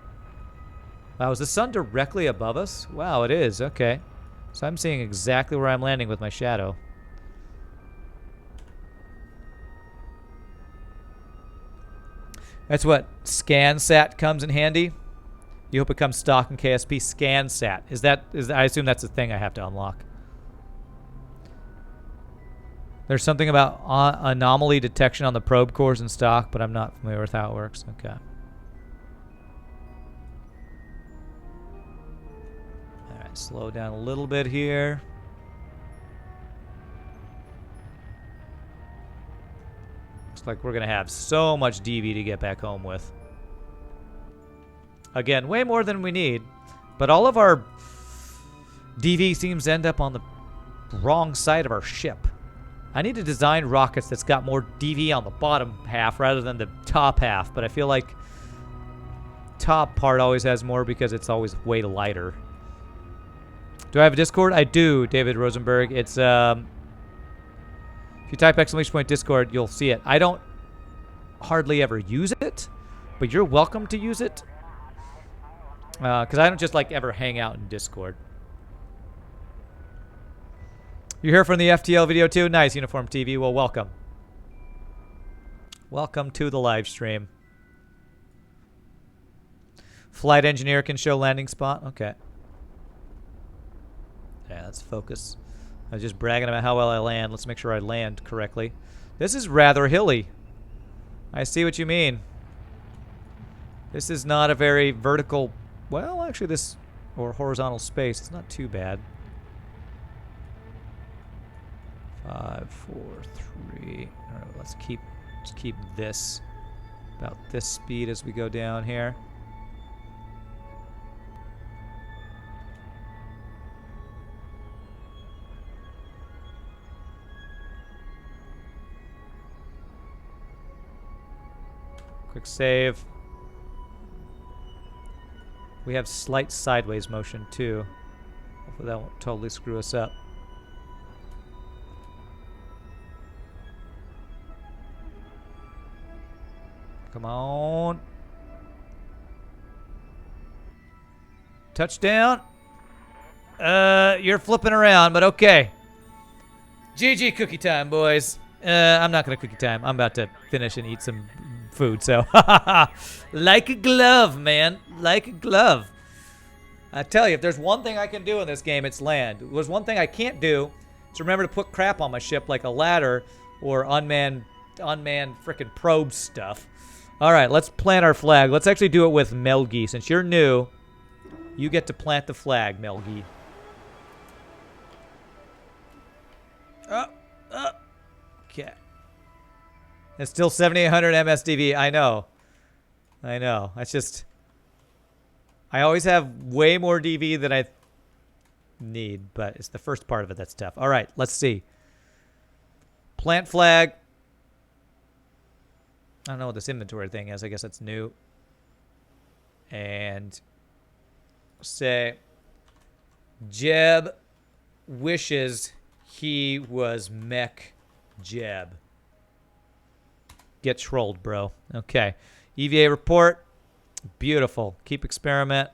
Wow, is the sun directly above us? Wow, it is. Okay. So I'm seeing exactly where I'm landing with my shadow. That's what ScanSat comes in handy. You hope it comes stock in KSP. ScanSat. I assume that's the thing I have to unlock. There's something about anomaly detection on the probe cores in stock, but I'm not familiar with how it works. Okay. Alright, slow down a little bit here. Looks like we're going to have so much DV to get back home with. Again, way more than we need, but all of our DV seems to end up on the wrong side of our ship. I need to design rockets that's got more DV on the bottom half rather than the top half, but I feel like top part always has more because it's always way lighter. Do I have a Discord? I do, David Rosenberg. It's, if you type !Discord, you'll see it. I don't hardly ever use it, but you're welcome to use it. Because I don't just, like, ever hang out in Discord. You're here from the FTL video, too? Nice, Uniform TV. Well, welcome. Welcome to the live stream. Flight engineer can show landing spot. Okay. Yeah, let's focus. I was just bragging about how well I land. Let's make sure I land correctly. This is rather hilly. I see what you mean. This is not a very vertical... Well, actually this... Or horizontal space. It's not too bad. 5, 4, 3... Alright, let's keep this about this speed as we go down here. Quick save. We have slight sideways motion too. Hopefully that won't totally screw us up. Come on. Touchdown. You're flipping around, but okay. GG cookie time, boys. I'm not going to cookie time. I'm about to finish and eat some food, so. Like a glove, man. Like a glove. I tell you, if there's one thing I can do in this game, it's land. There's one thing I can't do. It's remember to put crap on my ship like a ladder or unmanned frickin' probe stuff. All right, let's plant our flag. Let's actually do it with Melgi. Since you're new, you get to plant the flag, Melgi. Okay. It's still 7,800 MSDV. I know. I know. That's just... I always have way more DV than I need, but it's the first part of it that's tough. All right, let's see. Plant flag. I don't know what this inventory thing is. I guess that's new. And say Jeb wishes he was Mech Jeb. Get trolled, bro. Okay. EVA report. Beautiful. Keep experiment.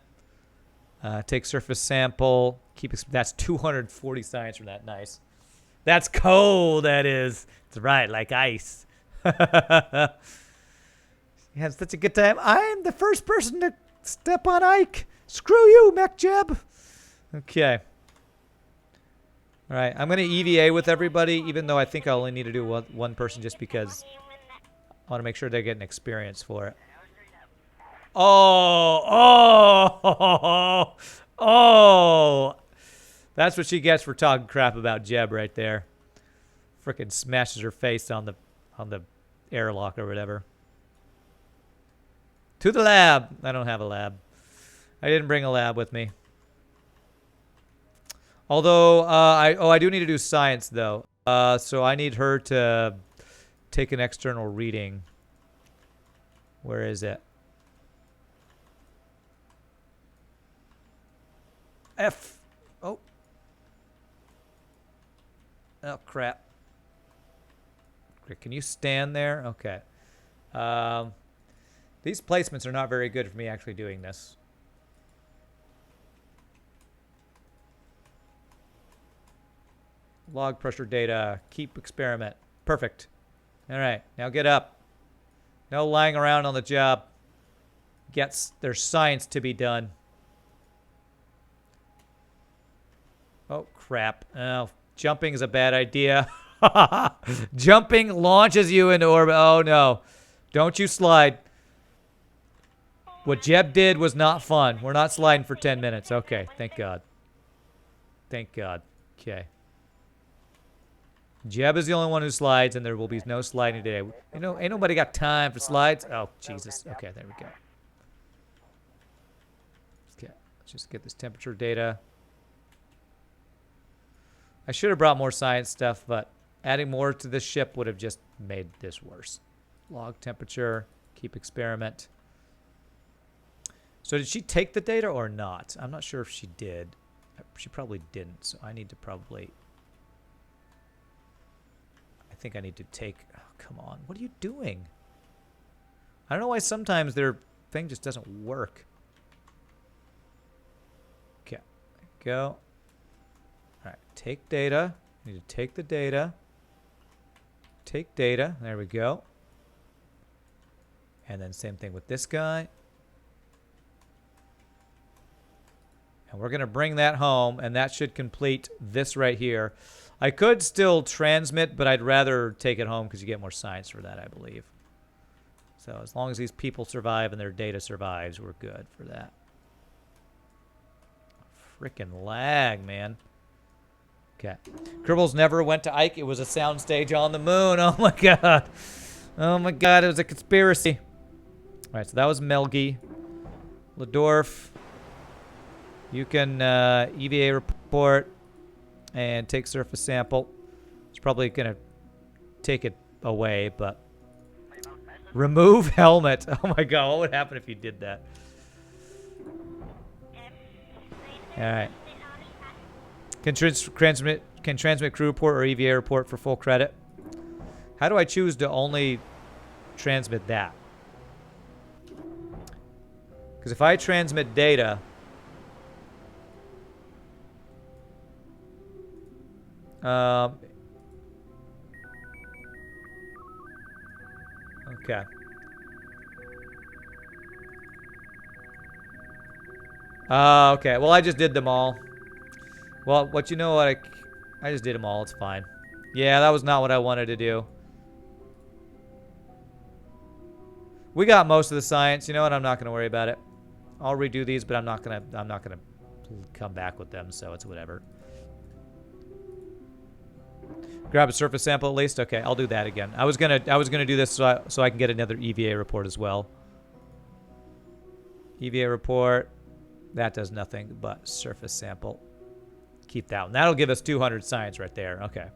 Take surface sample. That's 240 science from that. Nice. That's cold, that is. That's right, like ice. You had such a good time. I'm the first person to step on Ike. Screw you, Mech Jeb. Okay. All right, I'm going to EVA with everybody, even though I think I only need to do one person just because I want to make sure they're getting experience for it. Oh. That's what she gets for talking crap about Jeb right there. Frickin' smashes her face on the airlock or whatever. To the lab. I don't have a lab. I didn't bring a lab with me. Although, I do need to do science, though. So I need her to take an external reading. Where is it? F. Oh. Oh, crap. Can you stand there? Okay. These placements are not very good for me actually doing this. Log pressure data. Keep experiment. Perfect. All right. Now get up. No lying around on the job. There's science to be done. Oh, crap. Oh, jumping is a bad idea. Jumping launches you into orbit. Oh, no. Don't you slide. What Jeb did was not fun. We're not sliding for 10 minutes. Okay, thank God. Thank God. Okay. Jeb is the only one who slides, and there will be no sliding today. You know, ain't nobody got time for slides. Oh, Jesus. Okay, there we go. Okay, let's just get this temperature data. I should have brought more science stuff, but adding more to this ship would have just made this worse. Log temperature, keep experiment. So did she take the data or not? I'm not sure if she did. She probably didn't, so I need to probably... I think I need to take... Oh, come on. What are you doing? I don't know why sometimes their thing just doesn't work. Okay. Go. All right. Take data. Need to take the data. Take data. There we go. And then same thing with this guy. And we're going to bring that home, and that should complete this right here. I could still transmit, but I'd rather take it home because you get more science for that, I believe. So as long as these people survive and their data survives, we're good for that. Frickin' lag, man. Okay. Kerbals never went to Ike. It was a soundstage on the moon. Oh, my God. Oh, my God. It was a conspiracy. All right, so that was Melgi. Ladorf. You can EVA report and take surface sample. It's probably going to take it away, but... Remove helmet. Oh, my God. What would happen if you did that? All right. Can transmit crew report or EVA report for full credit. How do I choose to only transmit that? Because if I transmit data... okay. Okay. Well, I just did them all. Well, you know what? I just did them all. It's fine. Yeah, that was not what I wanted to do. We got most of the science. You know what? I'm not going to worry about it. I'll redo these, but I'm not gonna come back with them. So it's whatever. Grab a surface sample at least. Okay, I'll do that again. I was gonna do this so I can get another EVA report as well. EVA report. That does nothing but surface sample. Keep that one. That'll give us 200 science right there. Okay,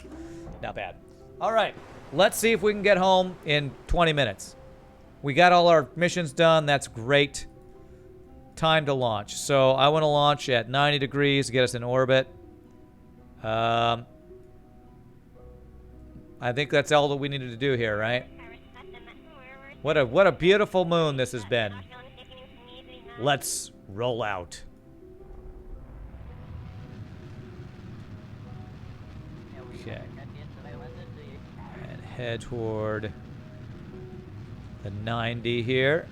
not bad. All right, let's see if we can get home in 20 minutes. We got all our missions done. That's great. Time to launch. So I want to launch at 90 degrees to get us in orbit. I think that's all that we needed to do here, right? What a beautiful moon this has been. let's roll out. Okay. And head toward the 90 here.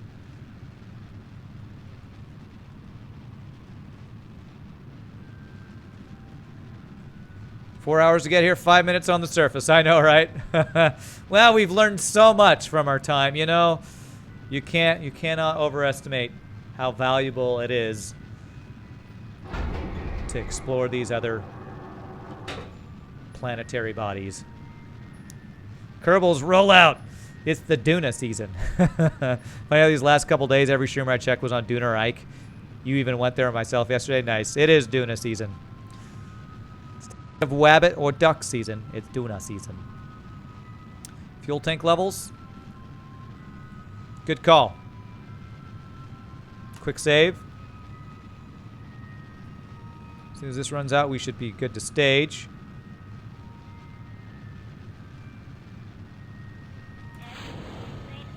Four hours to get here, 5 minutes on the surface. I know, right? Well, we've learned so much from our time. You know, you cannot overestimate how valuable it is to explore these other planetary bodies. Kerbals, roll out. It's the Duna season. These last couple days, every streamer I checked was on Duna or Ike. You even went there myself yesterday. Nice. It is Duna season. Of wabbit or duck season, it's Duna season. Fuel tank levels. Good call. Quick save. As soon as this runs out, we should be good to stage.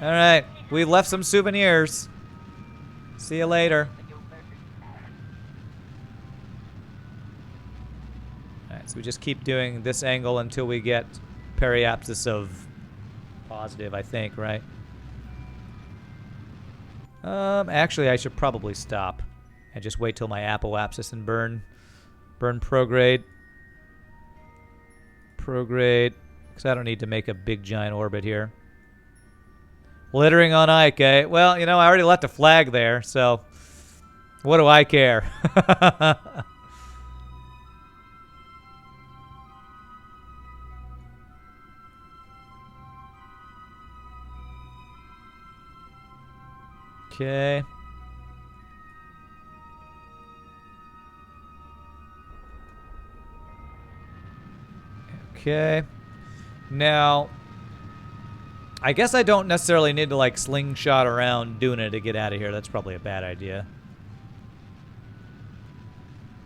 All right, we left some souvenirs. See you later. All right, so we just keep doing this angle until we get periapsis of positive, I think, right? Actually, I should probably stop and just wait till my apoapsis and burn prograde. Prograde, because I don't need to make a big giant orbit here. Littering on Ike, eh? Well, you know, I already left a flag there, so what do I care? Okay. Okay. Now, I guess I don't necessarily need to, like, slingshot around Duna to get out of here. That's probably a bad idea.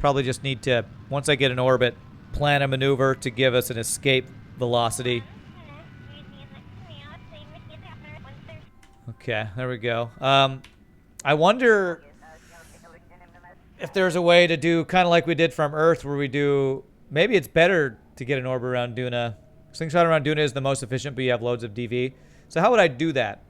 Probably just need to, once I get in orbit, plan a maneuver to give us an escape velocity. Okay, there we go. I wonder if there's a way to do kind of like we did from Earth, where we do, maybe it's better to get an orbit around Duna. Slingshot around Duna is the most efficient, but you have loads of DV. So how would I do that?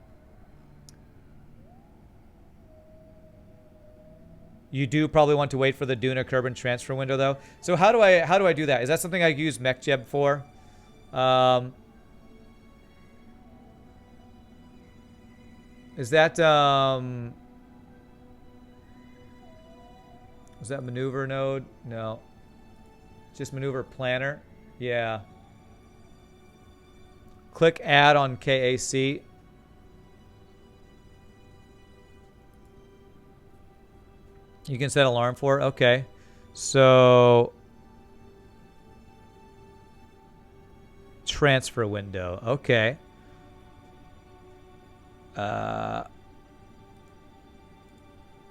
You do probably want to wait for the Duna Kerbin transfer window, though. So how do I do that? Is that something I use MechJeb for? Is that was that maneuver node? No. Just maneuver planner. Yeah. Click add on KAC. You can set alarm for it. Okay. So transfer window. Okay. Do I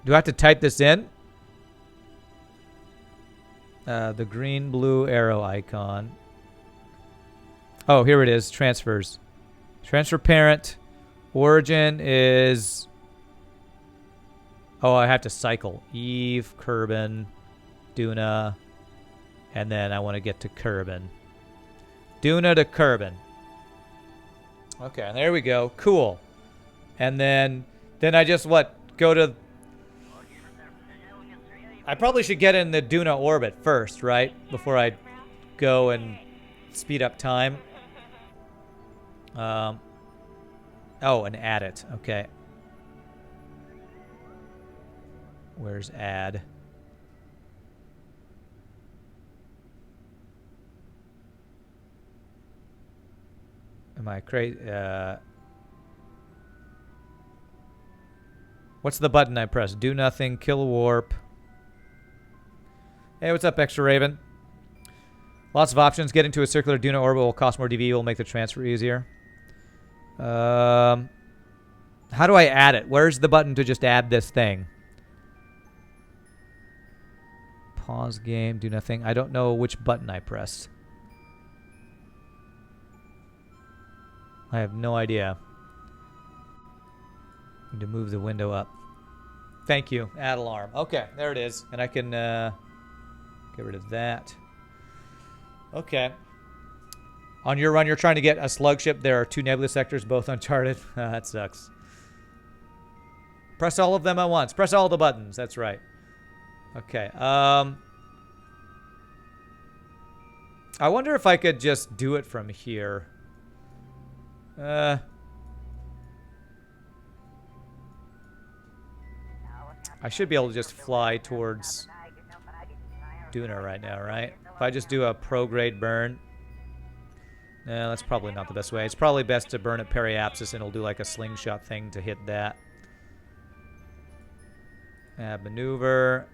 have to type this in? The green blue arrow icon. Oh, here it is. Transfers. Transfer parent. Origin is... Oh, I have to cycle. Eve, Kerbin, Duna, and then I want to get to Kerbin. Duna to Kerbin. Okay, there we go. Cool. And then I just, go to... I probably should get in the Duna orbit first, right? Before I go and speed up time. Oh, and add it. Okay. Where's add? Am I crazy? What's the button I press? Do nothing, kill warp. Hey, what's up, Extra Raven? Lots of options. Getting to a circular Duna orbit will cost more DV. Will make the transfer easier. How do I add it? Where's the button to just add this thing? Pause game. Do nothing. I don't know which button I pressed. I have no idea. Need to move the window up. Thank you. Add alarm. Okay, there it is. And I can get rid of that. Okay. On your run, you're trying to get a slug ship. There are 2 nebula sectors, both uncharted. That sucks. Press all of them at once. Press all the buttons. That's right. Okay. I wonder if I could just do it from here. I should be able to just fly towards Duna right now, right? If I just do a pro-grade burn. No, that's probably not the best way. It's probably best to burn at periapsis, and it'll do like a slingshot thing to hit that. Add maneuver.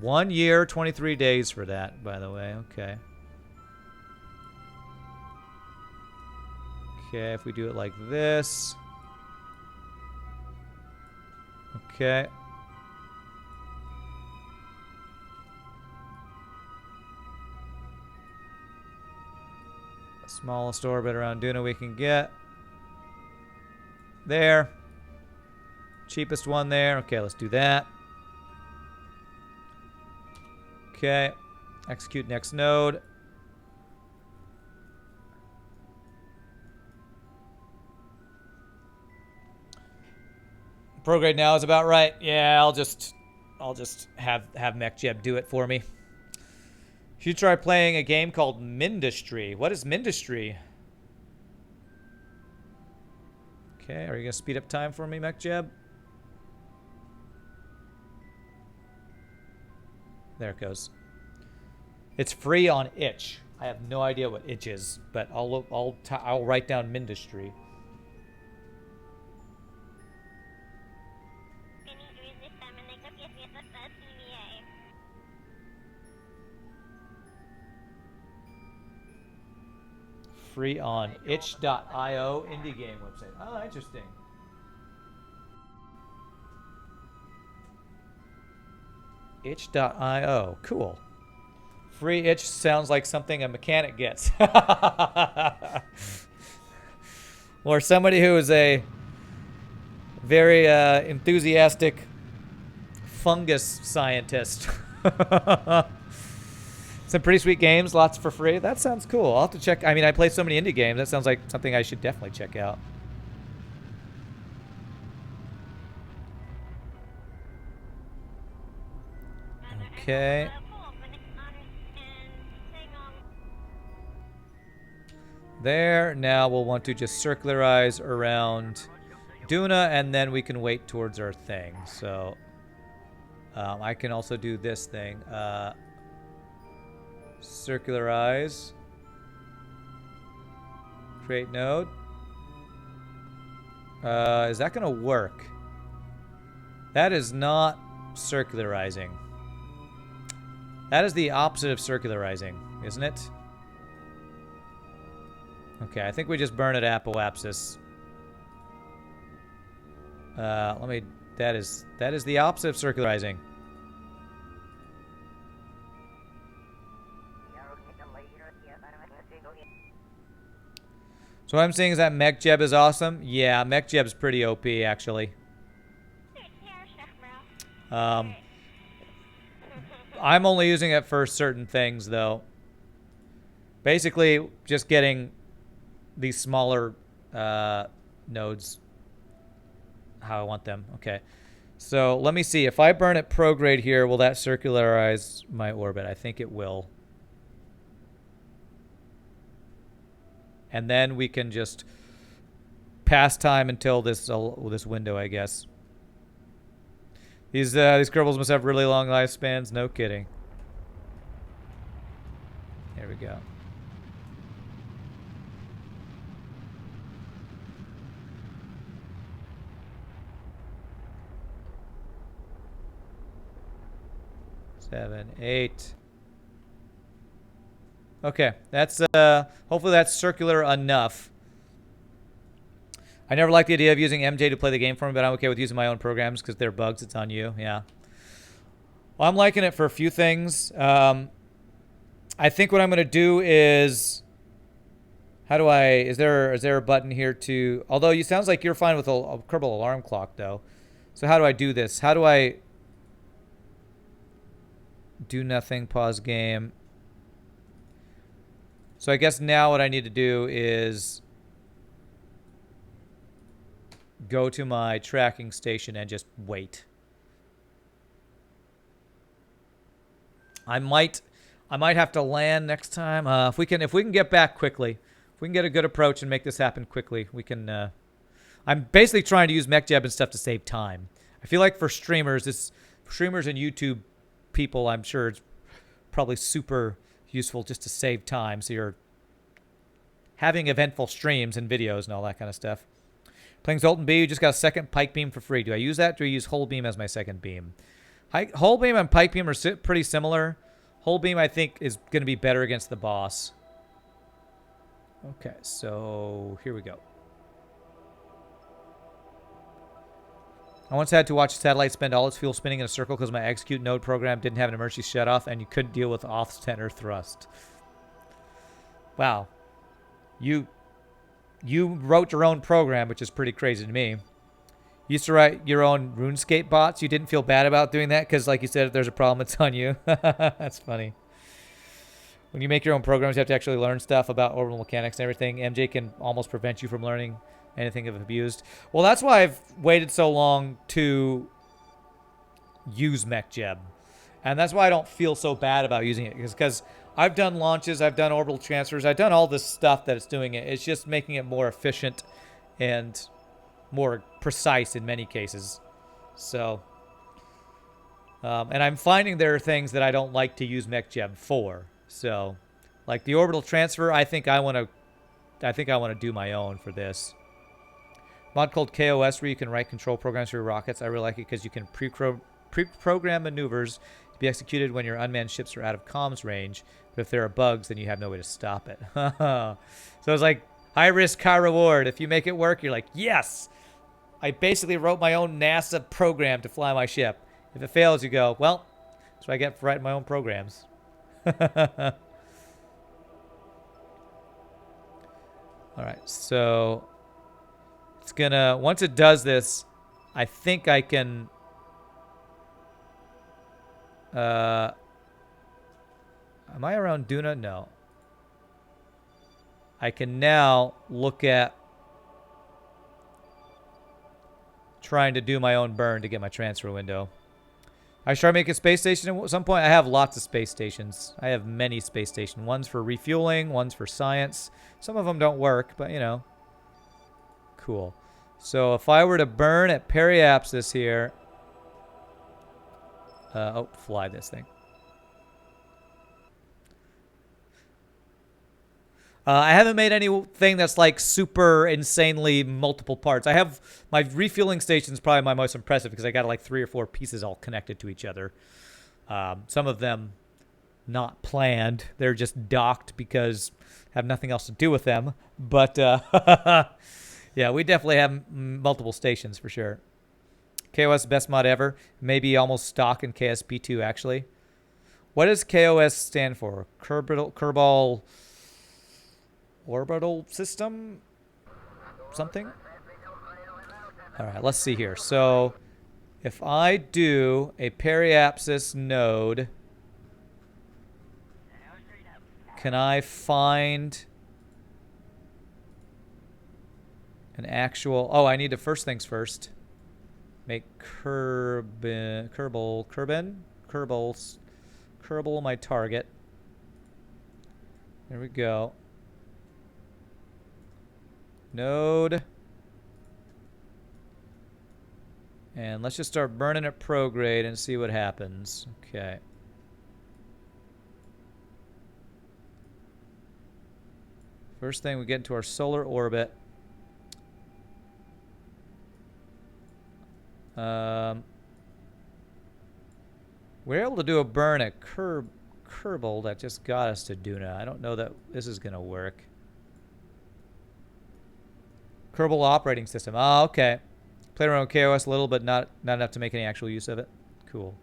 1 year, 23 days for that, by the way. Okay. Okay, if we do it like this. Okay. Smallest orbit around Duna we can get. There. Cheapest one there. Okay, let's do that. Okay. Execute next node. Prograde now is about right. Yeah, I'll just have MechJeb do it for me. You should try playing a game called Mindustry. What is Mindustry? Okay, are you gonna speed up time for me, MechJeb? There it goes. It's free on itch. I have no idea what itch is, but I'll write down Mindustry. Free on itch.io indie game website. Oh, interesting. Itch.io. Cool. Free itch sounds like something a mechanic gets. Or somebody who is a very enthusiastic fungus scientist. Some pretty sweet games, lots for free. That sounds cool. I'll have to check. I mean, I play so many indie games. That sounds like something I should definitely check out. Okay. There. Now we'll want to just circularize around Duna, and then we can wait towards our thing. So I can also do this thing. Circularize. Create node. Is that going to work? That is not circularizing. That is the opposite of circularizing, isn't it? Okay, I think we just burn at apoapsis. That is the opposite of circularizing. So what I'm saying is that MechJeb is awesome. Yeah, MechJeb's pretty OP, actually. I'm only using it for certain things, though. Basically, just getting these smaller nodes how I want them. Okay. So let me see. If I burn at prograde here, will that circularize my orbit? I think it will. And then we can just pass time until this window, I guess. These Kerbals must have really long lifespans. No kidding. There we go. Seven, 8. Okay, that's hopefully that's circular enough. I never liked the idea of using MJ to play the game for me, but I'm okay with using my own programs because they're bugs. It's on you. Yeah. Well, I'm liking it for a few things. I think what I'm going to do is, is there a button here to? Although you sounds like you're fine with a Kerbal alarm clock, though. So how do I do this? How do I do nothing, pause game? So I guess now what I need to do is go to my tracking station and just wait. I might have to land next time. If we can get back quickly, if we can get a good approach and make this happen quickly, we can. I'm basically trying to use MechJeb and stuff to save time. I feel like for streamers and YouTube people, I'm sure it's probably super useful just to save time. So you're having eventful streams and videos and all that kind of stuff. Playing Zoltan B, you just got a second pike beam for free. Do I use that? Do I use whole beam as my second beam? Whole beam and pike beam are pretty similar. Whole beam, I think, is going to be better against the boss. Okay, so here we go. I once had to watch a satellite spend all its fuel spinning in a circle because my execute node program didn't have an emergency shutoff and you couldn't deal with off-center thrust. Wow. You wrote your own program, which is pretty crazy to me. You used to write your own RuneScape bots. You didn't feel bad about doing that because, like you said, if there's a problem, it's on you. That's funny. When you make your own programs, you have to actually learn stuff about orbital mechanics and everything. MJ can almost prevent you from learning anything if abused. Well, that's why I've waited so long to use MechJeb. And that's why I don't feel so bad about using it. Because I've done launches, I've done orbital transfers, I've done all this stuff that it's doing it. It's just making it more efficient and more precise in many cases. So, and I'm finding there are things that I don't like to use MechJeb for. So, like the orbital transfer, I think I want to do my own for this. Mod called KOS where you can write control programs for your rockets. I really like it because you can pre-program maneuvers to be executed when your unmanned ships are out of comms range. But if there are bugs, then you have no way to stop it. So it's like high risk, high reward. If you make it work, you're like, yes! I basically wrote my own NASA program to fly my ship. If it fails, you go, well, that's what I get for writing my own programs. All right, so it's gonna, once it does this, I think I can, am I around Duna? No. I can now look at trying to do my own burn to get my transfer window. I should try to make a space station at some point. I have lots of space stations. I have many space stations. One's for refueling, one's for science. Some of them don't work, but you know. Cool. So if I were to burn at periapsis here. Oh, fly this thing. I haven't made anything that's like super insanely multiple parts. I have my refueling station's probably my most impressive because I got like 3 or 4 pieces all connected to each other. Some of them not planned. They're just docked because I have nothing else to do with them. But yeah, we definitely have multiple stations for sure. KOS best mod ever. Maybe almost stock in KSP2 actually. What does KOS stand for? Kerbal orbital system? Something? Alright, let's see here. So, if I do a periapsis node, can I find an actual... Oh, I need to first things first. Make Kerbin my target. There we go. Node. And let's just start burning at prograde and see what happens. Okay. First thing, we get into our solar orbit. We're able to do a burn at Kerbal that just got us to Duna. I don't know that this is going to work. Kerbal operating system. Oh, okay. Played around with KOS a little, but not enough to make any actual use of it. Cool.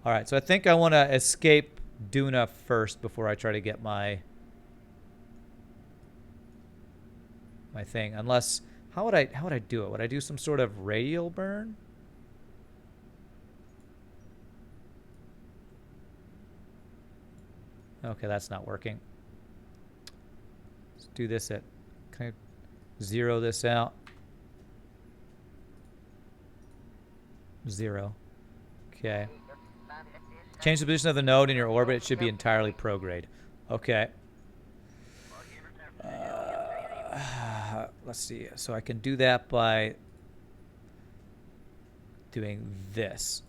All right, so I think I want to escape Duna first before I try to get my thing. Unless, how would I do it? Would I do some sort of radial burn? Okay, that's not working. Let's do this at... Can I zero this out? 0. Okay. Change the position of the node in your orbit. It should be entirely prograde. Okay. Let's see. So I can do that by doing this.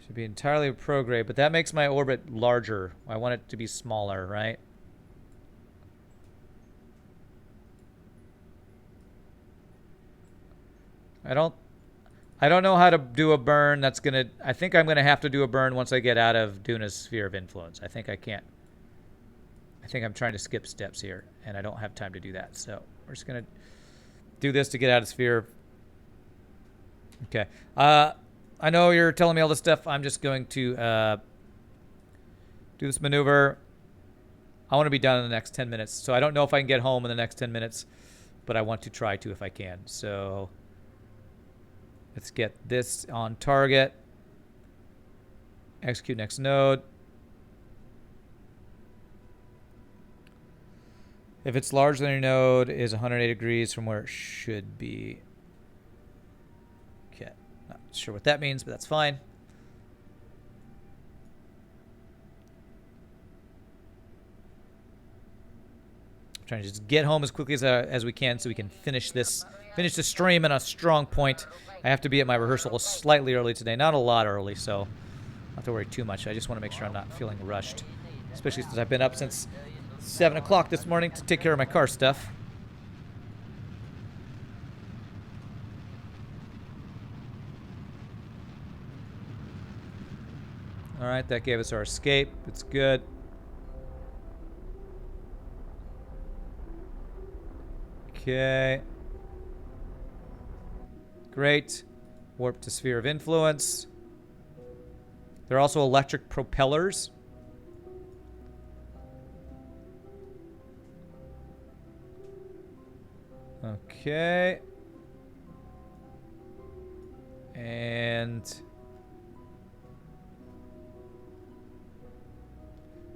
Should be entirely prograde, but that makes my orbit larger. I want it to be smaller, right? I don't know how to do a burn. That's gonna. I think I'm gonna have to do a burn once I get out of Duna's sphere of influence. I think I can't. I think I'm trying to skip steps here, and I don't have time to do that. So we're just gonna do this to get out of sphere. Okay. I know you're telling me all this stuff. I'm just going to do this maneuver. I want to be done in the next 10 minutes. So I don't know if I can get home in the next 10 minutes, but I want to try to if I can. So let's get this on target. Execute next node. If it's larger than your node, is 180 degrees from where it should be. Okay. Not sure what that means, but that's fine. I'm trying to just get home as quickly as we can so we can finish the stream in a strong point. I have to be at my rehearsal slightly early today. Not a lot early, so I don't have to worry too much. I just want to make sure I'm not feeling rushed, especially since I've been up since 7 o'clock this morning to take care of my car stuff. All right, that gave us our escape. It's good. Okay. Great. Warp to sphere of influence. There are also electric propellers. Okay. And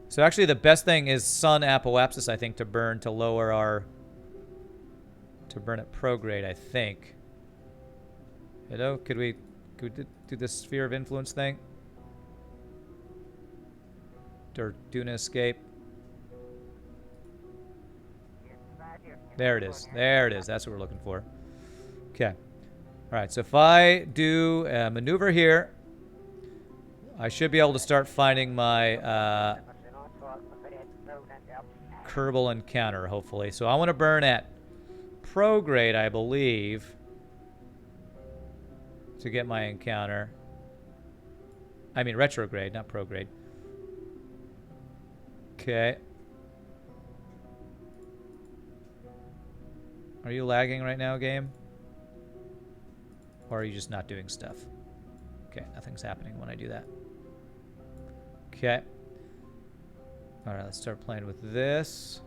so actually the best thing is Sun Apoapsis, I think, to burn to lower our... to burn at prograde, I think. Hello? Could we do this sphere of influence thing? Or Duna escape? There it is. There it is. That's what we're looking for. Okay. All right. So if I do a maneuver here, I should be able to start finding my Kerbal encounter, hopefully. So I want to burn at prograde, I believe, to get my encounter. I mean retrograde, not prograde. Okay. Are you lagging right now, game? Or are you just not doing stuff? Okay, nothing's happening when I do that. Okay. Alright, let's start playing with this.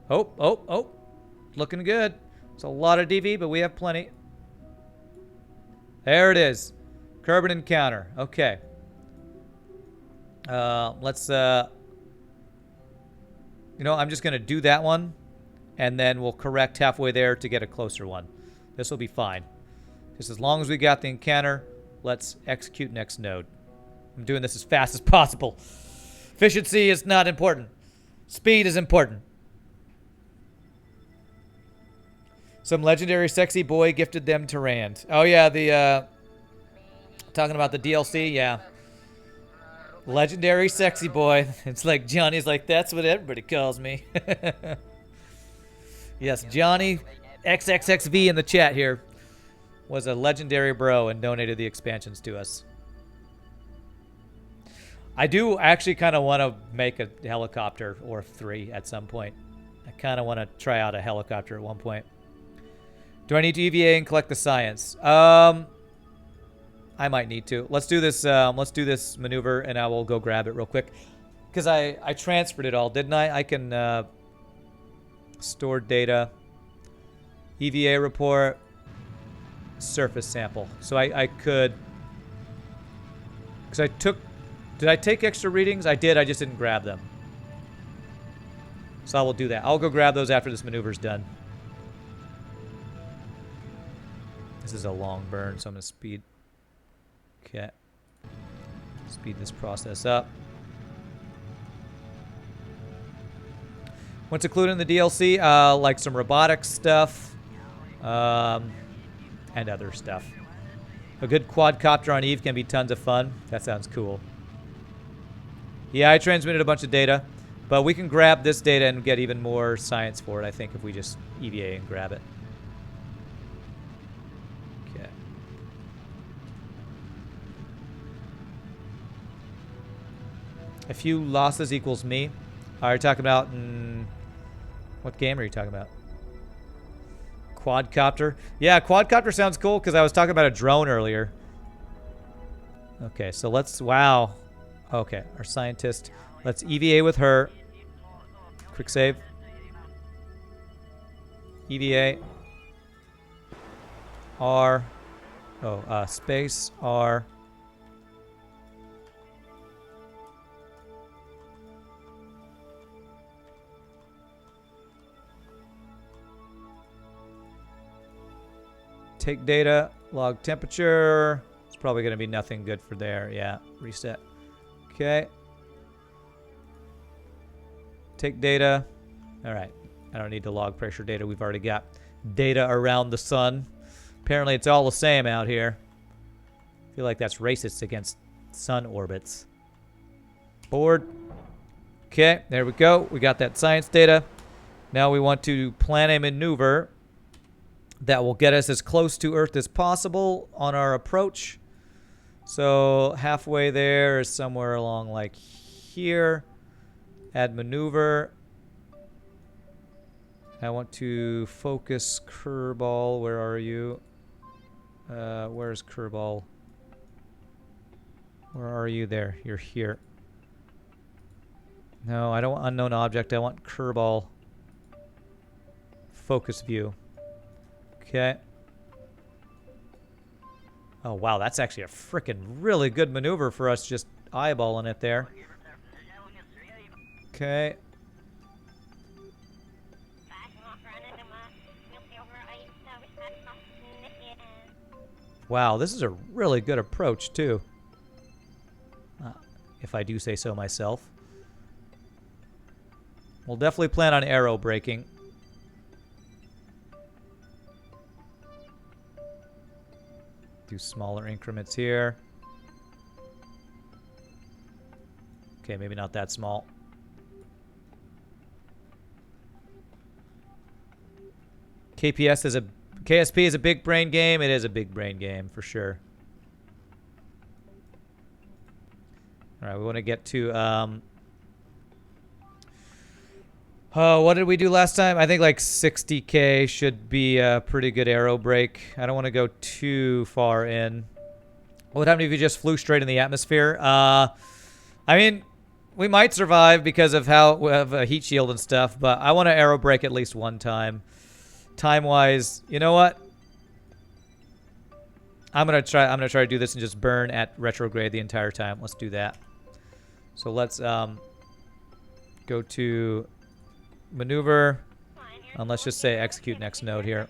Oh. Looking good. It's a lot of DV, but we have plenty. There it is. Kerbin encounter. Okay. Let's, I'm just going to do that one. And then we'll correct halfway there to get a closer one. This will be fine. Just as long as we got the encounter, let's execute next node. I'm doing this as fast as possible. Efficiency is not important. Speed is important. Some legendary sexy boy gifted them to Rand. Oh yeah, the talking about the DLC, yeah. Legendary sexy boy. It's like Johnny's like, that's what everybody calls me. Yes, Johnny XXXV in the chat here was a legendary bro and donated the expansions to us. I do actually kind of want to make a helicopter or 3 at some point. I kind of want to try out a helicopter at one point. Do I need to EVA and collect the science? I might need to. Let's do this. Let's do this maneuver, and I will go grab it real quick. Because I transferred it all, didn't I? I can store data. EVA report. Surface sample. So I could... Because I took... Did I take extra readings? I did. I just didn't grab them. So I will do that. I'll go grab those after this maneuver's done. This is a long burn, so I'm going to speed. Okay. Speed this process up. What's included in the DLC? Like some robotics stuff. And other stuff. A good quadcopter on Eve can be tons of fun. That sounds cool. Yeah, I transmitted a bunch of data. But we can grab this data and get even more science for it, I think, if we just EVA and grab it. Okay. A few losses equals me. Are you talking about... what game are you talking about? Quadcopter? Yeah, quadcopter sounds cool because I was talking about a drone earlier. Okay, so let's... Wow. Okay, our scientist... Let's EVA with her. Quick save. EVA. R. Oh, space R. Take data. Log temperature. It's probably going to be nothing good for there. Yeah, reset. Okay. Take data. All right. I don't need to log pressure data. We've already got data around the sun. Apparently it's all the same out here. I feel like that's racist against sun orbits. Board. Okay, there we go. We got that science data. Now we want to plan a maneuver that will get us as close to Earth as possible on our approach. So halfway there is somewhere along like here. Add maneuver. I want to focus Kerbal. Where are you? Where's Kerbal? Where are you there? You're here. No, I don't want unknown object. I want Kerbal. Focus view. Okay. Oh, wow. That's actually a freaking really good maneuver for us just eyeballing it there. Okay. Wow, this is a really good approach, too. If I do say so myself. We'll definitely plan on aerobraking. Do smaller increments here. Okay, maybe not that small. KSP is a big brain game. It is a big brain game for sure. All right, we want to get to what did we do last time? I think like 60K should be a pretty good aero brake. I don't want to go too far in. What would happen if you just flew straight in the atmosphere? I mean, we might survive because of how we have a heat shield and stuff, but I want to aero brake at least one time. Time-wise, you know what? I'm gonna try to do this and just burn at retrograde the entire time. Let's do that. So let's go to maneuver, and let's just say execute next node here.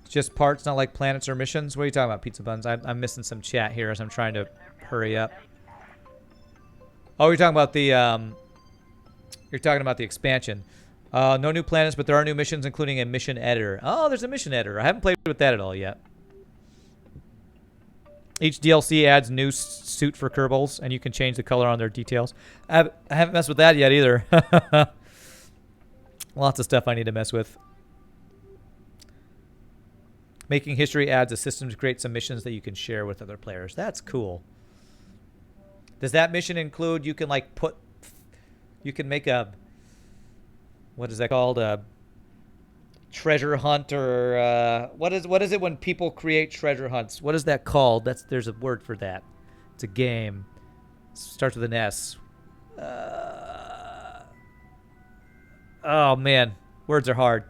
It's just parts, not like planets or missions. What are you talking about, pizza buns? I'm missing some chat here as I'm trying to hurry up. Oh, you're talking about the expansion. No new planets, but there are new missions, including a mission editor. Oh, there's a mission editor. I haven't played with that at all yet. Each DLC adds new suit for Kerbals, and you can change the color on their details. I haven't messed with that yet either. Lots of stuff I need to mess with. Making history adds a system to create some missions that you can share with other players. That's cool. Does that mission include you can like you can make a, what is that called? A treasure hunt, or what is it when people create treasure hunts? What is that called? There's a word for that. It's a game. It starts with an S. Oh man, words are hard.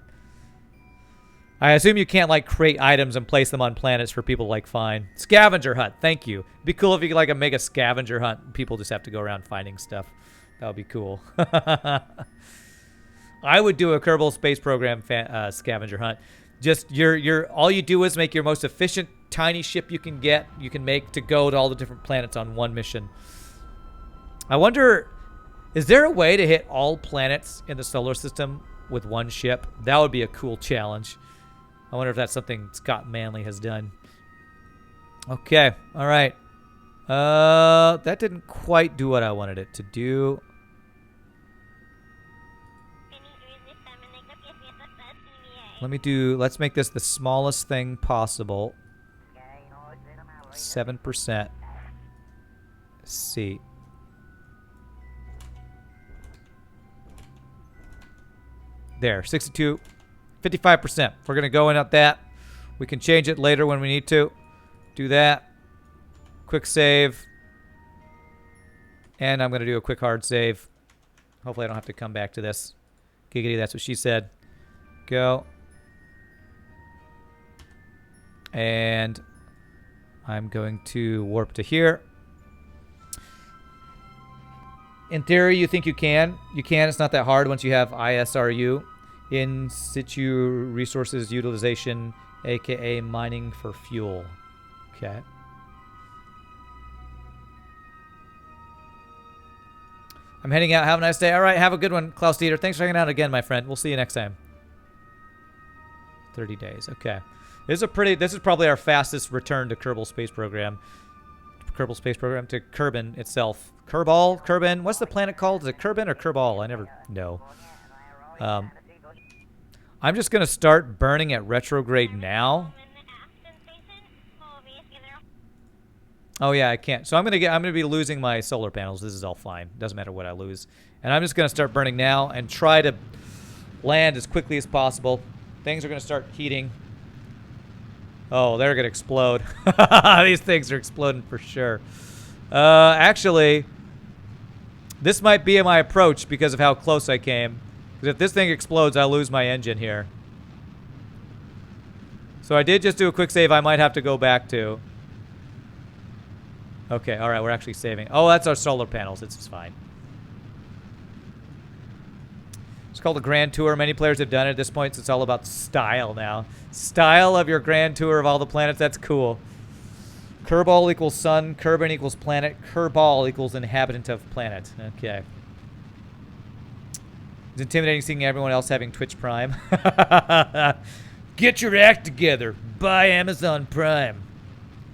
I assume you can't like create items and place them on planets for people to like find. Scavenger hunt. Thank you. It'd be cool if you could like make a scavenger hunt. People just have to go around finding stuff. That would be cool. I would do a Kerbal Space Program scavenger hunt. Just all you do is make your most efficient tiny ship you can make to go to all the different planets on one mission. I wonder, is there a way to hit all planets in the solar system with one ship? That would be a cool challenge. I wonder if that's something Scott Manley has done. Okay, all right. That didn't quite do what I wanted it to do. Let's make this the smallest thing possible. 7%. See. There, 62, 55%. We're going to go in at that. We can change it later when we need to. Do that. Quick save. And I'm going to do a quick hard save. Hopefully I don't have to come back to this. Giggity, that's what she said. Go. And I'm going to warp to here. In theory, you think you can. You can. It's not that hard once you have ISRU. In situ resources utilization, a.k.a. mining for fuel. Okay. I'm heading out. Have a nice day. All right. Have a good one, Klaus Dieter. Thanks for hanging out again, my friend. We'll see you next time. 30 days. Okay. This is probably our fastest return to Kerbal Space Program. Kerbal Space Program to Kerbin itself. Kerbin. What's the planet called? Is it Kerbin or Kerbal? I never know. I'm just gonna start burning at retrograde now. Oh yeah, I can't. So I'm gonna be losing my solar panels. This is all fine. Doesn't matter what I lose. And I'm just gonna start burning now and try to land as quickly as possible. Things are gonna start heating. Oh, they're gonna explode. These things are exploding for sure. Actually, this might be my approach because of how close I came. Because if this thing explodes, I'll lose my engine here. So I did just do a quick save I might have to go back to. Okay, alright, we're actually saving. Oh, that's our solar panels. This is fine. It's called a Grand Tour. Many players have done it at this point, so it's all about style now. Style of your Grand Tour of all the planets. That's cool. Kerbal equals sun. Kerbin equals planet. Kerbal equals inhabitant of planet. Okay. It's intimidating seeing everyone else having Twitch Prime. Get your act together. Buy Amazon Prime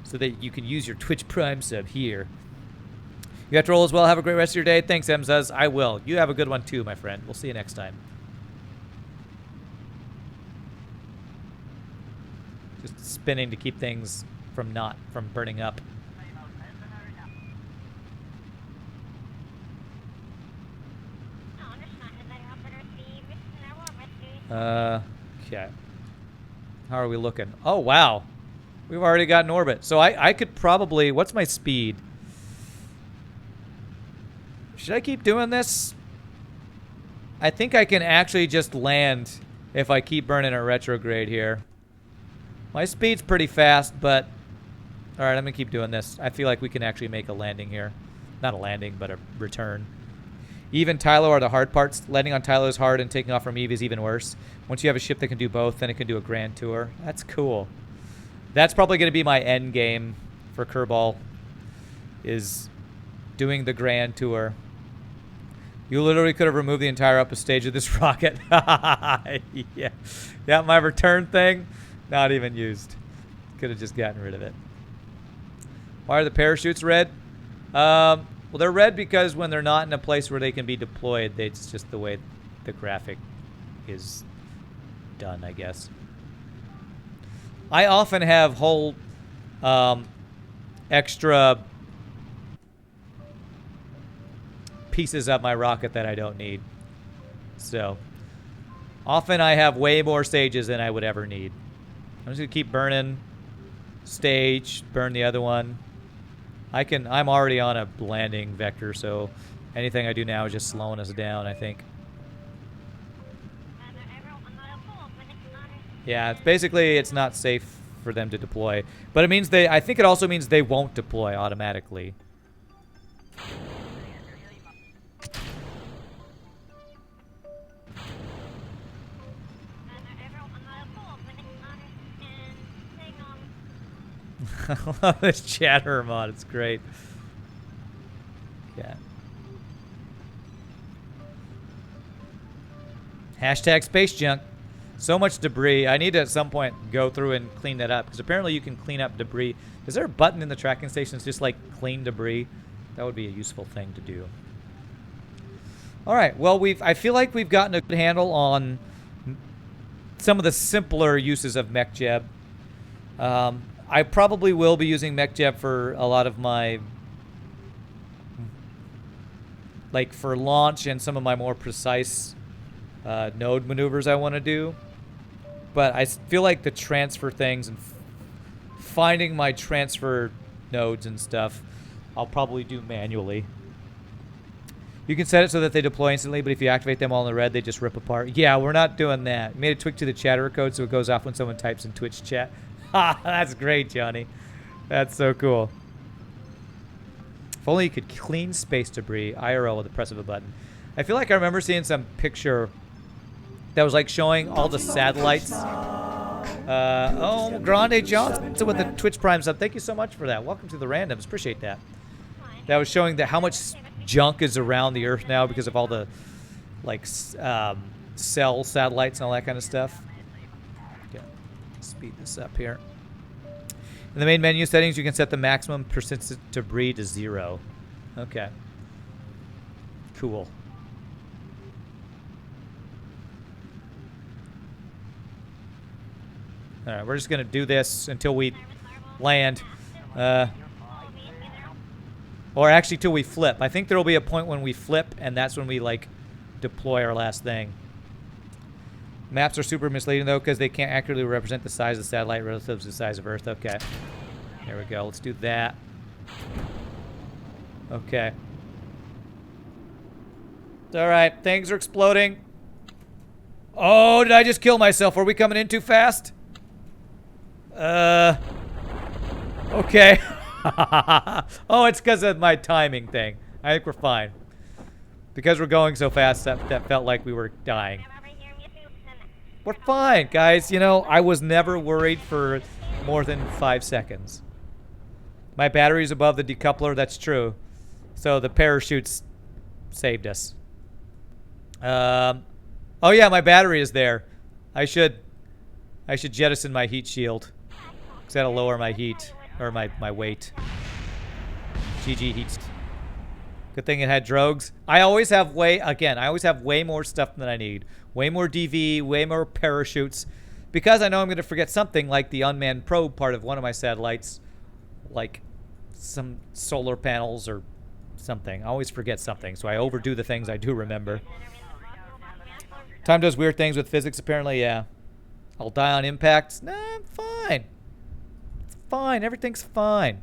so that you can use your Twitch Prime sub here. You have to roll as well. Have a great rest of your day. Thanks, Emzaz. I will. You have a good one too, my friend. We'll see you next time. Just spinning to keep things from burning up. Okay. How are we looking? Oh, wow. We've already got an orbit. So I could probably... What's my speed? Should I keep doing this? I think I can actually just land if I keep burning a retrograde here. My speed's pretty fast, but... Alright, I'm going to keep doing this. I feel like we can actually make a landing here. Not a landing, but a return. Eve and Tylo are the hard parts. Landing on Tylo is hard, and taking off from Eve is even worse. Once you have a ship that can do both, then it can do a grand tour. That's cool. That's probably going to be my end game for Kerbal, is doing the grand tour. You literally could have removed the entire upper stage of this rocket. Yeah. Yeah, my return thing, not even used. Could have just gotten rid of it. Why are the parachutes red? Well, they're red because when they're not in a place where they can be deployed, it's just the way the graphic is done, I guess. I often have whole extra pieces of my rocket that I don't need. So, often I have way more stages than I would ever need. I'm just going to keep burning stage, burn the other one. I'm already on a landing vector, so anything I do now is just slowing us down, I think. Yeah, it's basically it's not safe for them to deploy. But it means they, I think it also means they won't deploy automatically. I love this chatter mod. It's great. Yeah. Hashtag space junk. So much debris. I need to at some point go through and clean that up because apparently you can clean up debris. Is there a button in the tracking stations just like clean debris? That would be a useful thing to do. All right. Well, I feel like we've gotten a good handle on some of the simpler uses of MechJeb. I probably will be using MechJeb for a lot of my, like for launch and some of my more precise node maneuvers I want to do. But I feel like the transfer things and finding my transfer nodes and stuff, I'll probably do manually. You can set it so that they deploy instantly, but if you activate them all in the red, they just rip apart. Yeah, we're not doing that. Made a tweak to the chatterer code so it goes off when someone types in Twitch chat. Ha, that's great, Johnny. That's so cool. If only you could clean space debris IRL with the press of a button. I feel like I remember seeing some picture that was like showing all the satellites. Oh, Grande Johnson with the Twitch Prime sub. Thank you so much for that. Welcome to the randoms. Appreciate that. That was showing how much junk is around the Earth now because of all the like cell satellites and all that kind of stuff. Yeah, speed this up here. In the main menu settings, you can set the maximum persistent debris to 0. Okay. Cool. All right, we're just gonna do this until we land, or actually till we flip. I think there will be a point when we flip, and that's when we like deploy our last thing. Maps are super misleading though because they can't accurately represent the size of the satellite relative to the size of Earth. Okay, there we go. Let's do that. Okay. All right, things are exploding. Oh, did I just kill myself? Are we coming in too fast? Okay. Oh, it's because of my timing thing. I think we're fine. Because we're going so fast, that felt like we were dying. We're fine, guys. You know, I was never worried for more than 5 seconds. My battery's above the decoupler, that's true. So the parachutes saved us. Oh yeah, my battery is there. I should jettison my heat shield. Because that'll lower my heat. Or my weight. GG heat. Good thing it had drogues. I always have way more stuff than I need. Way more DV, way more parachutes. Because I know I'm going to forget something like the unmanned probe part of one of my satellites. Like some solar panels or something. I always forget something, so I overdo the things I do remember. Time does weird things with physics, apparently, yeah. I'll die on impact. Nah, I'm fine. It's fine. Everything's fine.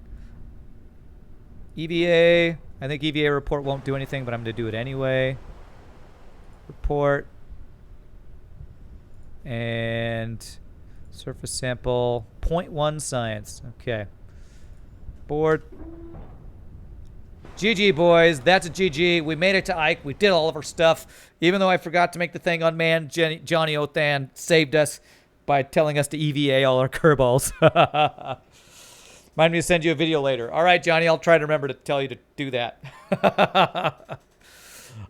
EVA. I think EVA report won't do anything, but I'm going to do it anyway. Report. And surface sample. 0.1 science. Okay. Board. GG, boys. That's a GG. We made it to Ike. We did all of our stuff. Even though I forgot to make the thing unmanned, Johnny Othan saved us by telling us to EVA all our curveballs. Remind me to send you a video later. All right, Johnny, I'll try to remember to tell you to do that.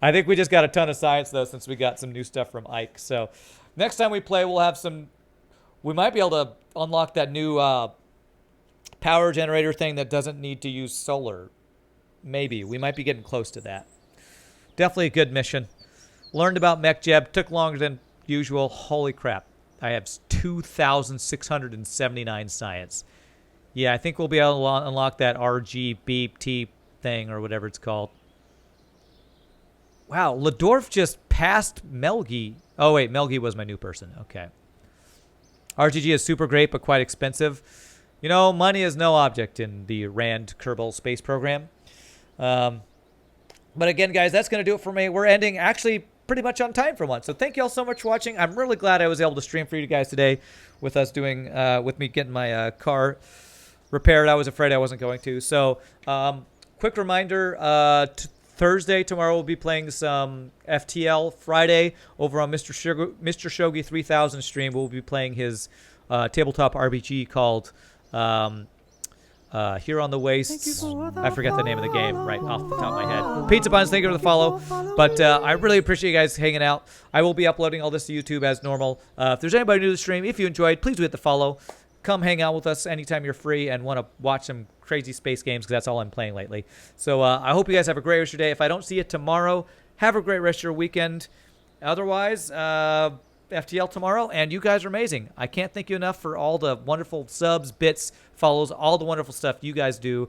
I think we just got a ton of science, though, since we got some new stuff from Ike. So next time we play, we'll have some... We might be able to unlock that new power generator thing that doesn't need to use solar. Maybe. We might be getting close to that. Definitely a good mission. Learned about MechJeb. Took longer than usual. Holy crap. I have 2,679 science. Yeah, I think we'll be able to unlock that RGBT thing or whatever it's called. Wow, Ladorf just passed Melgi. Oh, wait, Melgi was my new person. Okay. RGG is super great, but quite expensive. You know, money is no object in the Rand Kerbal space program. But again, guys, that's going to do it for me. We're ending actually pretty much on time for once. So thank you all so much for watching. I'm really glad I was able to stream for you guys today with us doing, with me getting my car repaired. I was afraid I wasn't going to. So quick reminder, Thursday, tomorrow, we'll be playing some FTL. Friday, over on Mr. Shogi 3000 stream, we'll be playing his tabletop RPG called Here on the Wastes. I forget the name of the game right off the top of my head. Pizza Buns, thank you for the follow. But I really appreciate you guys hanging out. I will be uploading all this to YouTube as normal. If there's anybody new to the stream, if you enjoyed, please do hit the follow. Come hang out with us anytime you're free and want to watch some crazy space games, because that's all I'm playing lately. So I hope you guys have a great rest of your day. If I don't see you tomorrow, have a great rest of your weekend. Otherwise, FTL tomorrow, and you guys are amazing. I can't thank you enough for all the wonderful subs, bits, follows, all the wonderful stuff you guys do.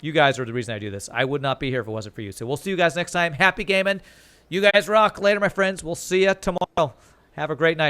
You guys are the reason I do this. I would not be here if it wasn't for you. So we'll see you guys next time. Happy gaming. You guys rock. Later, my friends. We'll see you tomorrow. Have a great night.